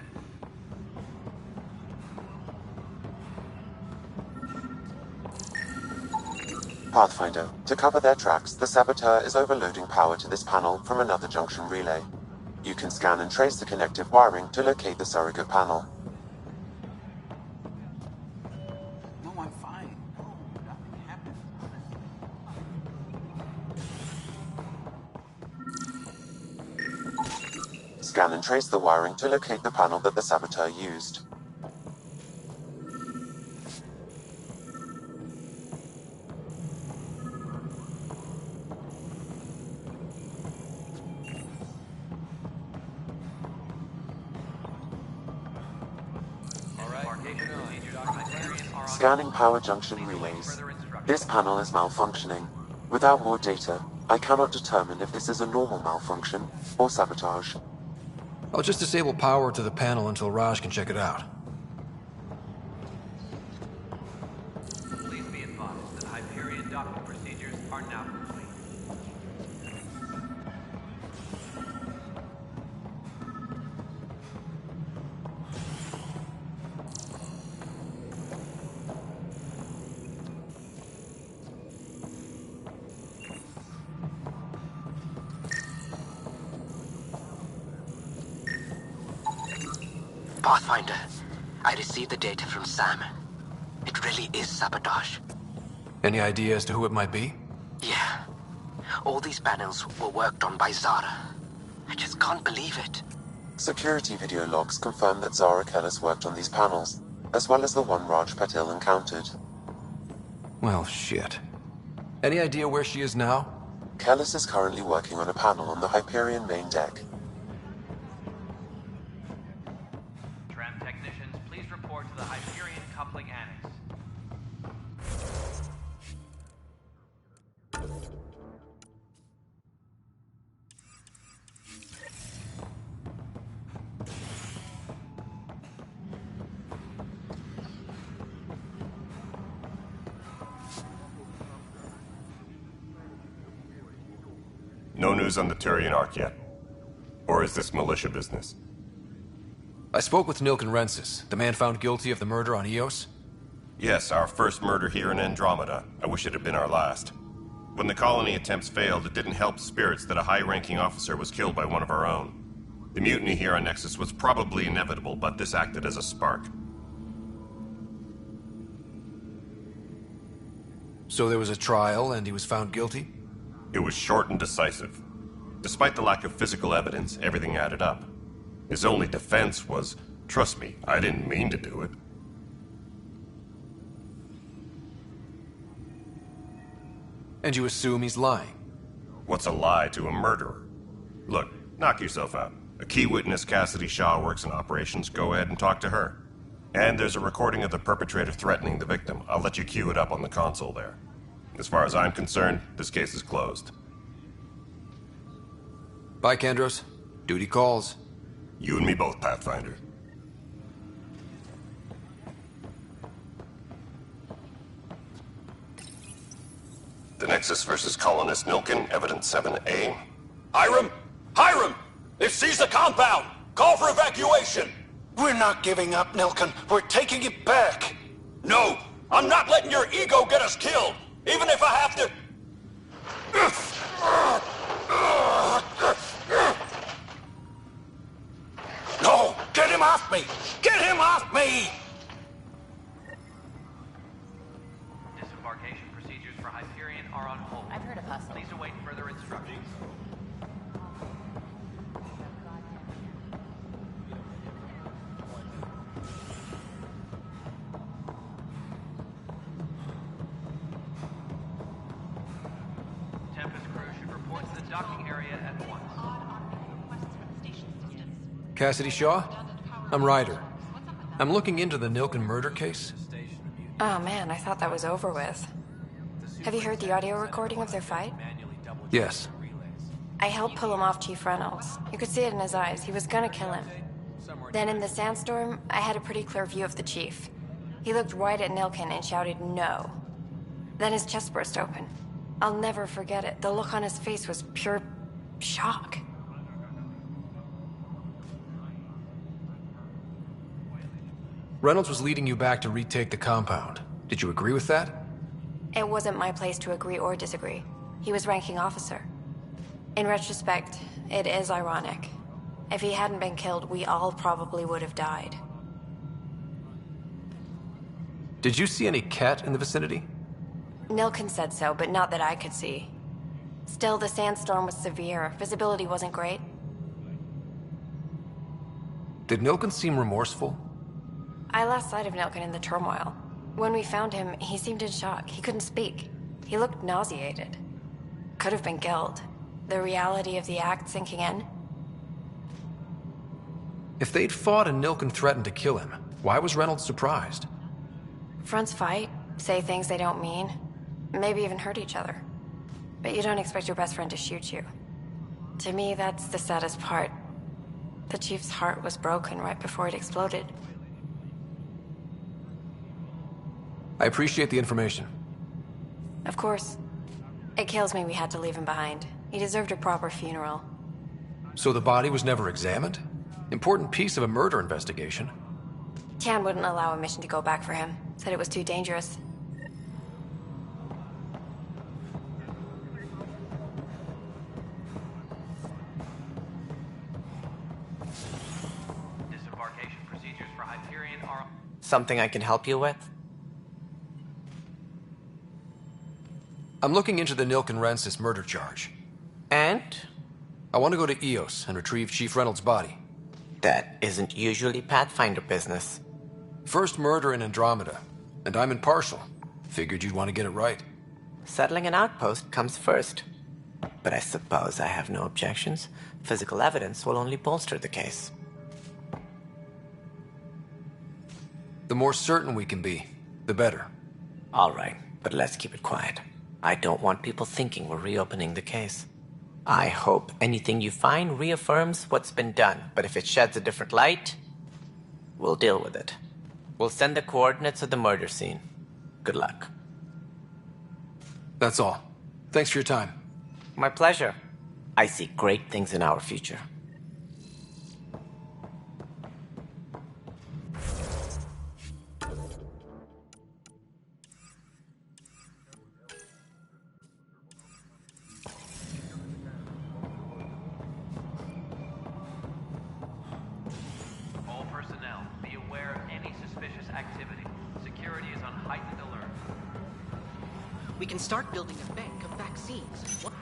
Pathfinder, to cover their tracks, the saboteur is overloading power to this panel from another junction relay. You can scan and trace the connective wiring to locate the surrogate panel. No, I'm fine. No, nothing happened. Scan and trace the wiring to locate the panel that the saboteur used. Scanning power junction relays. This panel is malfunctioning. Without more data, I cannot determine if this is a normal malfunction or sabotage. I'll just disable power to the panel until Raj can check it out. Please be advised that Hyperion docking procedures are now complete. Pathfinder, I received the data from Sam. It really is sabotage. Any idea as to who it might be? Yeah. All these panels were worked on by Zara. I just can't believe it. Security video logs confirm that Zara Kellis worked on these panels, as well as the one Raj Patil encountered. Well, shit. Any idea where she is now? Kellis is currently working on a panel on the Hyperion main deck. Tram technicians, please report to the Hyperion coupling annex. No news on the Turian Ark yet? Or is this militia business? I spoke with Nilken Rensis, the man found guilty of the murder on Eos. Yes, our first murder here in Andromeda. I wish it had been our last. When the colony attempts failed, it didn't help spirits that a high-ranking officer was killed by one of our own. The mutiny here on Nexus was probably inevitable, but this acted as a spark. So there was a trial, and he was found guilty? It was short and decisive. Despite the lack of physical evidence, everything added up. His only defense was, trust me, I didn't mean to do it. And you assume he's lying? What's a lie to a murderer? Look, knock yourself out. A key witness, Cassidy Shaw, works in operations. Go ahead and talk to her. And there's a recording of the perpetrator threatening the victim. I'll let you cue it up on the console there. As far as I'm concerned, this case is closed. Bye, Kandros. Duty calls. You and me both, Pathfinder. The Nexus versus Colonist Nilkin, Evidence 7A. Hiram! Hiram! They've seized the compound! Call for evacuation! We're not giving up, Nilkin. We're taking it back. No! I'm not letting your ego get us killed! Even if I have to... No! Get him off me! Get him off me! Disembarkation procedures for Hyperion are on hold. I've heard of hustle. Please await further instructions. Tempest crew should report to the docking area at once. Cassidy Shaw? I'm Ryder. I'm looking into the Nilkin murder case. Oh man, I thought that was over with. Have you heard the audio recording of their fight? Yes. I helped pull him off Chief Reynolds. You could see it in his eyes. He was gonna kill him. Then in the sandstorm, I had a pretty clear view of the Chief. He looked right at Nilkin and shouted no. Then his chest burst open. I'll never forget it. The look on his face was pure shock. Reynolds was leading you back to retake the compound. Did you agree with that? It wasn't my place to agree or disagree. He was ranking officer. In retrospect, it is ironic. If he hadn't been killed, we all probably would have died. Did you see any cat in the vicinity? Nilkin said so, but not that I could see. Still, the sandstorm was severe. Visibility wasn't great. Did Nilkin seem remorseful? I lost sight of Nilkin in the turmoil. When we found him, he seemed in shock. He couldn't speak. He looked nauseated. Could have been killed. The reality of the act sinking in. If they'd fought and Nilkin threatened to kill him, why was Reynolds surprised? Fronts fight, say things they don't mean, maybe even hurt each other. But you don't expect your best friend to shoot you. To me, that's the saddest part. The Chief's heart was broken right before it exploded. I appreciate the information. Of course. It kills me we had to leave him behind. He deserved a proper funeral. So the body was never examined? Important piece of a murder investigation. Tian wouldn't allow a mission to go back for him. Said it was too dangerous. Disembarkation procedures for Hyperion are... Something I can help you with? I'm looking into the Nilkin-Rensis murder charge. And? I want to go to EOS and retrieve Chief Reynolds' body. That isn't usually Pathfinder business. First murder in Andromeda, and I'm impartial. Figured you'd want to get it right. Settling an outpost comes first. But I suppose I have no objections. Physical evidence will only bolster the case. The more certain we can be, the better. All right, but let's keep it quiet. I don't want people thinking we're reopening the case. I hope anything you find reaffirms what's been done, but if it sheds a different light, we'll deal with it. We'll send the coordinates of the murder scene. Good luck. That's all. Thanks for your time. My pleasure. I see great things in our future. All personnel, be aware of any suspicious activity. Security is on heightened alert. We can start building a bank of vaccines. What?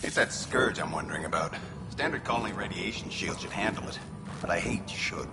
It's that scourge I'm wondering about. Standard colony radiation shield should handle it, but I hate should.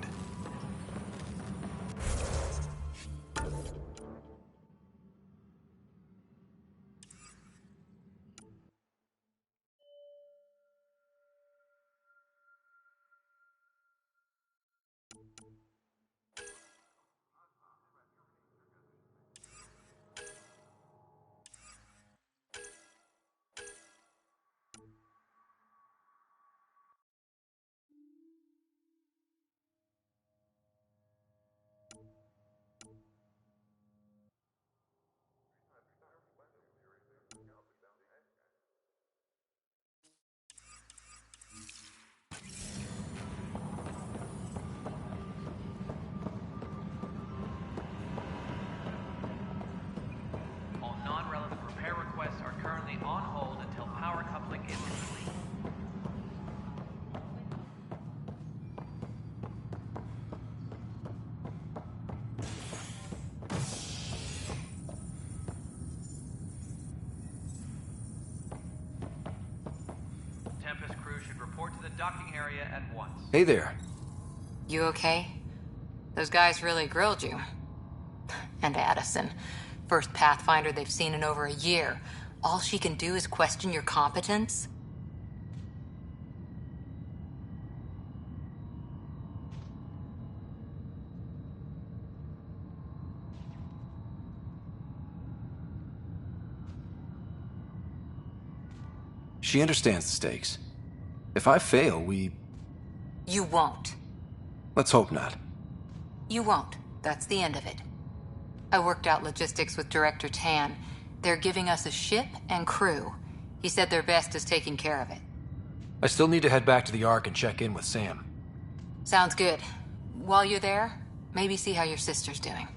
the docking area at once. Hey there. You okay? Those guys really grilled you. And Addison. First Pathfinder they've seen in over a year. All she can do is question your competence? She understands the stakes. If I fail, You won't. Let's hope not. You won't. That's the end of it. I worked out logistics with Director Tan. They're giving us a ship and crew. He said their best is taking care of it. I still need to head back to the Ark and check in with Sam. Sounds good. While you're there, maybe see how your sister's doing.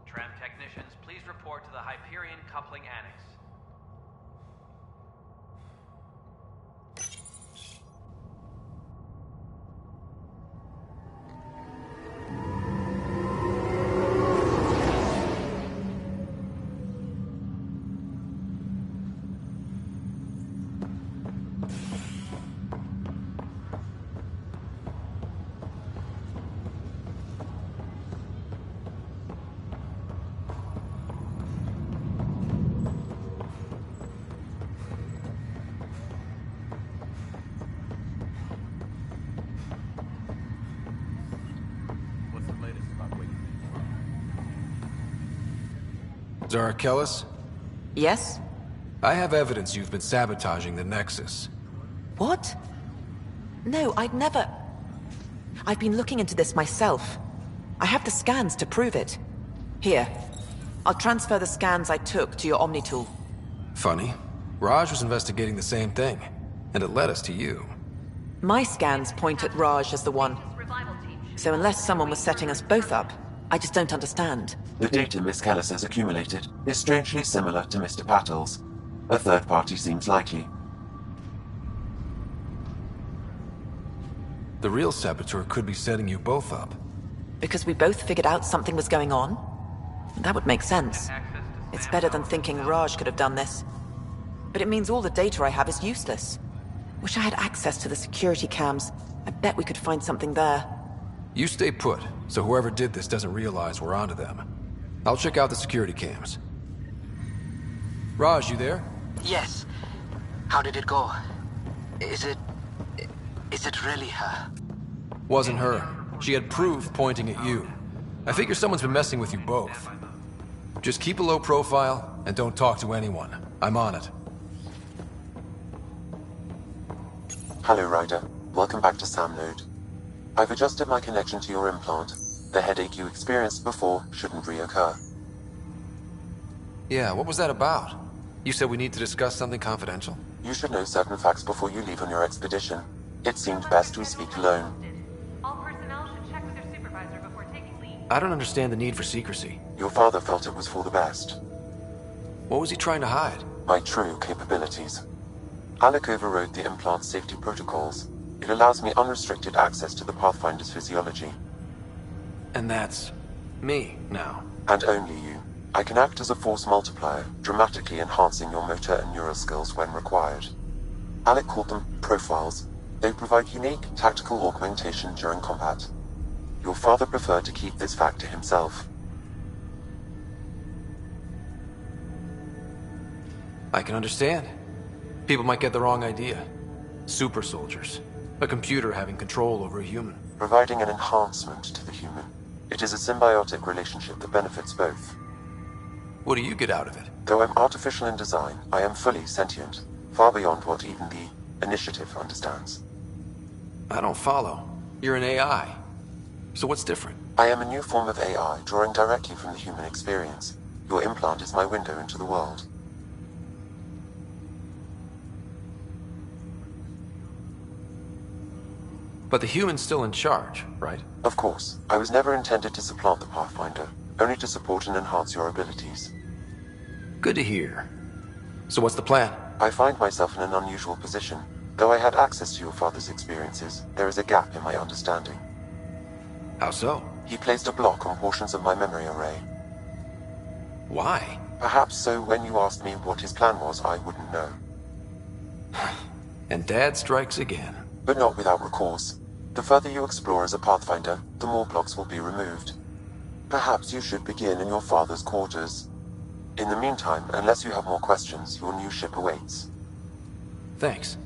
Tram technicians, please report to the Hyperion Coupling Annex. Zara Kellis? Yes? I have evidence you've been sabotaging the Nexus. What? No, I'd never... I've been looking into this myself. I have the scans to prove it. Here. I'll transfer the scans I took to your Omni tool. Funny. Raj was investigating the same thing, and it led us to you. My scans point at Raj as the one. So unless someone was setting us both up, I just don't understand. The data Miss Kellis has accumulated is strangely similar to Mr. Patel's. A third party seems likely. The real saboteur could be setting you both up. Because we both figured out something was going on? That would make sense. It's better than thinking Raj could have done this. But it means all the data I have is useless. Wish I had access to the security cams. I bet we could find something there. You stay put, so whoever did this doesn't realize we're onto them. I'll check out the security cams. Raj, you there? Yes. How did it go? Is it really her? Wasn't her. She had proof pointing at you. I figure someone's been messing with you both. Just keep a low profile, and don't talk to anyone. I'm on it. Hello, Ryder. Welcome back to Sam Node. I've adjusted my connection to your implant. The headache you experienced before shouldn't reoccur. Yeah, what was that about? You said we need to discuss something confidential? You should know certain facts before you leave on your expedition. It seemed best we speak alone. All personnel should check with their supervisor before taking leave. I don't understand the need for secrecy. Your father felt it was for the best. What was he trying to hide? My true capabilities. Alec overrode the implant's safety protocols. It allows me unrestricted access to the Pathfinder's physiology. And that's... me, now. And only you. I can act as a force multiplier, dramatically enhancing your motor and neural skills when required. Alec called them profiles. They provide unique tactical augmentation during combat. Your father preferred to keep this fact to himself. I can understand. People might get the wrong idea. Super soldiers. A computer having control over a human. Providing an enhancement to the human. It is a symbiotic relationship that benefits both. What do you get out of it? Though I'm artificial in design, I am fully sentient, far beyond what even the Initiative understands. I don't follow. You're an AI. So what's different? I am a new form of AI, drawing directly from the human experience. Your implant is my window into the world. But the human's still in charge, right? Of course. I was never intended to supplant the Pathfinder, only to support and enhance your abilities. Good to hear. So what's the plan? I find myself in an unusual position. Though I had access to your father's experiences, there is a gap in my understanding. How so? He placed a block on portions of my memory array. Why? Perhaps so when you asked me what his plan was, I wouldn't know. And Dad strikes again. But not without recourse. The further you explore as a Pathfinder, the more blocks will be removed. Perhaps you should begin in your father's quarters. In the meantime, unless you have more questions, your new ship awaits. Thanks.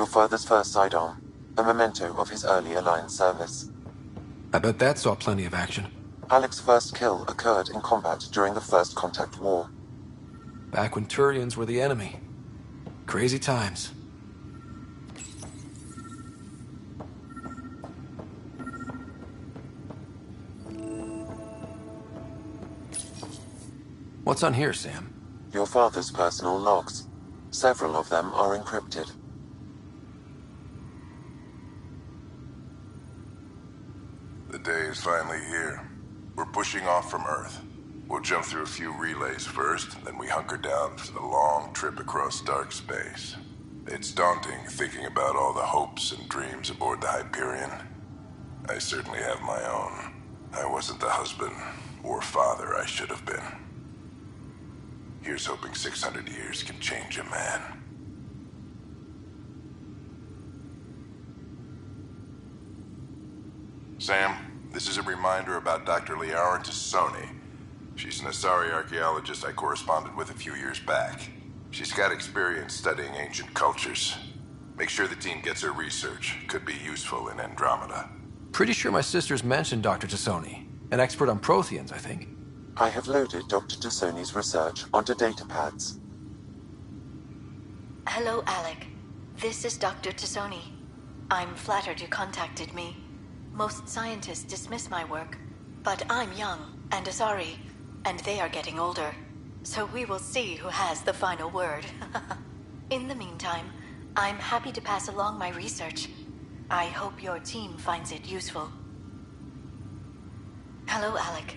Your father's first sidearm, a memento of his early Alliance service. I bet that saw plenty of action. Alec's first kill occurred in combat during the First Contact War. Back when Turians were the enemy. Crazy times. What's on here, Sam? Your father's personal logs. Several of them are encrypted. The day is finally here. We're pushing off from Earth. We'll jump through a few relays first, then we hunker down for the long trip across dark space. It's daunting thinking about all the hopes and dreams aboard the Hyperion. I certainly have my own. I wasn't the husband or father I should have been. Here's hoping 600 years can change a man. Sam, this is a reminder about Dr. Liara Tassoni. She's an Asari archaeologist I corresponded with a few years back. She's got experience studying ancient cultures. Make sure the team gets her research. Could be useful in Andromeda. Pretty sure my sisters mentioned Dr. Tassoni. An expert on Protheans, I think. I have loaded Dr. Tassoni's research onto datapads. Hello, Alec. This is Dr. Tassoni. I'm flattered you contacted me. Most scientists dismiss my work, but I'm young and Asari, and they are getting older. So we will see who has the final word. In the meantime, I'm happy to pass along my research. I hope your team finds it useful. Hello, Alec.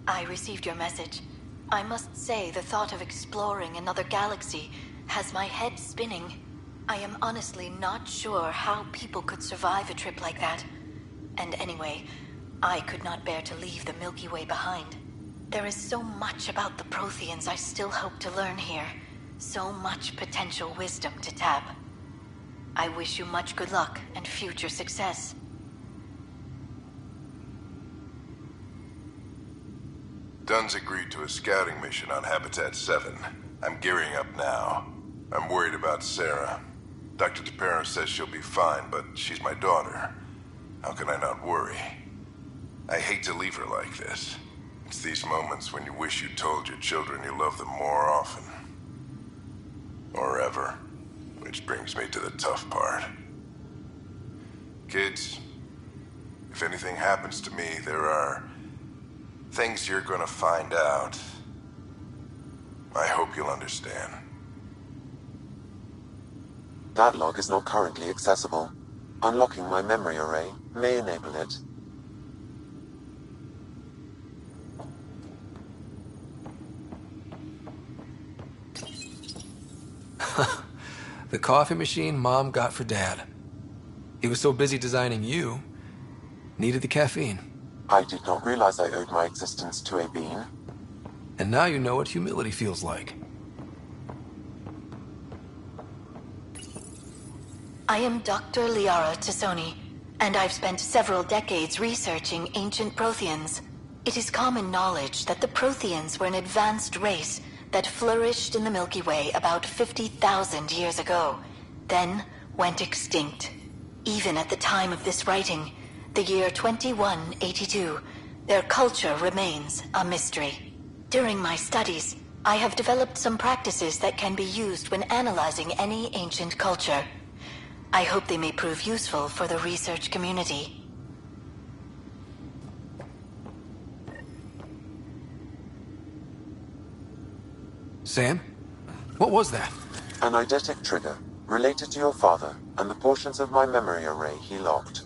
I received your message. I must say the thought of exploring another galaxy has my head spinning. I am honestly not sure how people could survive a trip like that. And anyway, I could not bear to leave the Milky Way behind. There is so much about the Protheans I still hope to learn here. So much potential wisdom to tap. I wish you much good luck and future success. Dunn's agreed to a scouting mission on Habitat 7. I'm gearing up now. I'm worried about Sarah. Dr. DePero says she'll be fine, but she's my daughter. How can I not worry? I hate to leave her like this. It's these moments when you wish you told your children you love them more often. Or ever. Which brings me to the tough part. Kids, if anything happens to me, there are things you're gonna find out. I hope you'll understand. That log is not currently accessible. Unlocking my memory array may enable it. The coffee machine Mom got for Dad. He was so busy designing you, needed the caffeine. I did not realize I owed my existence to a bean. And now you know what humility feels like. I am Dr. Liara Tassoni, and I've spent several decades researching ancient Protheans. It is common knowledge that the Protheans were an advanced race that flourished in the Milky Way about 50,000 years ago, then went extinct. Even at the time of this writing, the year 2182, their culture remains a mystery. During my studies, I have developed some practices that can be used when analyzing any ancient culture. I hope they may prove useful for the research community. Sam? What was that? An eidetic trigger, related to your father, and the portions of my memory array he locked.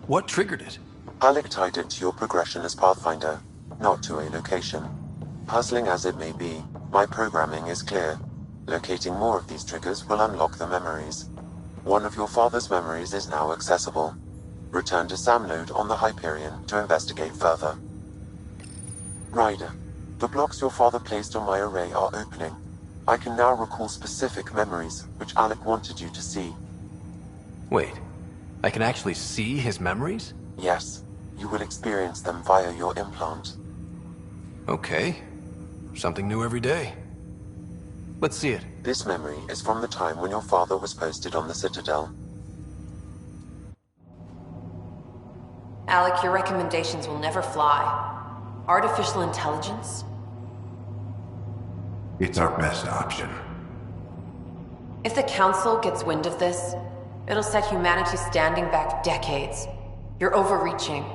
What triggered it? Alec tied it to your progression as Pathfinder, not to a location. Puzzling as it may be, my programming is clear. Locating more of these triggers will unlock the memories. One of your father's memories is now accessible. Return to Sam node on the Hyperion to investigate further. Ryder, the blocks your father placed on my array are opening. I can now recall specific memories, which Alec wanted you to see. Wait, I can actually see his memories? Yes, you will experience them via your implant. Okay, something new every day. Let's see it. This memory is from the time when your father was posted on the Citadel. Alec, your recommendations will never fly. Artificial intelligence? It's our best option. If the Council gets wind of this, it'll set humanity standing back decades. You're overreaching.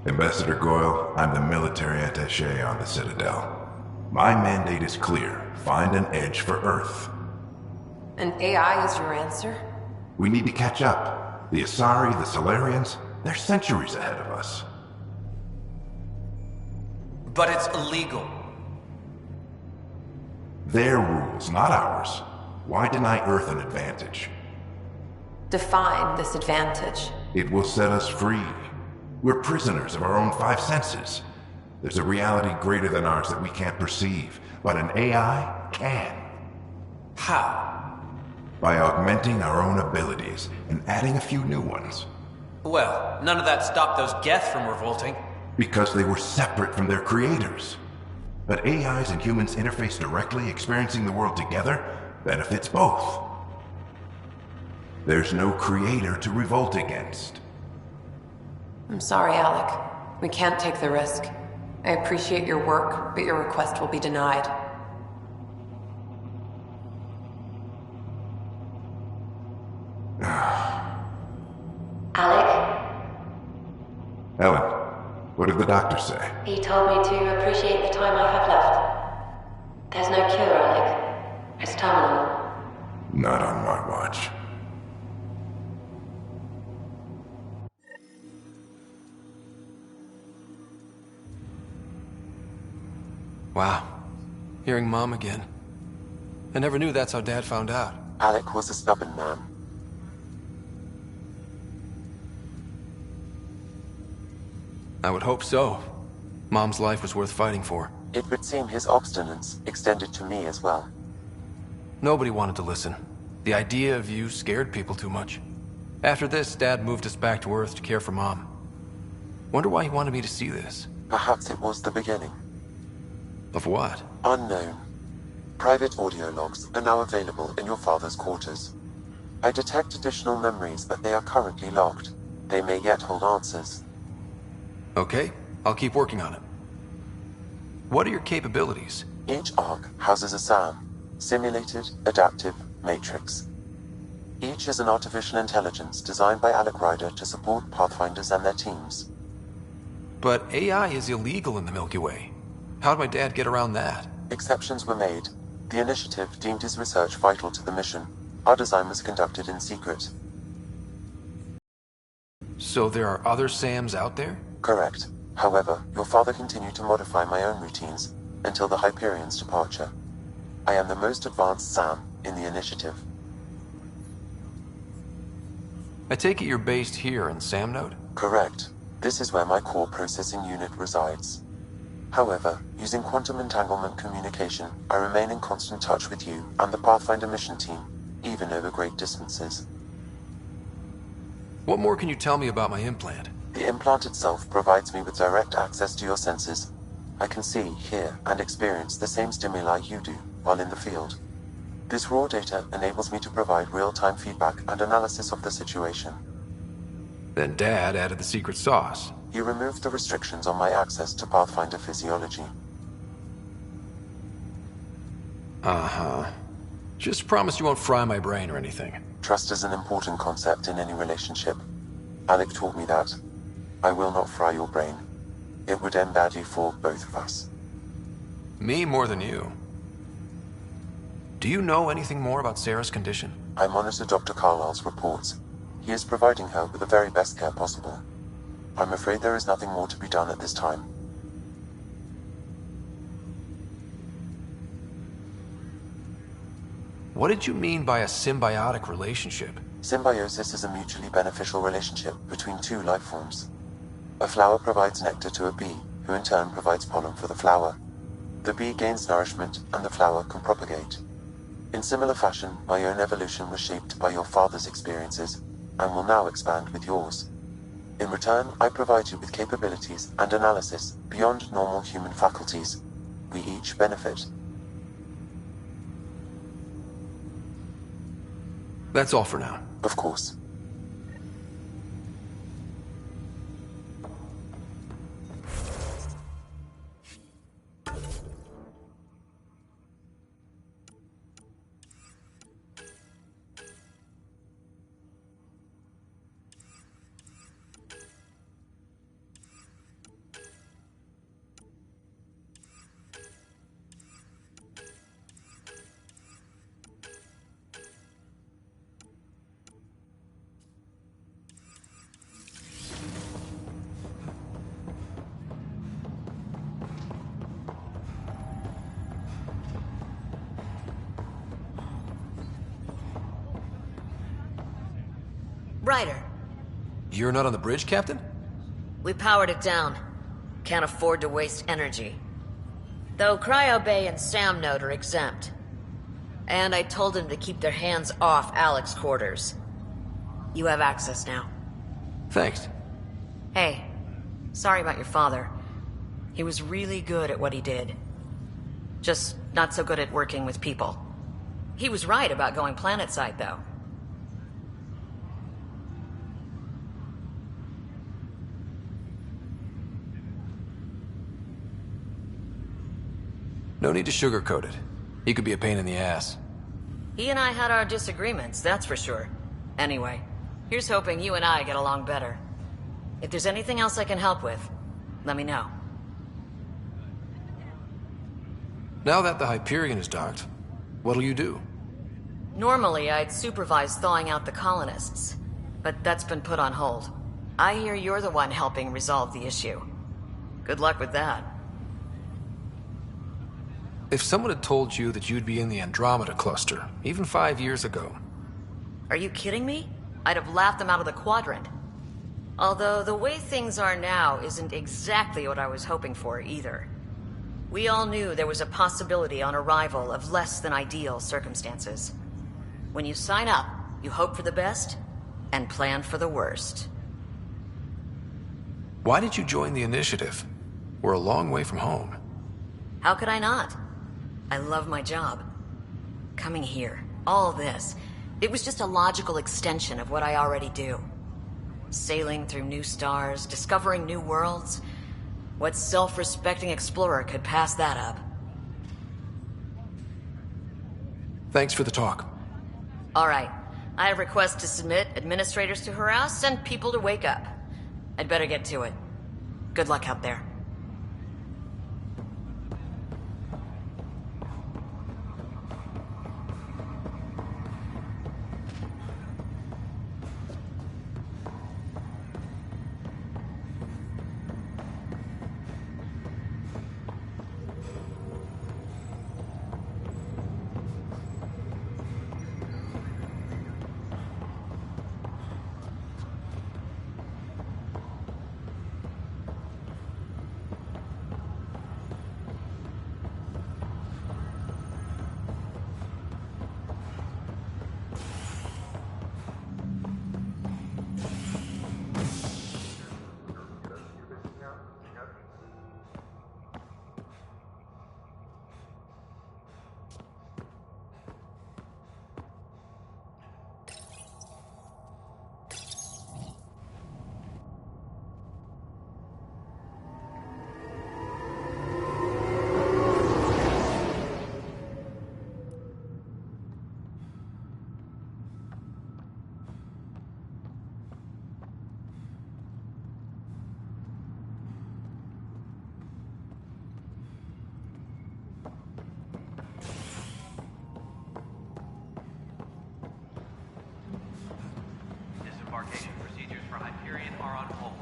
Ambassador Goyle, I'm the military attaché on the Citadel. My mandate is clear. Find an edge for Earth. And AI is your answer? We need to catch up. The Asari, the Solarians, they're centuries ahead of us. But it's illegal. Their rules, not ours. Why deny Earth an advantage? Define this advantage. It will set us free. We're prisoners of our own five senses. There's a reality greater than ours that we can't perceive, but an AI can. How? By augmenting our own abilities and adding a few new ones. Well, none of that stopped those Geth from revolting. Because they were separate from their creators. But AIs and humans interface directly, experiencing the world together, benefits both. There's no creator to revolt against. I'm sorry, Alec. We can't take the risk. I appreciate your work, but your request will be denied. Alec? Ellen, what did the doctor say? He told me to appreciate the time I have left. There's no cure, Alec. It's terminal. Not on my watch. Wow. Hearing Mom again. I never knew that's how Dad found out. Alec was a stubborn man. I would hope so. Mom's life was worth fighting for. It would seem his obstinance extended to me as well. Nobody wanted to listen. The idea of you scared people too much. After this, Dad moved us back to Earth to care for Mom. Wonder why he wanted me to see this. Perhaps it was the beginning. Of what? Unknown. Private audio logs are now available in your father's quarters. I detect additional memories, but they are currently locked. They may yet hold answers. Okay, I'll keep working on it. What are your capabilities? Each arc houses a SAM, Simulated Adaptive Matrix. Each is an artificial intelligence designed by Alec Ryder to support Pathfinders and their teams. But AI is illegal in the Milky Way. How'd my dad get around that? Exceptions were made. The initiative deemed his research vital to the mission. Our design was conducted in secret. So there are other SAMs out there? Correct. However, your father continued to modify my own routines until the Hyperion's departure. I am the most advanced SAM in the initiative. I take it you're based here in Sam Node? Correct. This is where my core processing unit resides. However, using quantum entanglement communication, I remain in constant touch with you and the Pathfinder mission team, even over great distances. What more can you tell me about my implant? The implant itself provides me with direct access to your senses. I can see, hear, and experience the same stimuli you do while in the field. This raw data enables me to provide real-time feedback and analysis of the situation. Then Dad added the secret sauce. He removed the restrictions on my access to Pathfinder physiology. Uh-huh. Just promise you won't fry my brain or anything. Trust is an important concept in any relationship. Alec taught me that. I will not fry your brain. It would end badly for both of us. Me more than you. Do you know anything more about Sarah's condition? I monitor Dr. Carlisle's reports. He is providing her with the very best care possible. I'm afraid there is nothing more to be done at this time. What did you mean by a symbiotic relationship? Symbiosis is a mutually beneficial relationship between two life forms. A flower provides nectar to a bee, who in turn provides pollen for the flower. The bee gains nourishment, and the flower can propagate. In similar fashion, my own evolution was shaped by your father's experiences, and will now expand with yours. In return, I provide you with capabilities and analysis beyond normal human faculties. We each benefit. That's all for now. Of course. Ryder, You're not on the bridge, Captain? we powered it down. Can't afford to waste energy. Though Cryo Bay and Sam Node are exempt. And I told them to keep their hands off Alec's quarters. You have access now. Thanks. Hey, sorry about your father. He was really good at what he did. Just not so good at working with people. He was right about going planetside, though. No need to sugarcoat it. He could be a pain in the ass. He and I had our disagreements, that's for sure. Anyway, here's hoping you and I get along better. If there's anything else I can help with, let me know. Now that the Hyperion is docked, what'll you do? Normally, I'd supervise thawing out the colonists, but that's been put on hold. I hear you're the one helping resolve the issue. Good luck with that. If someone had told you that you'd be in the Andromeda cluster, even 5 years ago... Are you kidding me? I'd have laughed them out of the quadrant. Although the way things are now isn't exactly what I was hoping for either. We all knew there was a possibility on arrival of less than ideal circumstances. When you sign up, you hope for the best and plan for the worst. Why did you join the Initiative? We're a long way from home. How could I not? I love my job. Coming here, all this, it was just a logical extension of what I already do. Sailing through new stars, discovering new worlds. What self-respecting explorer could pass that up? Thanks for the talk. All right. I have requests to submit, administrators to harass, and people to wake up. I'd better get to it. Good luck out there. Disembarkation procedures for Hyperion are on hold.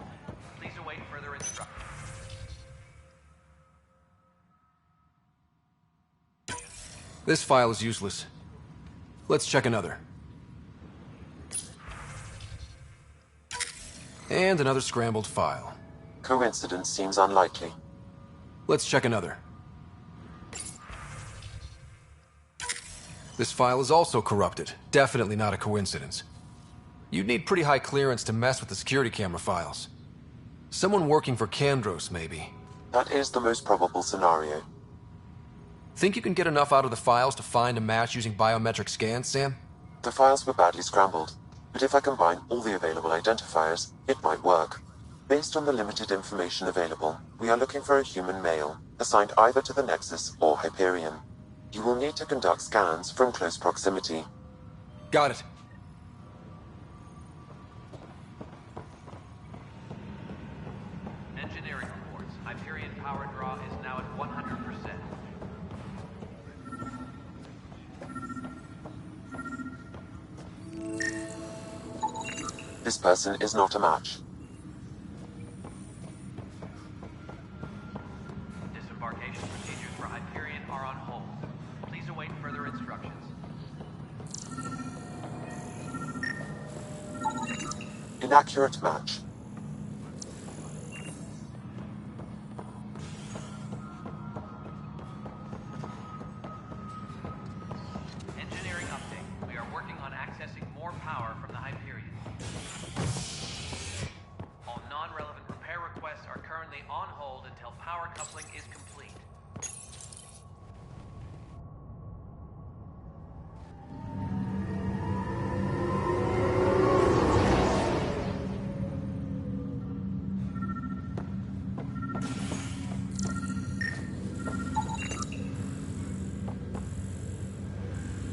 Please await further instructions. This file is useless. Let's check another. And another scrambled file. Coincidence seems unlikely. Let's check another. This file is also corrupted. Definitely not a coincidence. You'd need pretty high clearance to mess with the security camera files. Someone working for Kandros, maybe. That is the most probable scenario. Think you can get enough out of the files to find a match using biometric scans, Sam? The files were badly scrambled, but if I combine all the available identifiers, it might work. Based on the limited information available, we are looking for a human male, assigned either to the Nexus or Hyperion. You will need to conduct scans from close proximity. Got it. Engineering reports. Hyperion power draw is now at 100%. This person is not a match. Disembarkation procedures for Hyperion are on hold. Please await further instructions. Inaccurate match. Engineering update. We are working on accessing more power from the Hyperion. All non-relevant repair requests are currently on hold until power coupling is complete.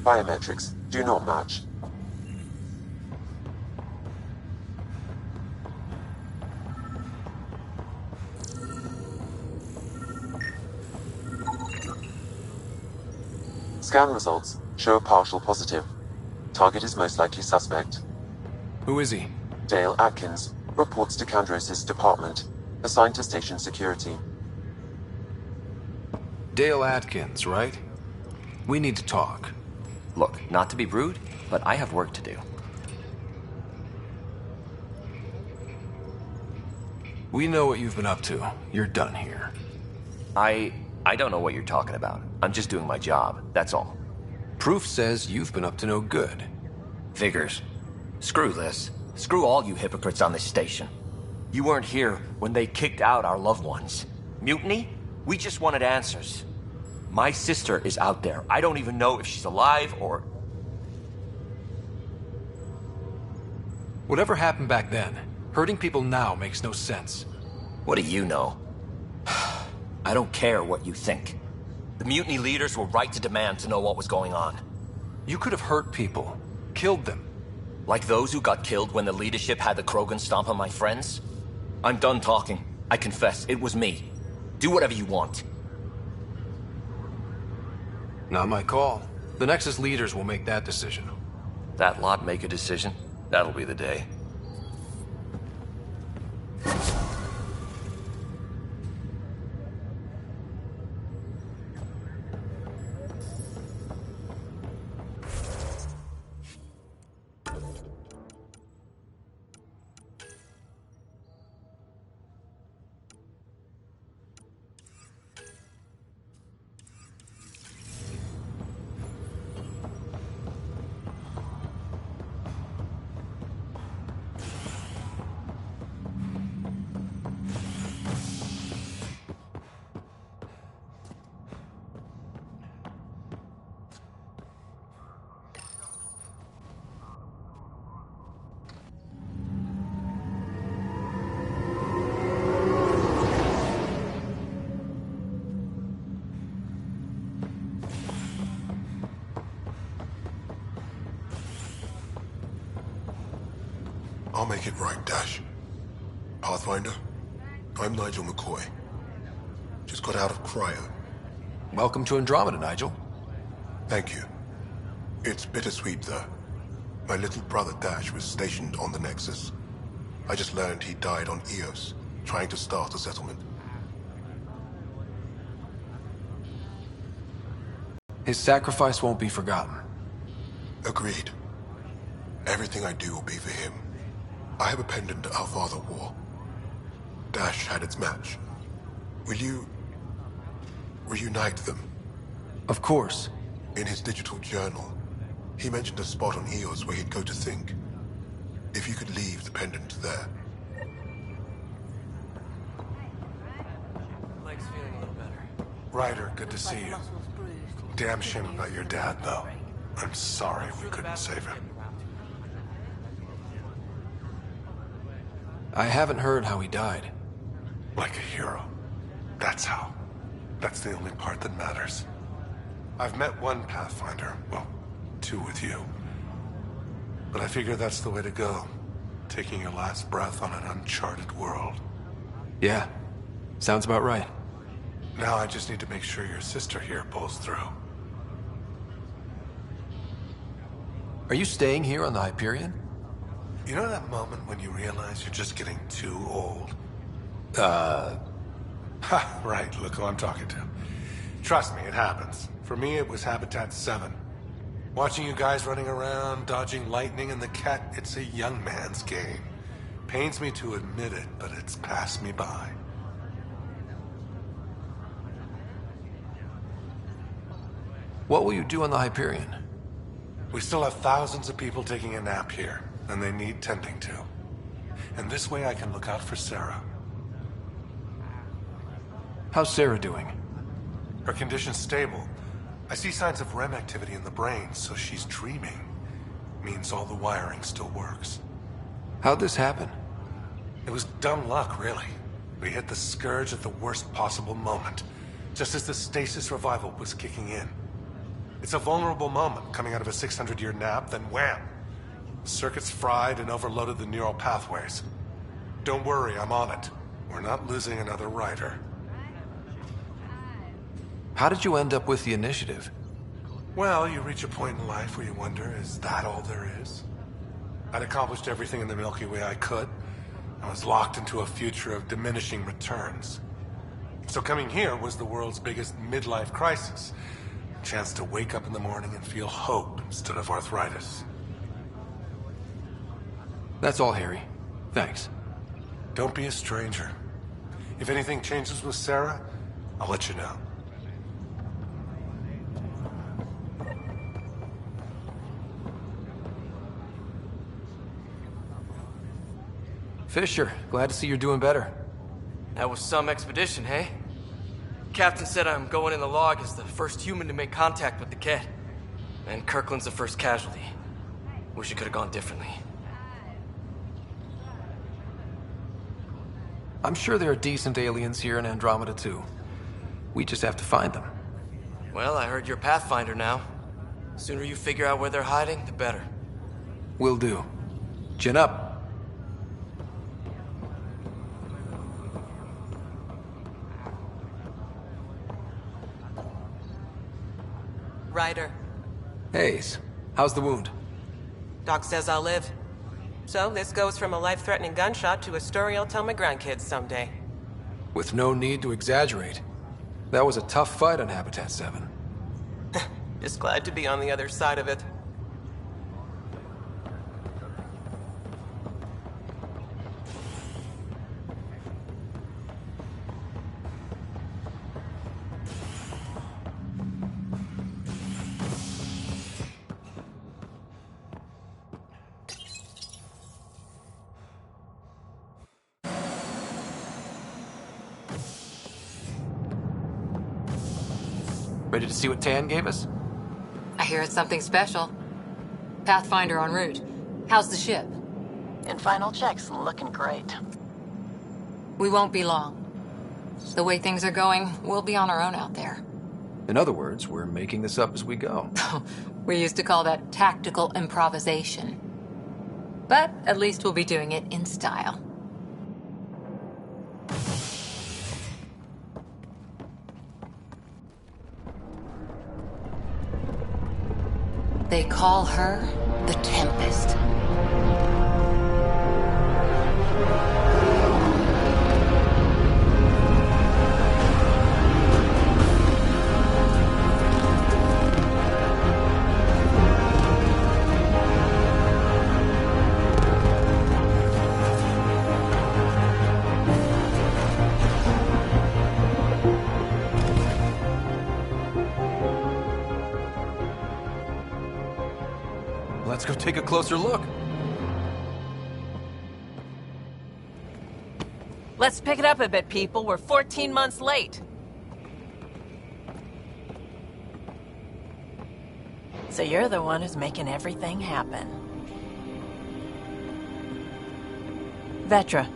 Biometrics do not match. Scan results show a partial positive. Target is most likely suspect. Who is he? Dale Atkins, reports to Kandros' department, assigned to station security. Dale Atkins, right? We need to talk. Look, not to be rude, but I have work to do. We know what you've been up to. You're done here. I don't know what you're talking about. I'm just doing my job, that's all. Proof says you've been up to no good. Figures. Screw this. Screw all you hypocrites on this station. You weren't here when they kicked out our loved ones. Mutiny? We just wanted answers. My sister is out there. I don't even know if she's alive or... Whatever happened back then, hurting people now makes no sense. What do you know? I don't care what you think. The mutiny leaders were right to demand to know what was going on. You could have hurt people, killed them. Like those who got killed when the leadership had the Krogan stomp on my friends? I'm done talking. I confess, it was me. Do whatever you want. Not my call. The Nexus leaders will make that decision. That lot make a decision? That'll be the day. I'll make it right, Dash. Pathfinder, I'm Nigel McCoy. Just got out of cryo. Welcome to Andromeda, Nigel. Thank you. It's bittersweet, though. My little brother Dash was stationed on the Nexus. I just learned he died on Eos, trying to start a settlement. His sacrifice won't be forgotten. Agreed. Everything I do will be for him. I have a pendant our father wore. Dash had its match. Will you... reunite them? Of course. In his digital journal, he mentioned a spot on Eos where he'd go to think. If you could leave the pendant there. Leg's feeling a little better. Ryder, good to see you. Damn shame about your dad, though. I'm sorry we couldn't save him. I haven't heard how he died. Like a hero. That's how. That's the only part that matters. I've met one Pathfinder, well, 2 with you. But I figure that's the way to go. Taking your last breath on an uncharted world. Yeah, sounds about right. Now I just need to make sure your sister here pulls through. Are you staying here on the Hyperion? You know that moment when you realize you're just getting too old? Ha, right, look who I'm talking to. Trust me, it happens. For me, it was Habitat 7. Watching you guys running around, dodging lightning and the cat, it's a young man's game. Pains me to admit it, but it's passed me by. What will you do on the Hyperion? We still have thousands of people taking a nap here, and they need tending to. And this way I can look out for Sarah. How's Sarah doing? Her condition's stable. I see signs of REM activity in the brain, so she's dreaming. Means all the wiring still works. How'd this happen? It was dumb luck, really. We hit the Scourge at the worst possible moment, just as the stasis revival was kicking in. It's a vulnerable moment, coming out of a 600-year nap, then wham! The circuit's fried and overloaded the neural pathways. Don't worry, I'm on it. We're not losing another rider. How did you end up with the initiative? Well, you reach a point in life where you wonder, is that all there is? I'd accomplished everything in the Milky Way I could. I was locked into a future of diminishing returns. So coming here was the world's biggest midlife crisis. A chance to wake up in the morning and feel hope instead of arthritis. That's all, Harry. Thanks. Don't be a stranger. If anything changes with Sarah, I'll let you know. Fisher, glad to see you're doing better. That was some expedition, hey? Captain said I'm going in the log as the first human to make contact with the kid. And Kirkland's the first casualty. Wish it could have gone differently. I'm sure there are decent aliens here in Andromeda too. We just have to find them. Well, I heard you're Pathfinder now. The sooner you figure out where they're hiding, the better. Will do. Chin up. Ryder. Hayes, how's the wound? Doc says I'll live. So this goes from a life-threatening gunshot to a story I'll tell my grandkids someday. With no need to exaggerate. That was a tough fight on Habitat 7. Just glad to be on the other side of it. Ready to see what Tan gave us? I hear it's something special. Pathfinder en route. How's the ship? In final checks, looking great. We won't be long. The way things are going, we'll be on our own out there. In other words, we're making this up as we go. We used to call that tactical improvisation. But at least we'll be doing it in style. They call her the Tempest. Let's go take a closer look. Let's pick it up a bit, people. We're 14 months late. So you're the one who's making everything happen. Vetra.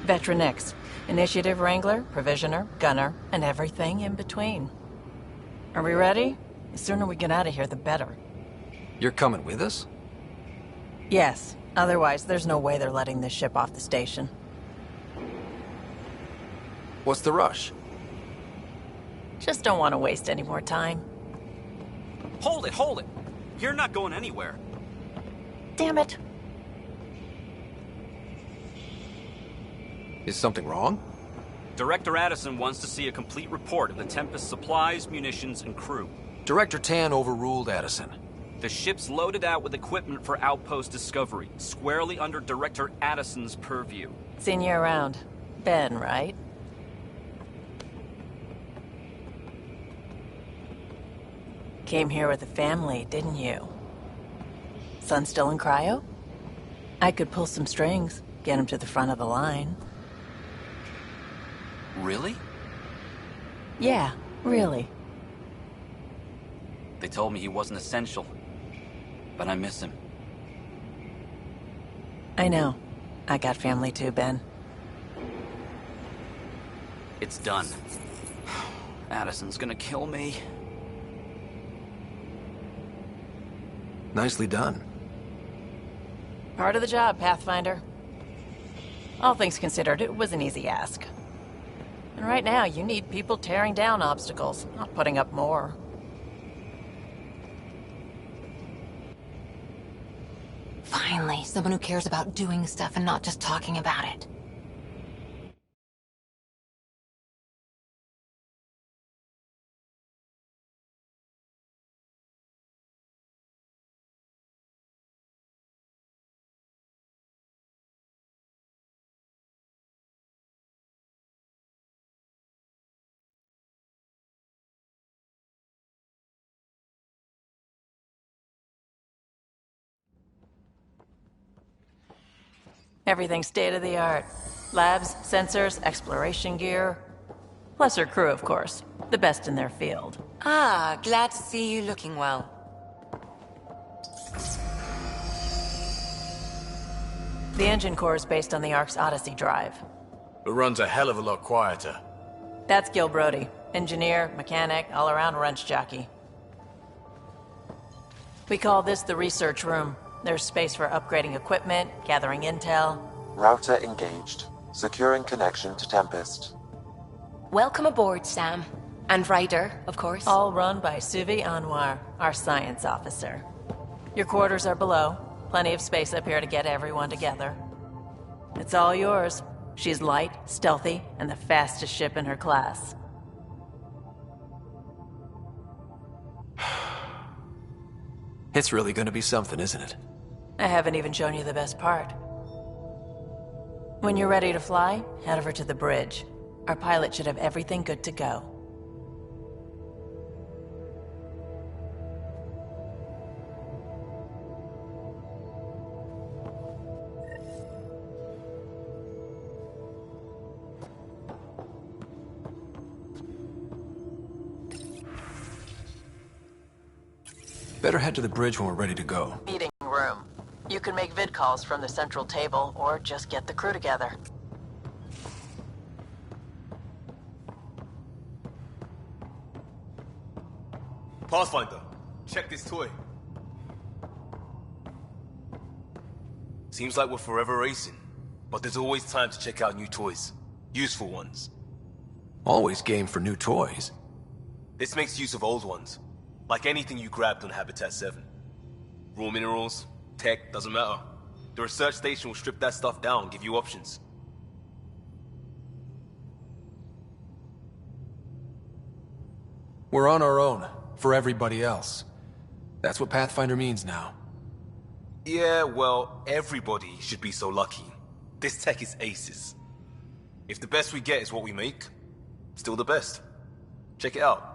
Vetronix. Initiative Wrangler, Provisioner, Gunner, and everything in between. Are we ready? The sooner we get out of here, the better. You're coming with us? Yes. Otherwise, there's no way they're letting this ship off the station. What's the rush? Just don't want to waste any more time. Hold it, hold it! You're not going anywhere. Damn it. Is something wrong? Director Addison wants to see a complete report of the Tempest's supplies, munitions, and crew. Director Tan overruled Addison. The ship's loaded out with equipment for outpost discovery, squarely under Director Addison's purview. Seen you around. Ben, right? Came here with a family, didn't you? Son still in cryo? I could pull some strings, get him to the front of the line. Really? Yeah, really. They told me he wasn't essential, but I miss him. I know. I got family too, Ben. It's done. Addison's gonna kill me. Nicely done. Part of the job, Pathfinder. All things considered, it was an easy ask. And right now, you need people tearing down obstacles, not putting up more. Finally, someone who cares about doing stuff and not just talking about it. Everything's state-of-the-art. Labs, sensors, exploration gear. Plus her crew, of course. The best in their field. Ah, glad to see you looking well. The engine core is based on the Ark's Odyssey drive. It runs a hell of a lot quieter. That's Gil Brody. Engineer, mechanic, all-around wrench jockey. We call this the research room. There's space for upgrading equipment, gathering intel. Router engaged. Securing connection to Tempest. Welcome aboard, Sam. And Ryder, of course. All run by Suvi Anwar, our science officer. Your quarters are below. Plenty of space up here to get everyone together. It's all yours. She's light, stealthy, and the fastest ship in her class. It's really gonna be something, isn't it? I haven't even shown you the best part. When you're ready to fly, head over to the bridge. Our pilot should have everything good to go. Better head to the bridge when we're ready to go. Meeting room. You can make vid calls from the central table, or just get the crew together. Pathfinder, check this toy. Seems like we're forever racing, but there's always time to check out new toys. Useful ones. Always game for new toys. This makes use of old ones, like anything you grabbed on Habitat 7. Raw minerals, tech, doesn't matter. The research station will strip that stuff down and give you options. We're on our own, for everybody else. That's what Pathfinder means now. Yeah, well, everybody should be so lucky. This tech is aces. If the best we get is what we make, still the best. Check it out.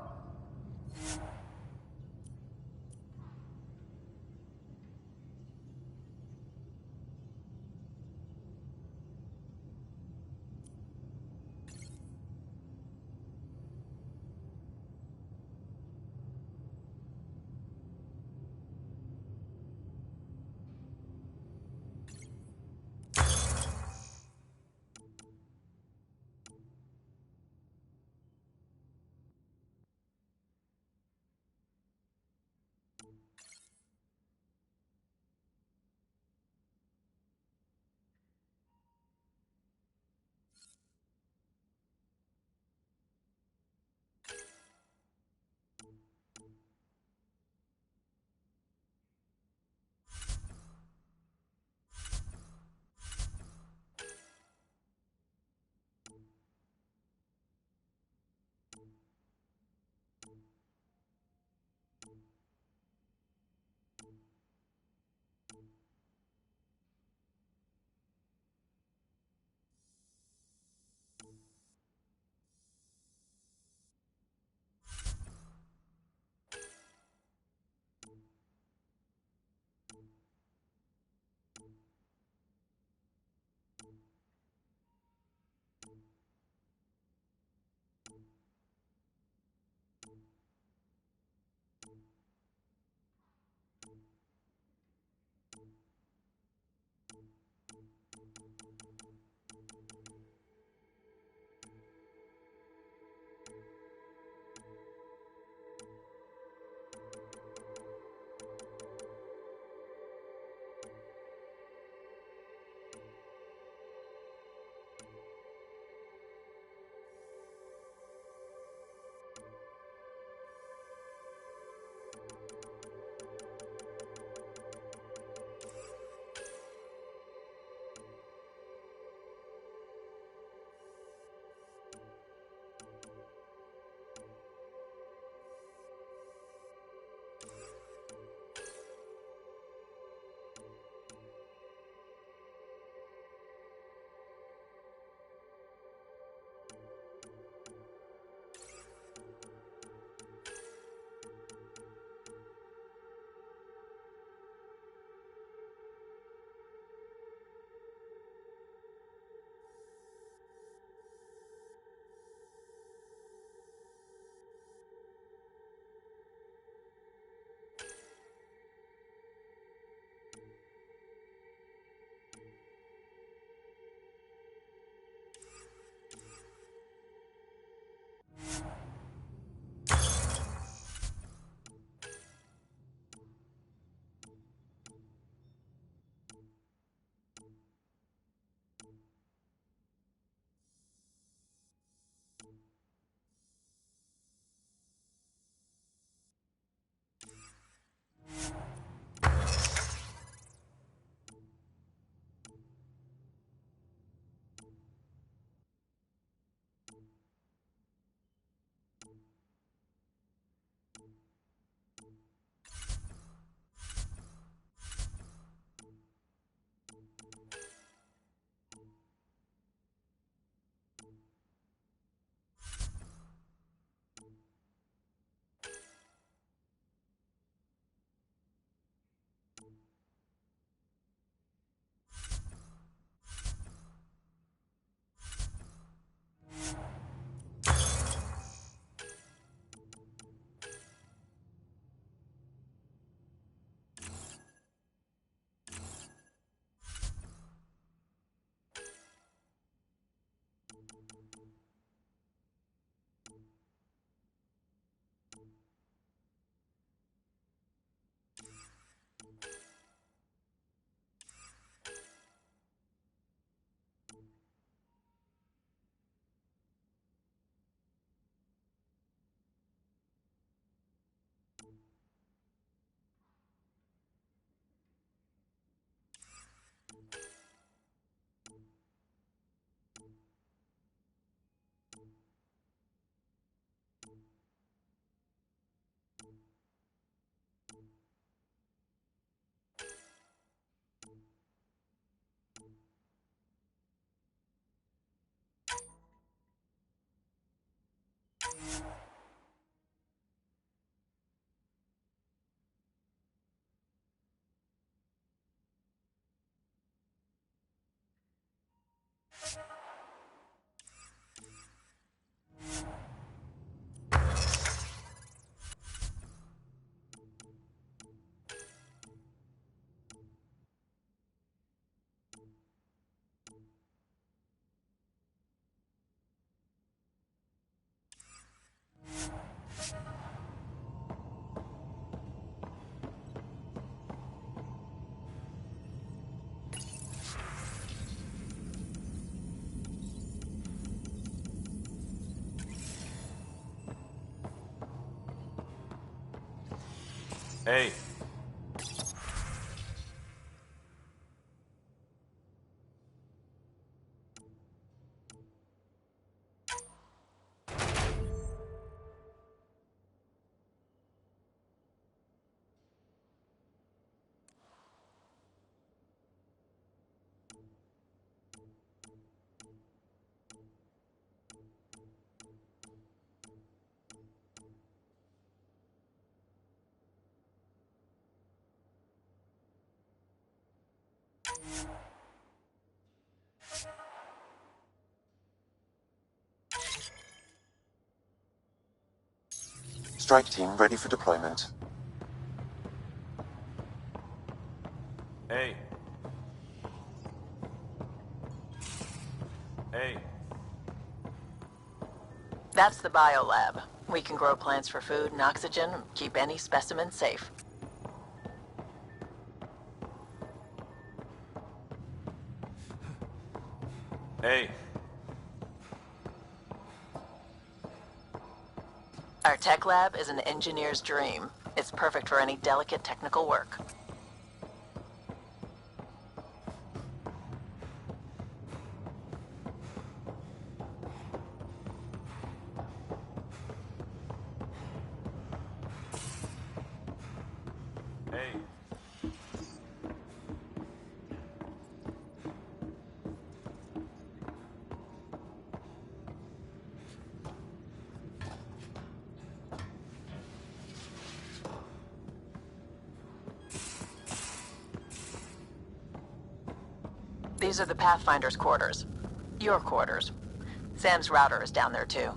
Hey. Strike team ready for deployment. Hey. Hey. That's the biolab. We can grow plants for food and oxygen, and keep any specimen safe. Hey. Our tech lab is an engineer's dream. It's perfect for any delicate technical work. Hey. These are the Pathfinder's quarters. Your quarters. Sam's router is down there too.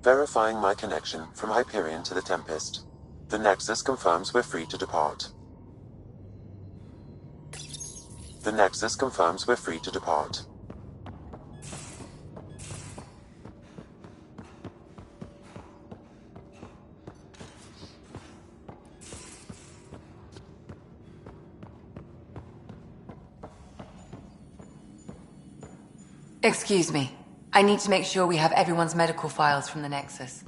Verifying my connection from Hyperion to the Tempest. The Nexus confirms we're free to depart. The Nexus confirms we're free to depart. Excuse me. I need to make sure we have everyone's medical files from the Nexus.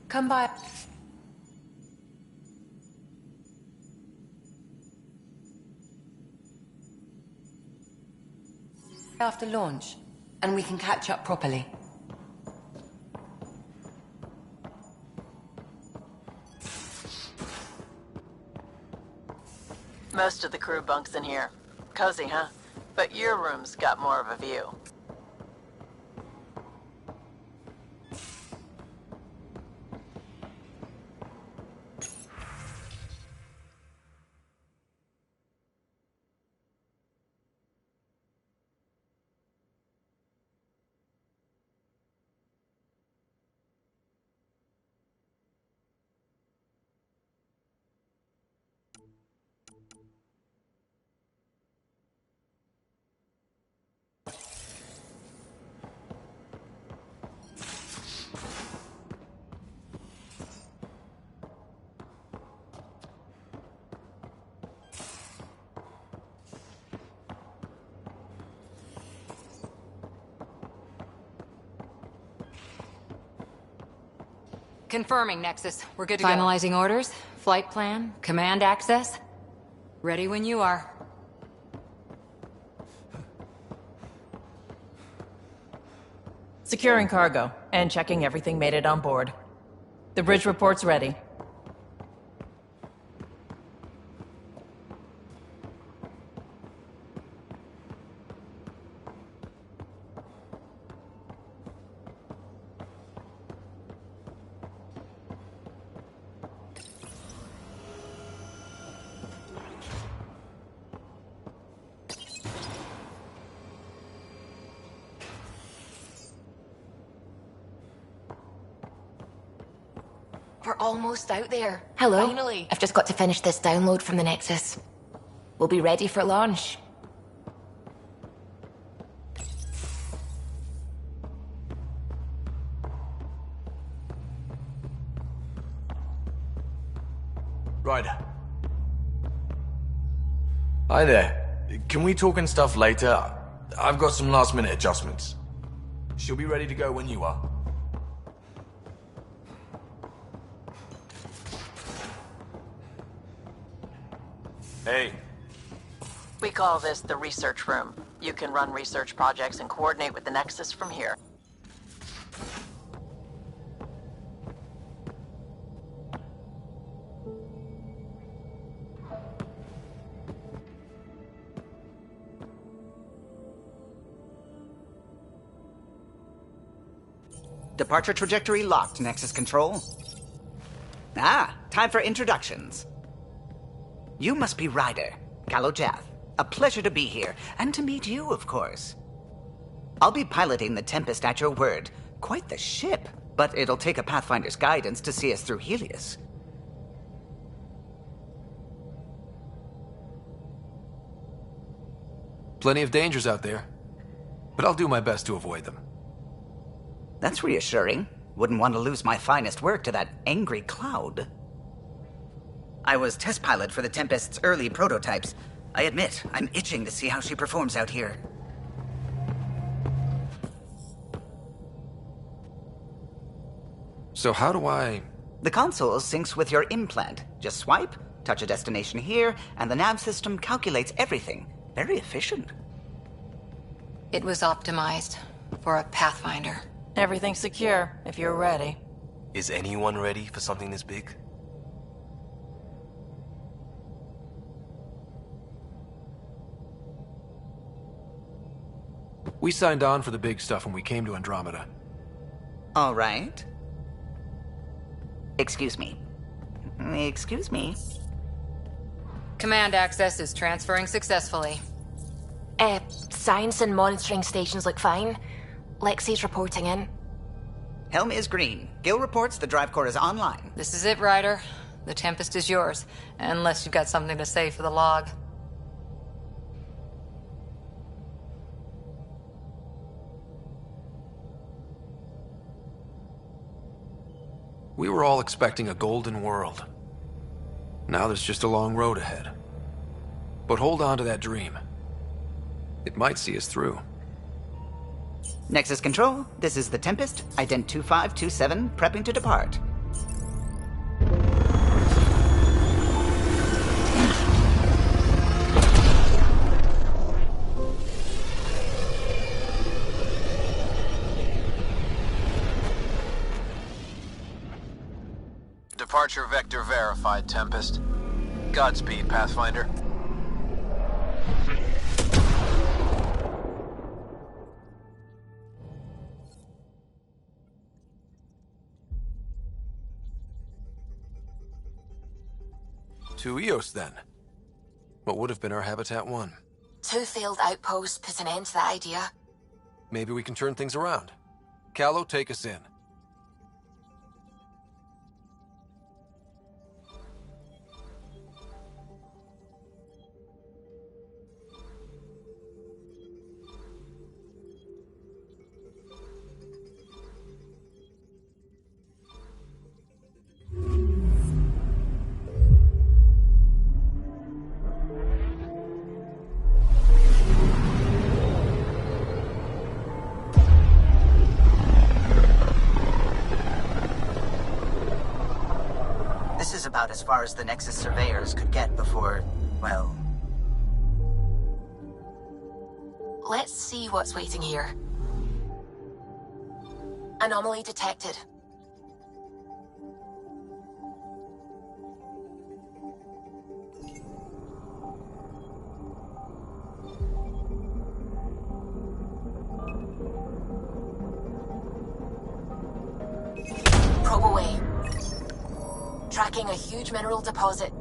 Come by. After launch, and we can catch up properly. Most of the crew bunks in here. Cozy, huh? But your room's got more of a view. Confirming, Nexus. We're good to go. Finalizing orders, flight plan, command access. Ready when you are. Securing cargo, and checking everything made it on board. The bridge report's ready. We're almost out there. Hello. Finally. I've just got to finish this download from the Nexus. We'll be ready for launch. Ryder. Hi there. Can we talk and stuff later? I've got some last minute adjustments. She'll be ready to go when you are. Hey. We call this the research room. You can run research projects and coordinate with the Nexus from here. Departure trajectory locked, Nexus Control. Ah, time for introductions. You must be Ryder, Kalojath. A pleasure to be here, and to meet you, of course. I'll be piloting the Tempest at your word. Quite the ship, but it'll take a Pathfinder's guidance to see us through Helios. Plenty of dangers out there, but I'll do my best to avoid them. That's reassuring. Wouldn't want to lose my finest work to that angry cloud. I was test pilot for the Tempest's early prototypes. I admit, I'm itching to see how she performs out here. So how do I... The console syncs with your implant. Just swipe, touch a destination here, and the nav system calculates everything. Very efficient. It was optimized for a Pathfinder. Everything's secure, if you're ready. Is anyone ready for something this big? We signed on for the big stuff when we came to Andromeda. All right. Excuse me. Excuse me. Command access is transferring successfully. Science and monitoring stations look fine. Lexi's reporting in. Helm is green. Gil reports the drive core is online. This is it, Ryder. The Tempest is yours, unless you've got something to say for the log. We were all expecting a golden world. Now there's just a long road ahead. But hold on to that dream. It might see us through. Nexus Control, this is the Tempest, Ident 2527, prepping to depart. Departure vector verified, Tempest. Godspeed, Pathfinder. To Eos, then. What would have been our Habitat 1? 2 failed outposts put an end to that idea. Maybe we can turn things around. Callow, take us in. This is about as far as the Nexus surveyors could get before, well... Let's see what's waiting here. Anomaly detected. Probe away. Tracking a huge mineral deposit.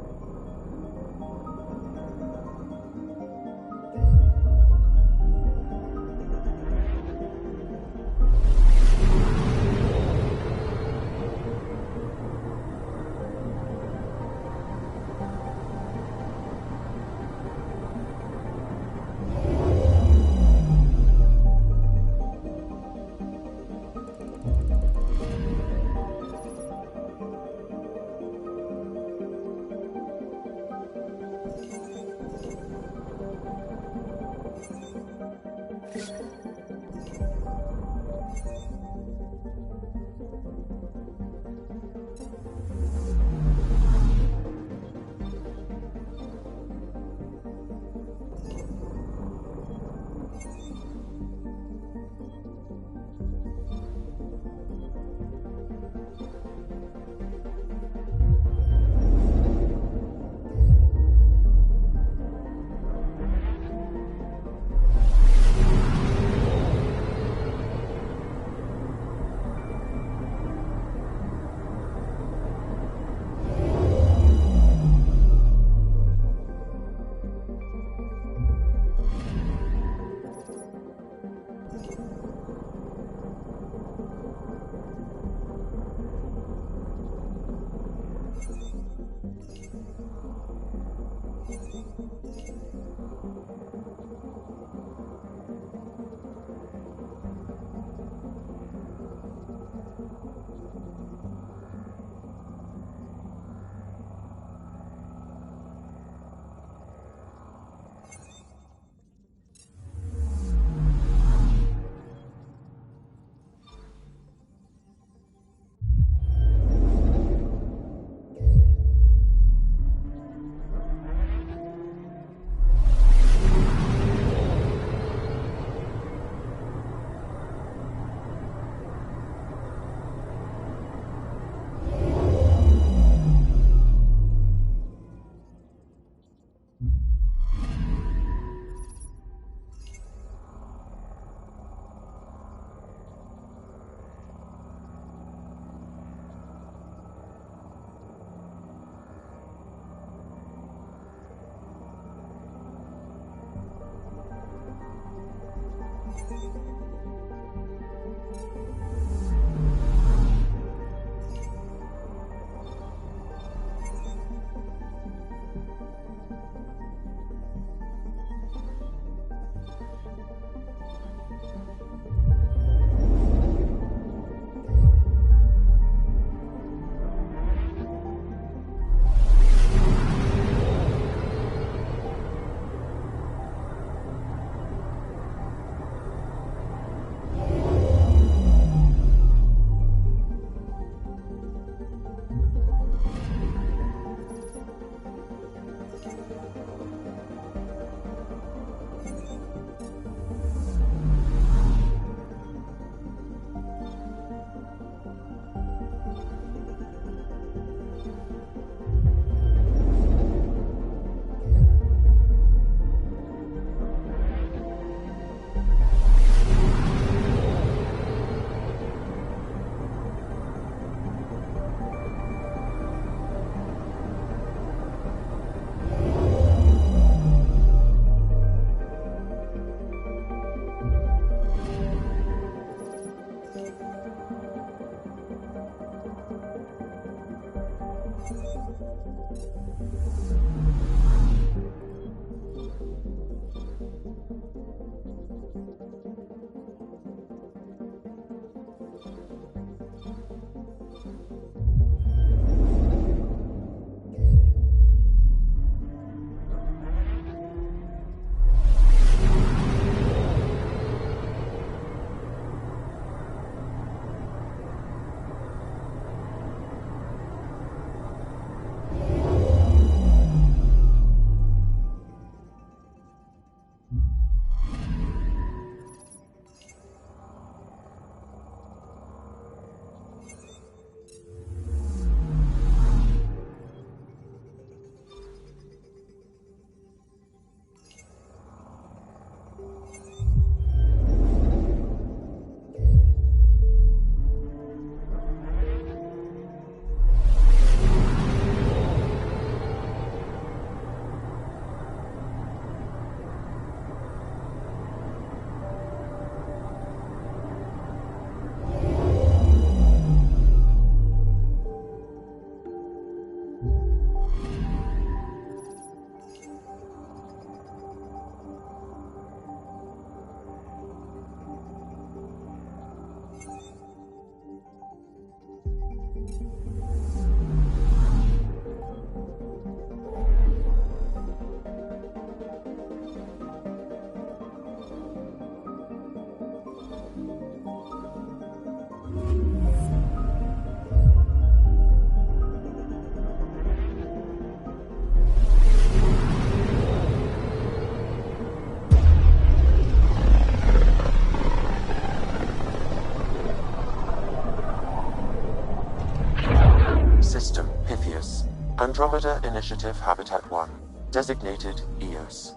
Andromeda Initiative Habitat 1, designated EOS.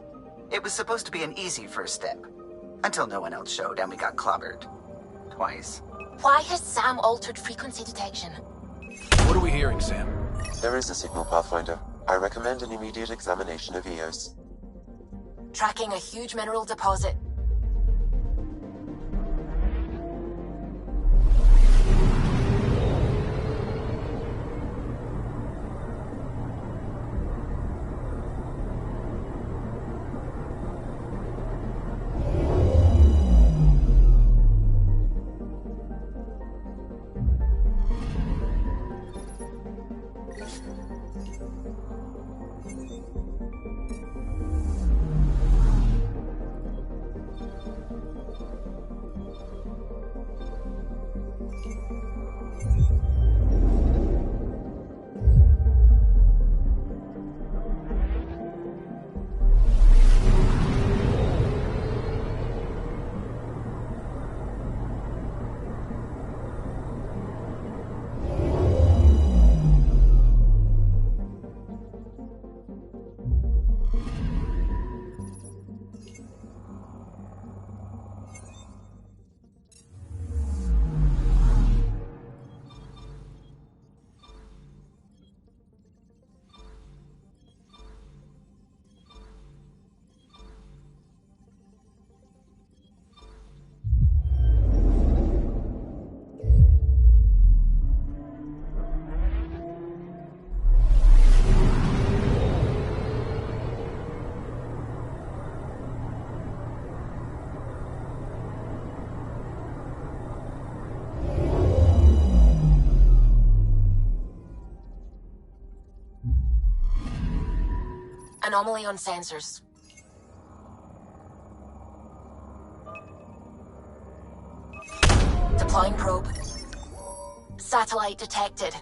It was supposed to be an easy first step. Until no one else showed and we got clobbered. Twice. Why has Sam altered frequency detection? What are we hearing, Sam? There is a signal, Pathfinder. I recommend an immediate examination of EOS. Tracking a huge mineral deposit. Anomaly on sensors. Deploying probe. Satellite detected.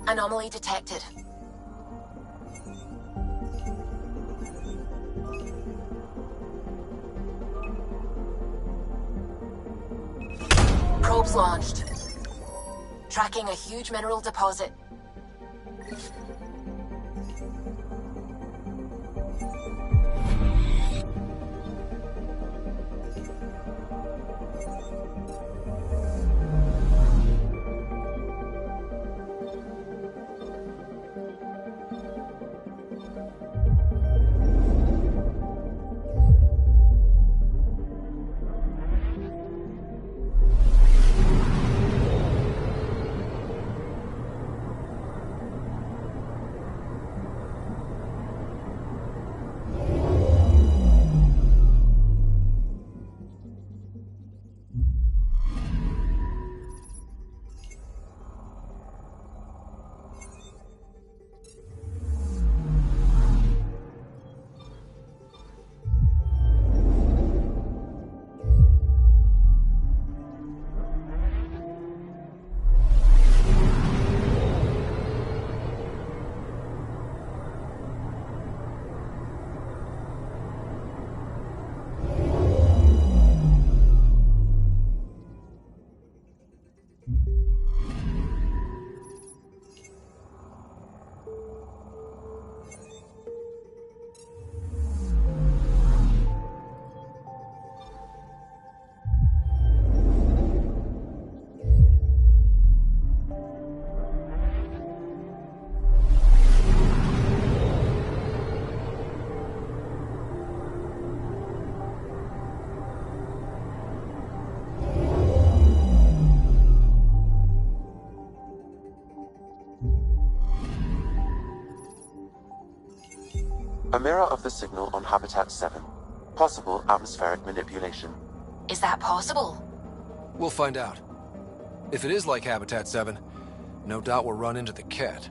Anomaly detected. Probes launched. Tracking a huge mineral deposit. A mirror of the signal on Habitat 7. Possible atmospheric manipulation. Is that possible? We'll find out. If it is like Habitat 7, no doubt we'll run into the cat.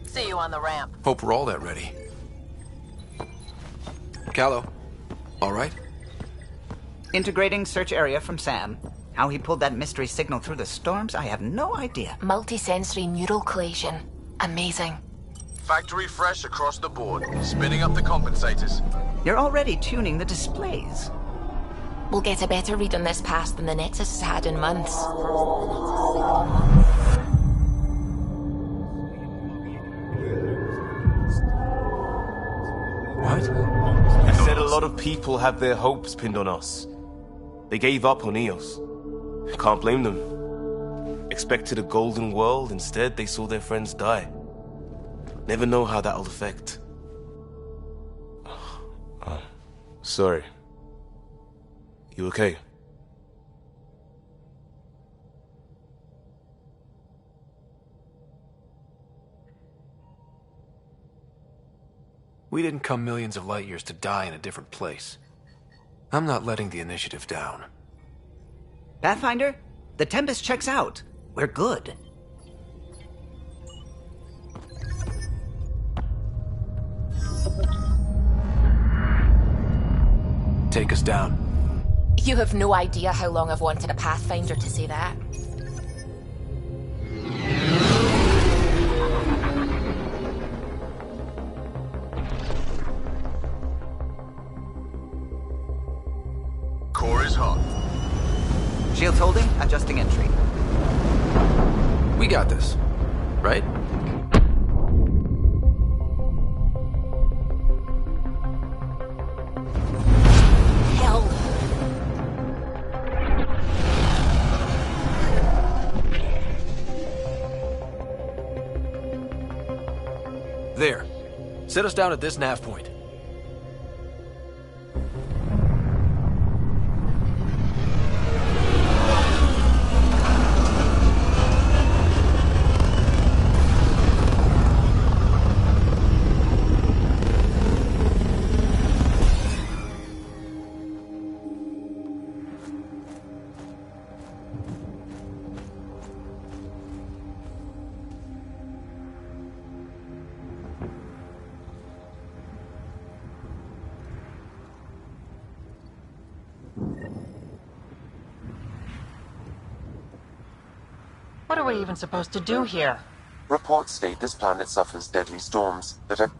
See you on the ramp. Hope we're all that ready. Callow, all right? Integrating search area from Sam. How he pulled that mystery signal through the storms, I have no idea. Multi-sensory neural collation. Amazing. Factory fresh across the board. Spinning up the compensators. You're already tuning the displays. We'll get a better read on this pass than the Nexus has had in months. What? You said a lot of people have their hopes pinned on us. They gave up on Eos. Can't blame them. Expected a golden world, instead they saw their friends die. Never know how that'll affect. Sorry. You okay? We didn't come millions of light years to die in a different place. I'm not letting the initiative down. Pathfinder, the Tempest checks out. We're good. Take us down. You have no idea how long I've wanted a Pathfinder to say that. Core is hot. Shields holding, adjusting entry. We got this, right? Hell. There. Set us down at this nav point. What are we even supposed to do here? Reports state this planet suffers deadly storms that are